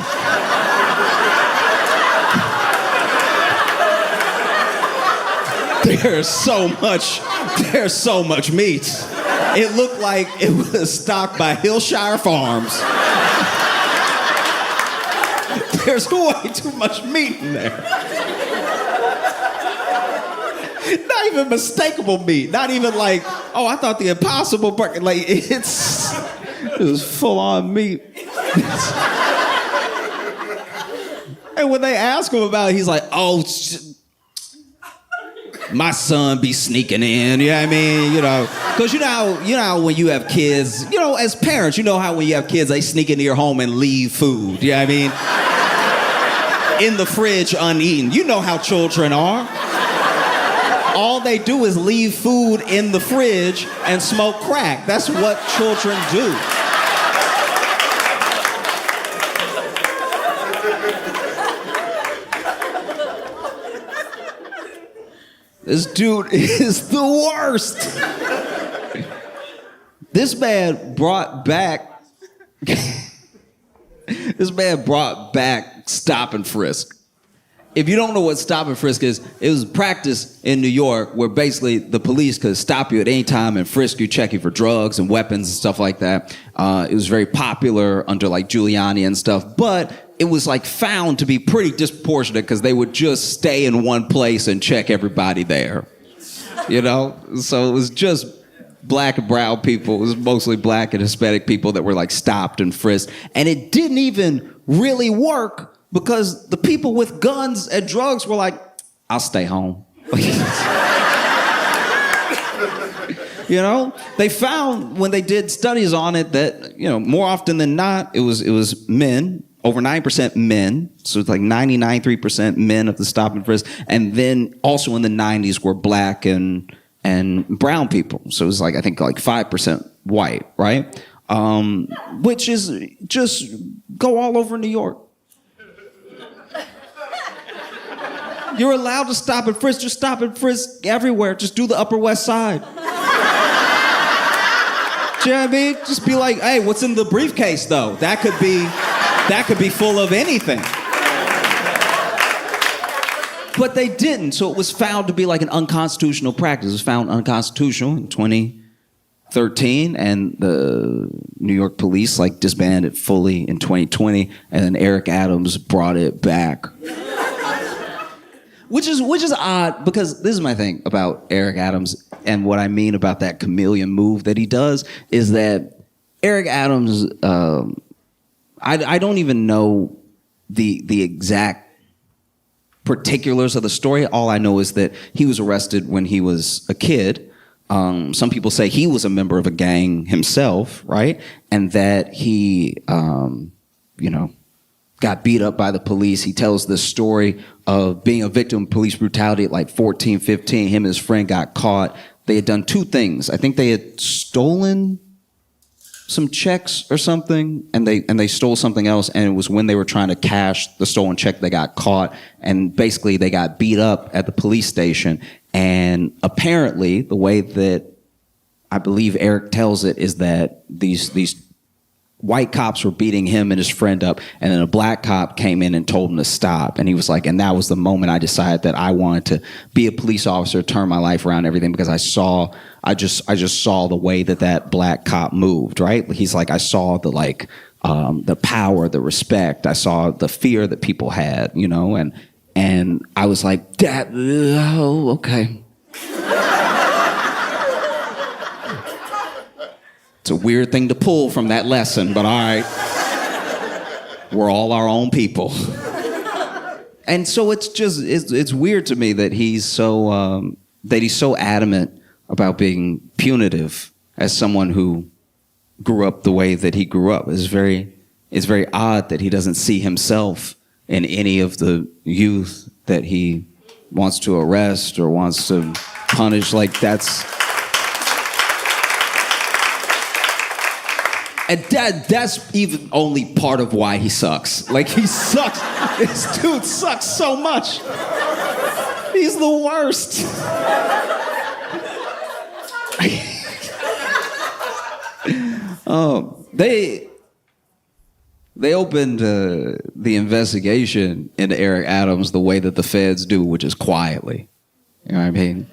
There's so much meat. It looked like it was stocked by Hillshire Farms. There's way too much meat in there. Not even mistakable meat. Not even like, oh, I thought the Impossible Burger. Like, it was full-on meat. And when they ask him about it, he's like, oh, my son be sneaking in, you know what I mean? Because you know how when you have kids, as parents, you know how when you have kids, they sneak into your home and leave food, you know what I mean? in the fridge uneaten. You know how children are. All they do is leave food in the fridge and smoke crack. That's what children do. This dude is the worst. This man brought back stop and frisk. If you don't know what stop and frisk is, it was practice in New York where basically the police could stop you at any time and frisk you, check you for drugs and weapons and stuff like that. It was very popular under like Giuliani and stuff, but it was like found to be pretty disproportionate because they would just stay in one place and check everybody there. You know? So it was just black and brown people. It was mostly black and Hispanic people that were like stopped and frisked. And it didn't even really work because the people with guns and drugs were like, I'll stay home. You know? They found when they did studies on it that, you know, more often than not, it was men, over 9% men. So it's like 99.3% men of the stop and frisk. And then also in the 90s were black and brown people. So it was like, I think like 5% white, right? Which is just go all over New York. You're allowed to stop and frisk. Just stop and frisk everywhere. Just do the Upper West Side. Do you know what I mean? Just be like, hey, what's in the briefcase though? That could be full of anything. But they didn't, so it was found to be like an unconstitutional practice. It was found unconstitutional in 2013, and the New York police like disbanded it fully in 2020, and then Eric Adams brought it back. Which is odd, because this is my thing about Eric Adams, and what I mean about that chameleon move that he does is that Eric Adams, I don't even know the exact particulars of the story. All I know is that he was arrested when he was a kid. Some people say he was a member of a gang himself, right? And that he, got beat up by the police. He tells this story of being a victim of police brutality at like 14, 15. Him and his friend got caught. They had done two things. I think they had stolen some checks or something, and they stole something else, and it was when they were trying to cash the stolen check they got caught, and basically they got beat up at the police station. And apparently the way that I believe Eric tells it is that these white cops were beating him and his friend up, and then a black cop came in and told him to stop. And he was like, and that was the moment I decided that I wanted to be a police officer, turn my life around, everything, because I just saw the way that black cop moved, right? He's like, I saw the power, the respect, I saw the fear that people had, you know, and I was like, okay. It's a weird thing to pull from that lesson, but all right. We're all our own people. And so it's weird to me that he's so adamant about being punitive as someone who grew up the way that he grew up. It's very odd that he doesn't see himself in any of the youth that he wants to arrest or wants to punish. Like and that's even only part of why he sucks. Like, he sucks. This dude sucks so much. He's the worst. They opened the investigation into Eric Adams the way that the feds do, which is quietly. You know what I mean?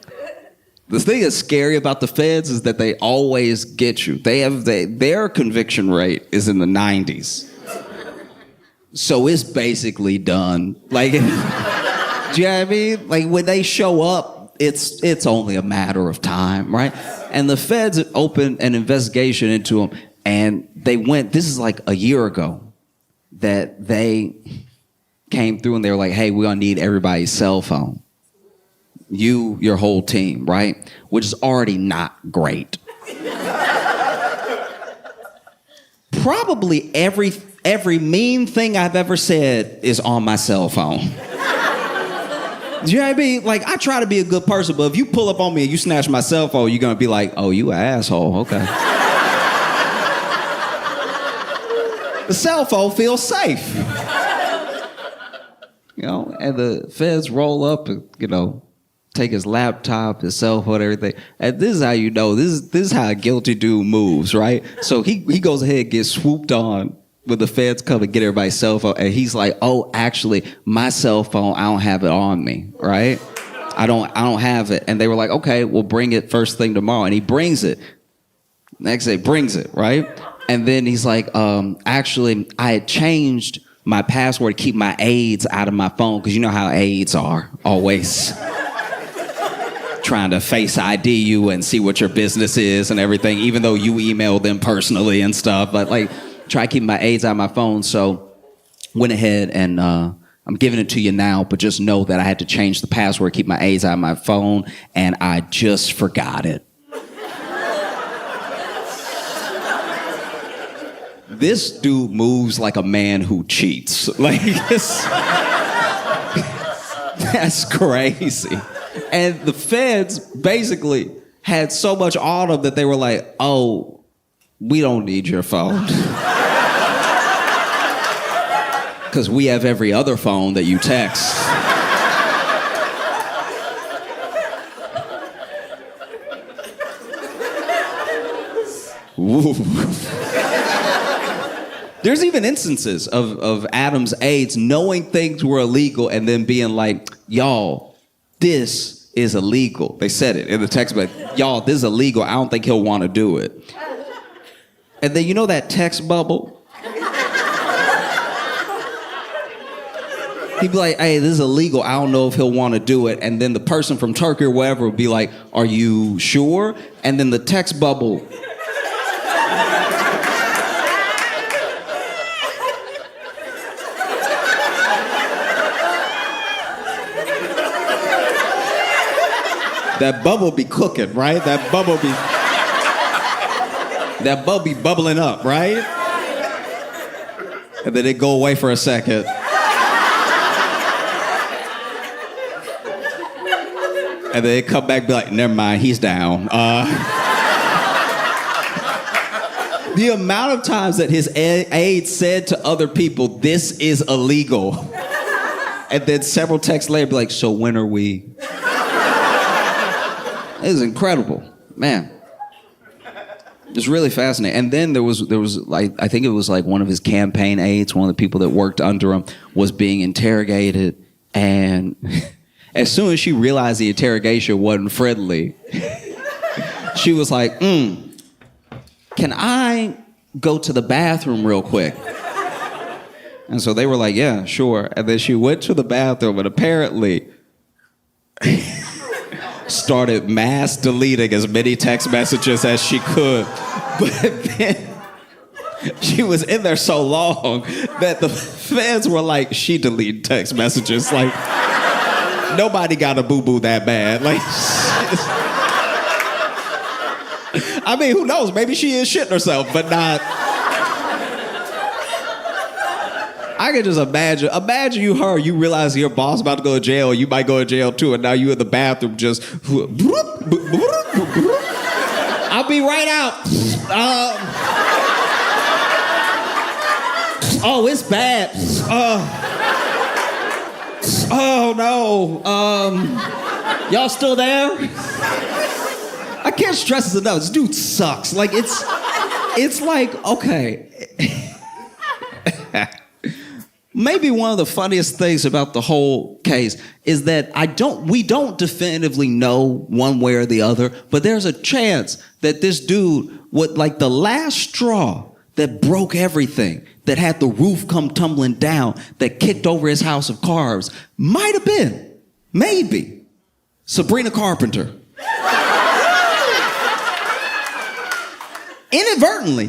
The thing that's scary about the feds is that they always get you. Their conviction rate is in the 90s. So it's basically done. Like, do you know what I mean? Like, when they show up, it's only a matter of time, right? And the feds opened an investigation into them, and this is like a year ago, that they came through and they were like, hey, we're gonna need everybody's cell phone. Your whole team, right? Which is already not great. Probably Every mean thing I've ever said is on my cell phone. Do you know what I mean? Like, I try to be a good person, but if you pull up on me and you snatch my cell phone, you're gonna be like, oh, you an asshole, okay. The cell phone feels safe. You know, and the feds roll up and, you know, take his laptop, his cell phone, everything. And this is how you know, this is how a guilty dude moves, right? So he goes ahead and gets swooped on when the feds come and get everybody's cell phone. And he's like, oh, actually, my cell phone, I don't have it on me, right? I don't have it. And they were like, okay, we'll bring it first thing tomorrow. And he brings it. Next day, brings it, right? And then he's like, actually, I had changed my password to keep my aides out of my phone, because you know how aides are, always trying to face ID you and see what your business is and everything, even though you email them personally and stuff. But like, try to keep my aides out of my phone. So went ahead and I'm giving it to you now, but just know that I had to change the password, keep my aides out of my phone, and I just forgot it. This dude moves like a man who cheats. Like, that's crazy. And the feds basically had so much on them that they were like, oh, we don't need your phone. Because we have every other phone that you text. Ooh. There's even instances of Adam's aides knowing things were illegal and then being like, y'all, this is illegal. They said it in the text, but y'all, this is illegal. I don't think he'll want to do it. And then you know that text bubble? He'd be like, hey, this is illegal. I don't know if he'll want to do it. And then the person from Turkey or wherever would be like, are you sure? And then the text bubble. That bubble be cooking, right? That bubble be bubbling up, right? And then it go away for a second. And then it come back and be like, never mind, he's down. The amount of times that his aide said to other people, this is illegal. And then several texts later be like, so when are we? It was incredible, man. It's really fascinating. And then there was like, I think it was like one of his campaign aides, one of the people that worked under him, was being interrogated. And as soon as she realized the interrogation wasn't friendly, she was like, can I go to the bathroom real quick? And so they were like, yeah, sure. And then she went to the bathroom and apparently started mass deleting as many text messages as she could. But then she was in there so long that the feds were like, she deleted text messages. Like, nobody got a boo-boo that bad. Like, I mean, who knows? Maybe she is shitting herself, but not. I can just imagine you realize your boss about to go to jail, you might go to jail too, and now you in the bathroom just, I'll be right out. Oh, it's bad. Oh no. Y'all still there? I can't stress this enough. This dude sucks. Like, it's like, okay. Maybe one of the funniest things about the whole case is that we don't definitively know one way or the other, but there's a chance that this dude would, like, the last straw that broke everything, that had the roof come tumbling down, that kicked over his house of cards, might have been, maybe, Sabrina Carpenter. Inadvertently.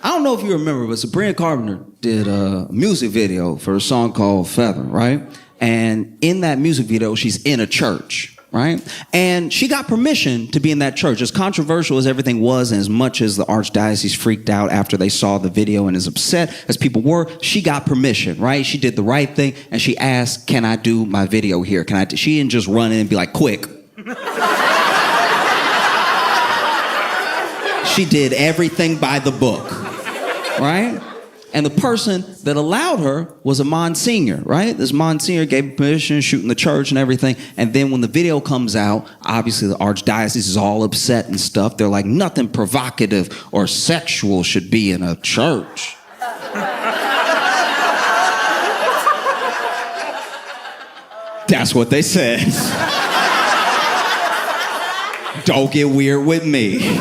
I don't know if you remember, but Sabrina Carpenter did a music video for a song called Feather, right? And in that music video, she's in a church, right? And she got permission to be in that church. As controversial as everything was, and as much as the archdiocese freaked out after they saw the video and as upset as people were, she got permission, right? She did the right thing, and she asked, can I do my video here? She didn't just run in and be like, quick. She did everything by the book, right? And the person that allowed her was a Monsignor, right? This Monsignor gave her permission to shoot in the church and everything. And then when the video comes out, obviously the archdiocese is all upset and stuff. They're like, nothing provocative or sexual should be in a church. That's what they said. Don't get weird with me.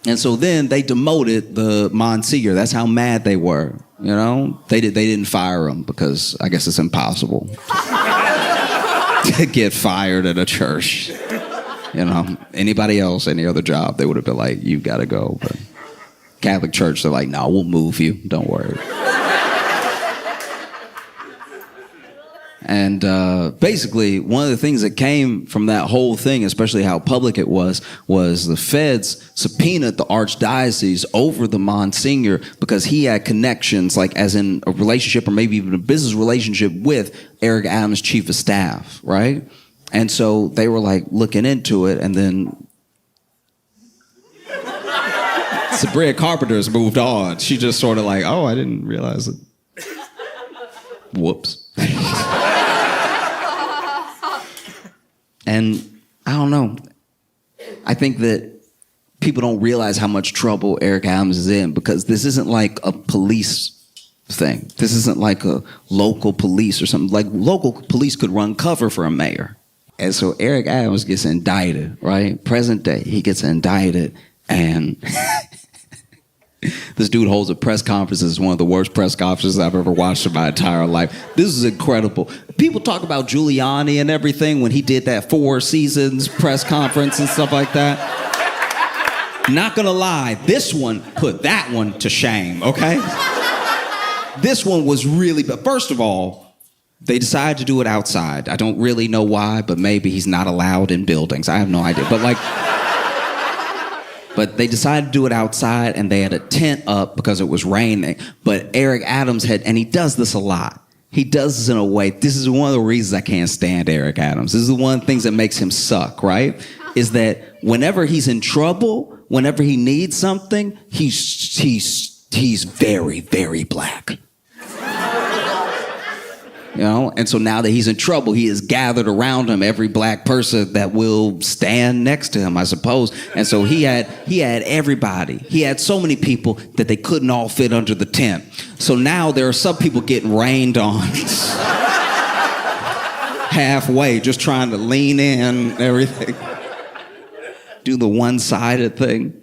And so then they demoted the Monsignor. That's how mad they were, you know? They didn't fire him because I guess it's impossible to get fired at a church. You know, anybody else, any other job, they would have been like, you gotta go. But Catholic Church, they're like, no, we'll move you, don't worry. And basically, one of the things that came from that whole thing, especially how public it was the feds subpoenaed the archdiocese over the Monsignor because he had connections, like as in a relationship or maybe even a business relationship with Eric Adams' chief of staff, right? And so they were like looking into it, and then Sabria Carpenter's moved on. She just sort of like, oh, I didn't realize it. Whoops. And I don't know. I think that people don't realize how much trouble Eric Adams is in because this isn't like a police thing. This isn't like a local police or something. Like local police could run cover for a mayor. And so Eric Adams gets indicted, right? Present day, he gets indicted, and this dude holds a press conference. It's one of the worst press conferences I've ever watched in my entire life. This is incredible. People talk about Giuliani and everything when he did that 4 Seasons press conference and stuff like that. Not gonna lie, this one put that one to shame, okay? This one was really, but first of all, they decided to do it outside. I don't really know why, but maybe he's not allowed in buildings. I have no idea, but they decided to do it outside, and they had a tent up because it was raining. But Eric Adams and he does this a lot. He does this in a way, this is one of the reasons I can't stand Eric Adams. This is one of the things that makes him suck, right? Is that whenever he's in trouble, whenever he needs something, he's very, very black. You know, and so now that he's in trouble, he has gathered around him every black person that will stand next to him, I suppose. And so he had everybody. He had so many people that they couldn't all fit under the tent. So now there are some people getting rained on halfway, just trying to lean in and everything. Do the one-sided thing.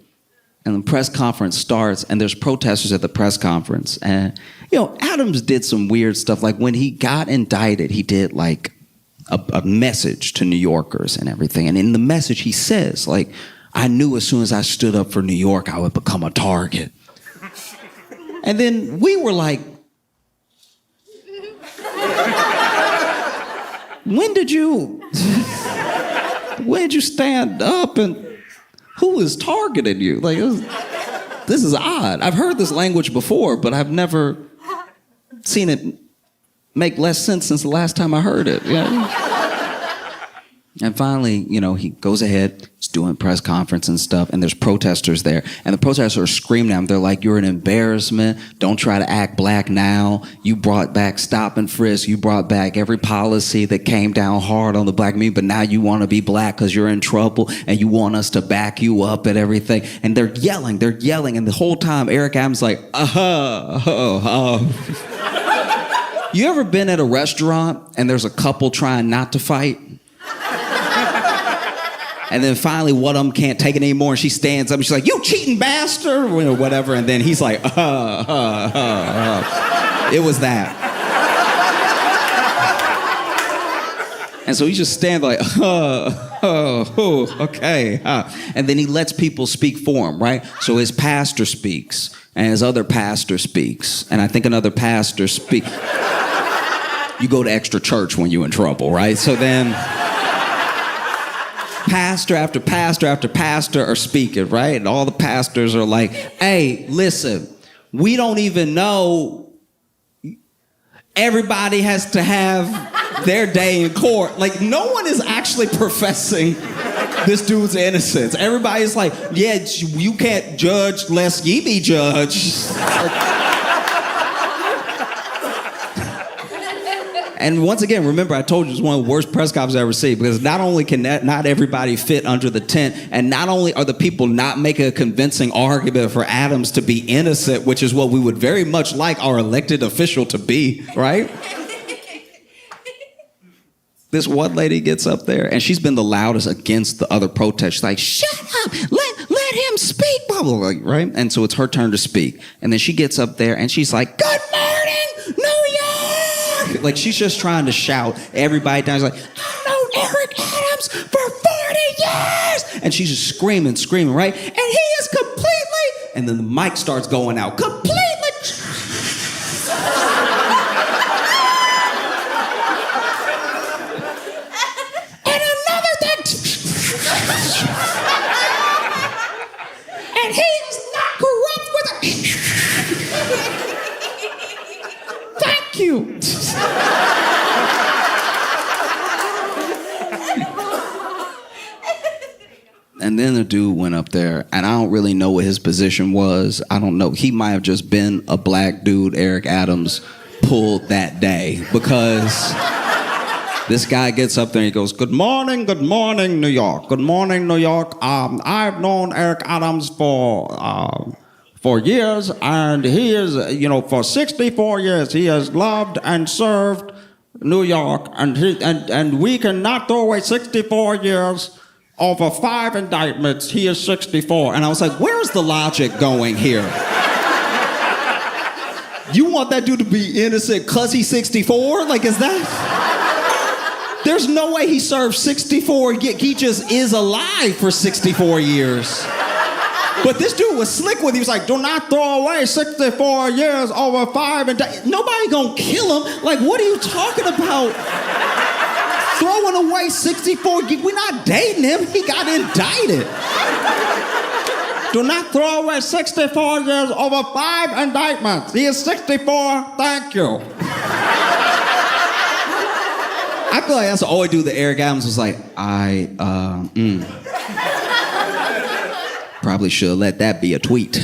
And the press conference starts, and there's protesters at the press conference. And, you know, Adams did some weird stuff. Like when he got indicted, he did like a message to New Yorkers and everything. And in the message, he says, like, I knew as soon as I stood up for New York, I would become a target. And then we were like, when did you stand up and who is targeting you? Like, this is odd. I've heard this language before, but I've never seen it make less sense since the last time I heard it. You know? And finally, you know, he goes ahead, he's doing press conference and stuff, and there's protesters there. And the protesters are screaming at him. They're like, you're an embarrassment. Don't try to act black now. You brought back stop and frisk. You brought back every policy that came down hard on the black community, but now you want to be black because you're in trouble and you want us to back you up and everything. And they're yelling. And the whole time, Eric Adams is like, You ever been at a restaurant and there's a couple trying not to fight? And then finally one of them can't take it anymore and she stands up and she's like, you cheating bastard, or whatever. And then he's like, It was that. And so he just stands like, okay. And then he lets people speak for him, right? So his pastor speaks and his other pastor speaks. And I think another pastor speaks. you go to extra church when you're in trouble, right? So then pastor after pastor after pastor are speaking, right? And all the pastors are like, hey, listen, we don't even know. Everybody has to have their day in court. Like, no one is actually professing this dude's innocence. Everybody's like, yeah, you can't judge lest ye be judged. And once again, remember, I told you it's one of the worst press conferences I've ever seen, because not only can not everybody fit under the tent, and not only are the people not making a convincing argument for Adams to be innocent, which is what we would very much like our elected official to be, right? This one lady gets up there, and she's been the loudest against the other protest. She's like, shut up, let him speak, blah, blah, blah, right? And so it's her turn to speak. And then she gets up there, and she's like, good morning, New York! Like, she's just trying to shout everybody down. She's like, I've known Eric Adams for 40 years! And she's just screaming, right? And he is completely... And then the mic starts going out. Completely... And another thing... And he's not corrupt with a... Thank you. And then the dude went up there, and I don't really know what his position was. I don't know. He might have just been a black dude Eric Adams pulled that day, because this guy gets up there and he goes, good morning, New York. Good morning, New York. I've known Eric Adams for years, and he is, for 64 years, he has loved and served New York, and we cannot throw away 64 years over 5 indictments. He is 64. And I was like, where's the logic going here? You want that dude to be innocent because he's 64? Like, is that... There's no way he served 64. He just is alive for 64 years. But this dude was slick with it. He was like, do not throw away 64 years over 5 indictments. Nobody gonna kill him. Like, what are you talking about? Throwing away 64, we're not dating him. He got indicted. Do not throw away 64 years over 5 indictments. He is 64, thank you. I feel like that's the only dude that Eric Adams was like, probably should have let that be a tweet.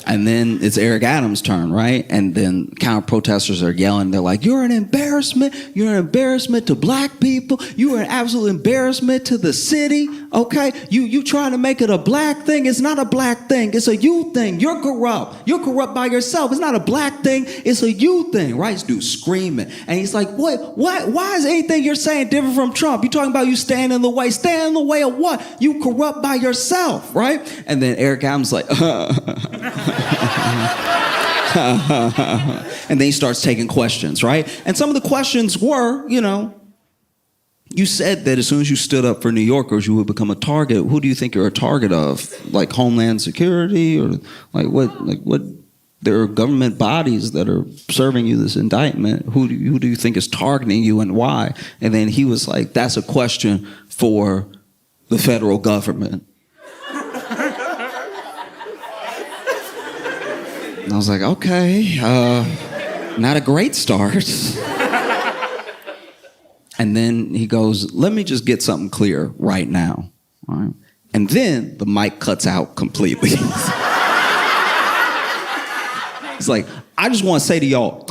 And then it's Eric Adams' turn, right? And then counter-protesters are yelling. They're like, you're an embarrassment. You're an embarrassment to black people. You are an absolute embarrassment to the city, okay? You trying to make it a black thing. It's not a black thing. It's a you thing. You're corrupt. You're corrupt by yourself. It's not a black thing. It's a you thing, right? This dude's screaming. And he's like, what? Why is anything you're saying different from Trump? You're talking about you stand in the way. Stand in the way of what? You corrupt by yourself, right? And then Eric Adams like, and then he starts taking questions, right? And some of the questions were, you said that as soon as you stood up for New Yorkers, you would become a target. Who do you think you're a target of? Like Homeland Security, or what? There are government bodies that are serving you this indictment. Who do you think is targeting you, and why? And then he was like, that's a question for the federal government. And I was like, okay, not a great start. And then he goes, let me just get something clear right now. All right? And then the mic cuts out completely. He's like, I just want to say to y'all,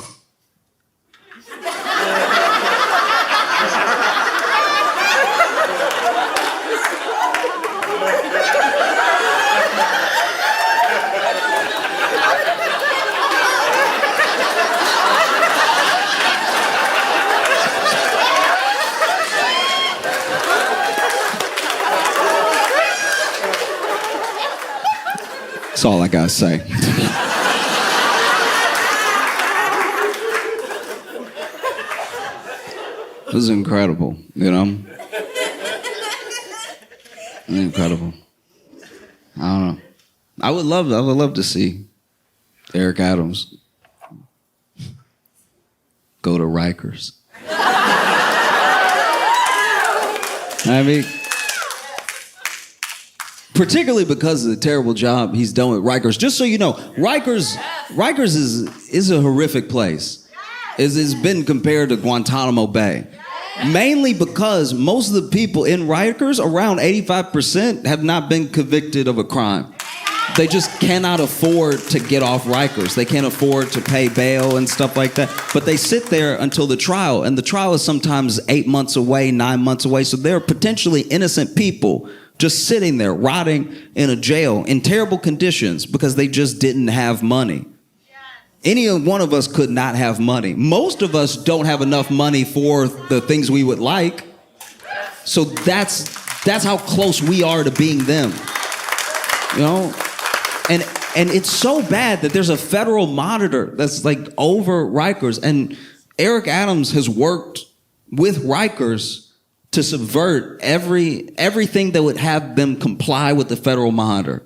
that's all I gotta say. This is incredible, Incredible. I don't know. I would love to see Eric Adams, go to Rikers. I mean, particularly because of the terrible job he's done with Rikers. Just so you know, Rikers is a horrific place. It's been compared to Guantanamo Bay. Mainly because most of the people in Rikers, around 85%, have not been convicted of a crime. They just cannot afford to get off Rikers. They can't afford to pay bail and stuff like that. But they sit there until the trial, and the trial is sometimes 8 months away, 9 months away. So they're potentially innocent people just sitting there, rotting in a jail in terrible conditions because they just didn't have money. Any one of us could not have money. Most of us don't have enough money for the things we would like. So that's how close we are to being them. You know? And it's so bad that there's a federal monitor that's like over Rikers. And Eric Adams has worked with Rikers to subvert everything that would have them comply with the federal monitor.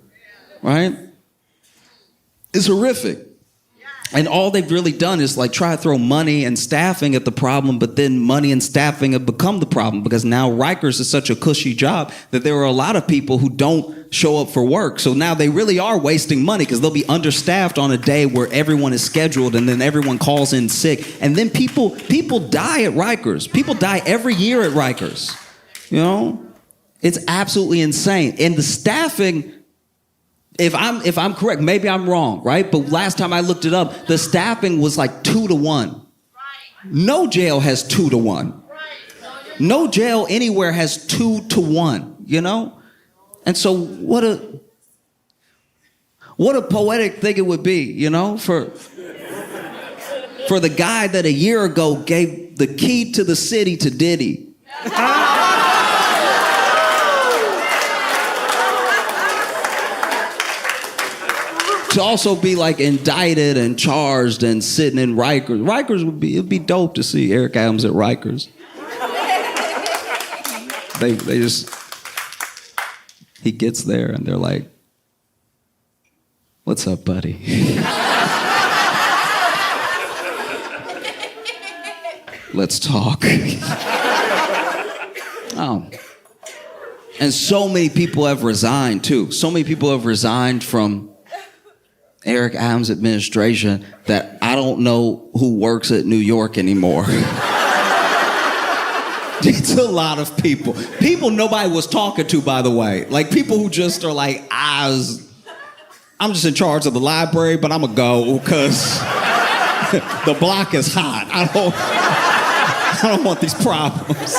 Right? It's horrific. And all they've really done is like try to throw money and staffing at the problem, but then money and staffing have become the problem because now Rikers is such a cushy job that there are a lot of people who don't show up for work. So now they really are wasting money because they'll be understaffed on a day where everyone is scheduled and then everyone calls in sick. And then people die at Rikers. People die every year at Rikers. You know? It's absolutely insane. And the staffing... If I'm correct, maybe I'm wrong, right? But last time I looked it up, the staffing was like 2 to 1. No jail has 2 to 1. No jail anywhere has 2 to 1, you know? And so what a poetic thing it would be, you know, for the guy that a year ago gave the key to the city to Diddy. To also be like indicted and charged and sitting in Rikers. Rikers it'd be dope to see Eric Adams at Rikers. They just, he gets there and they're like, what's up, buddy? Let's talk. Oh. And so many people have resigned too. So many people have resigned from Eric Adams' administration that I don't know who works at New York anymore. It's a lot of people. People nobody was talking to, by the way. Like people who just are like, I'm just in charge of the library, but I'm gonna go because the block is hot. I don't want these problems.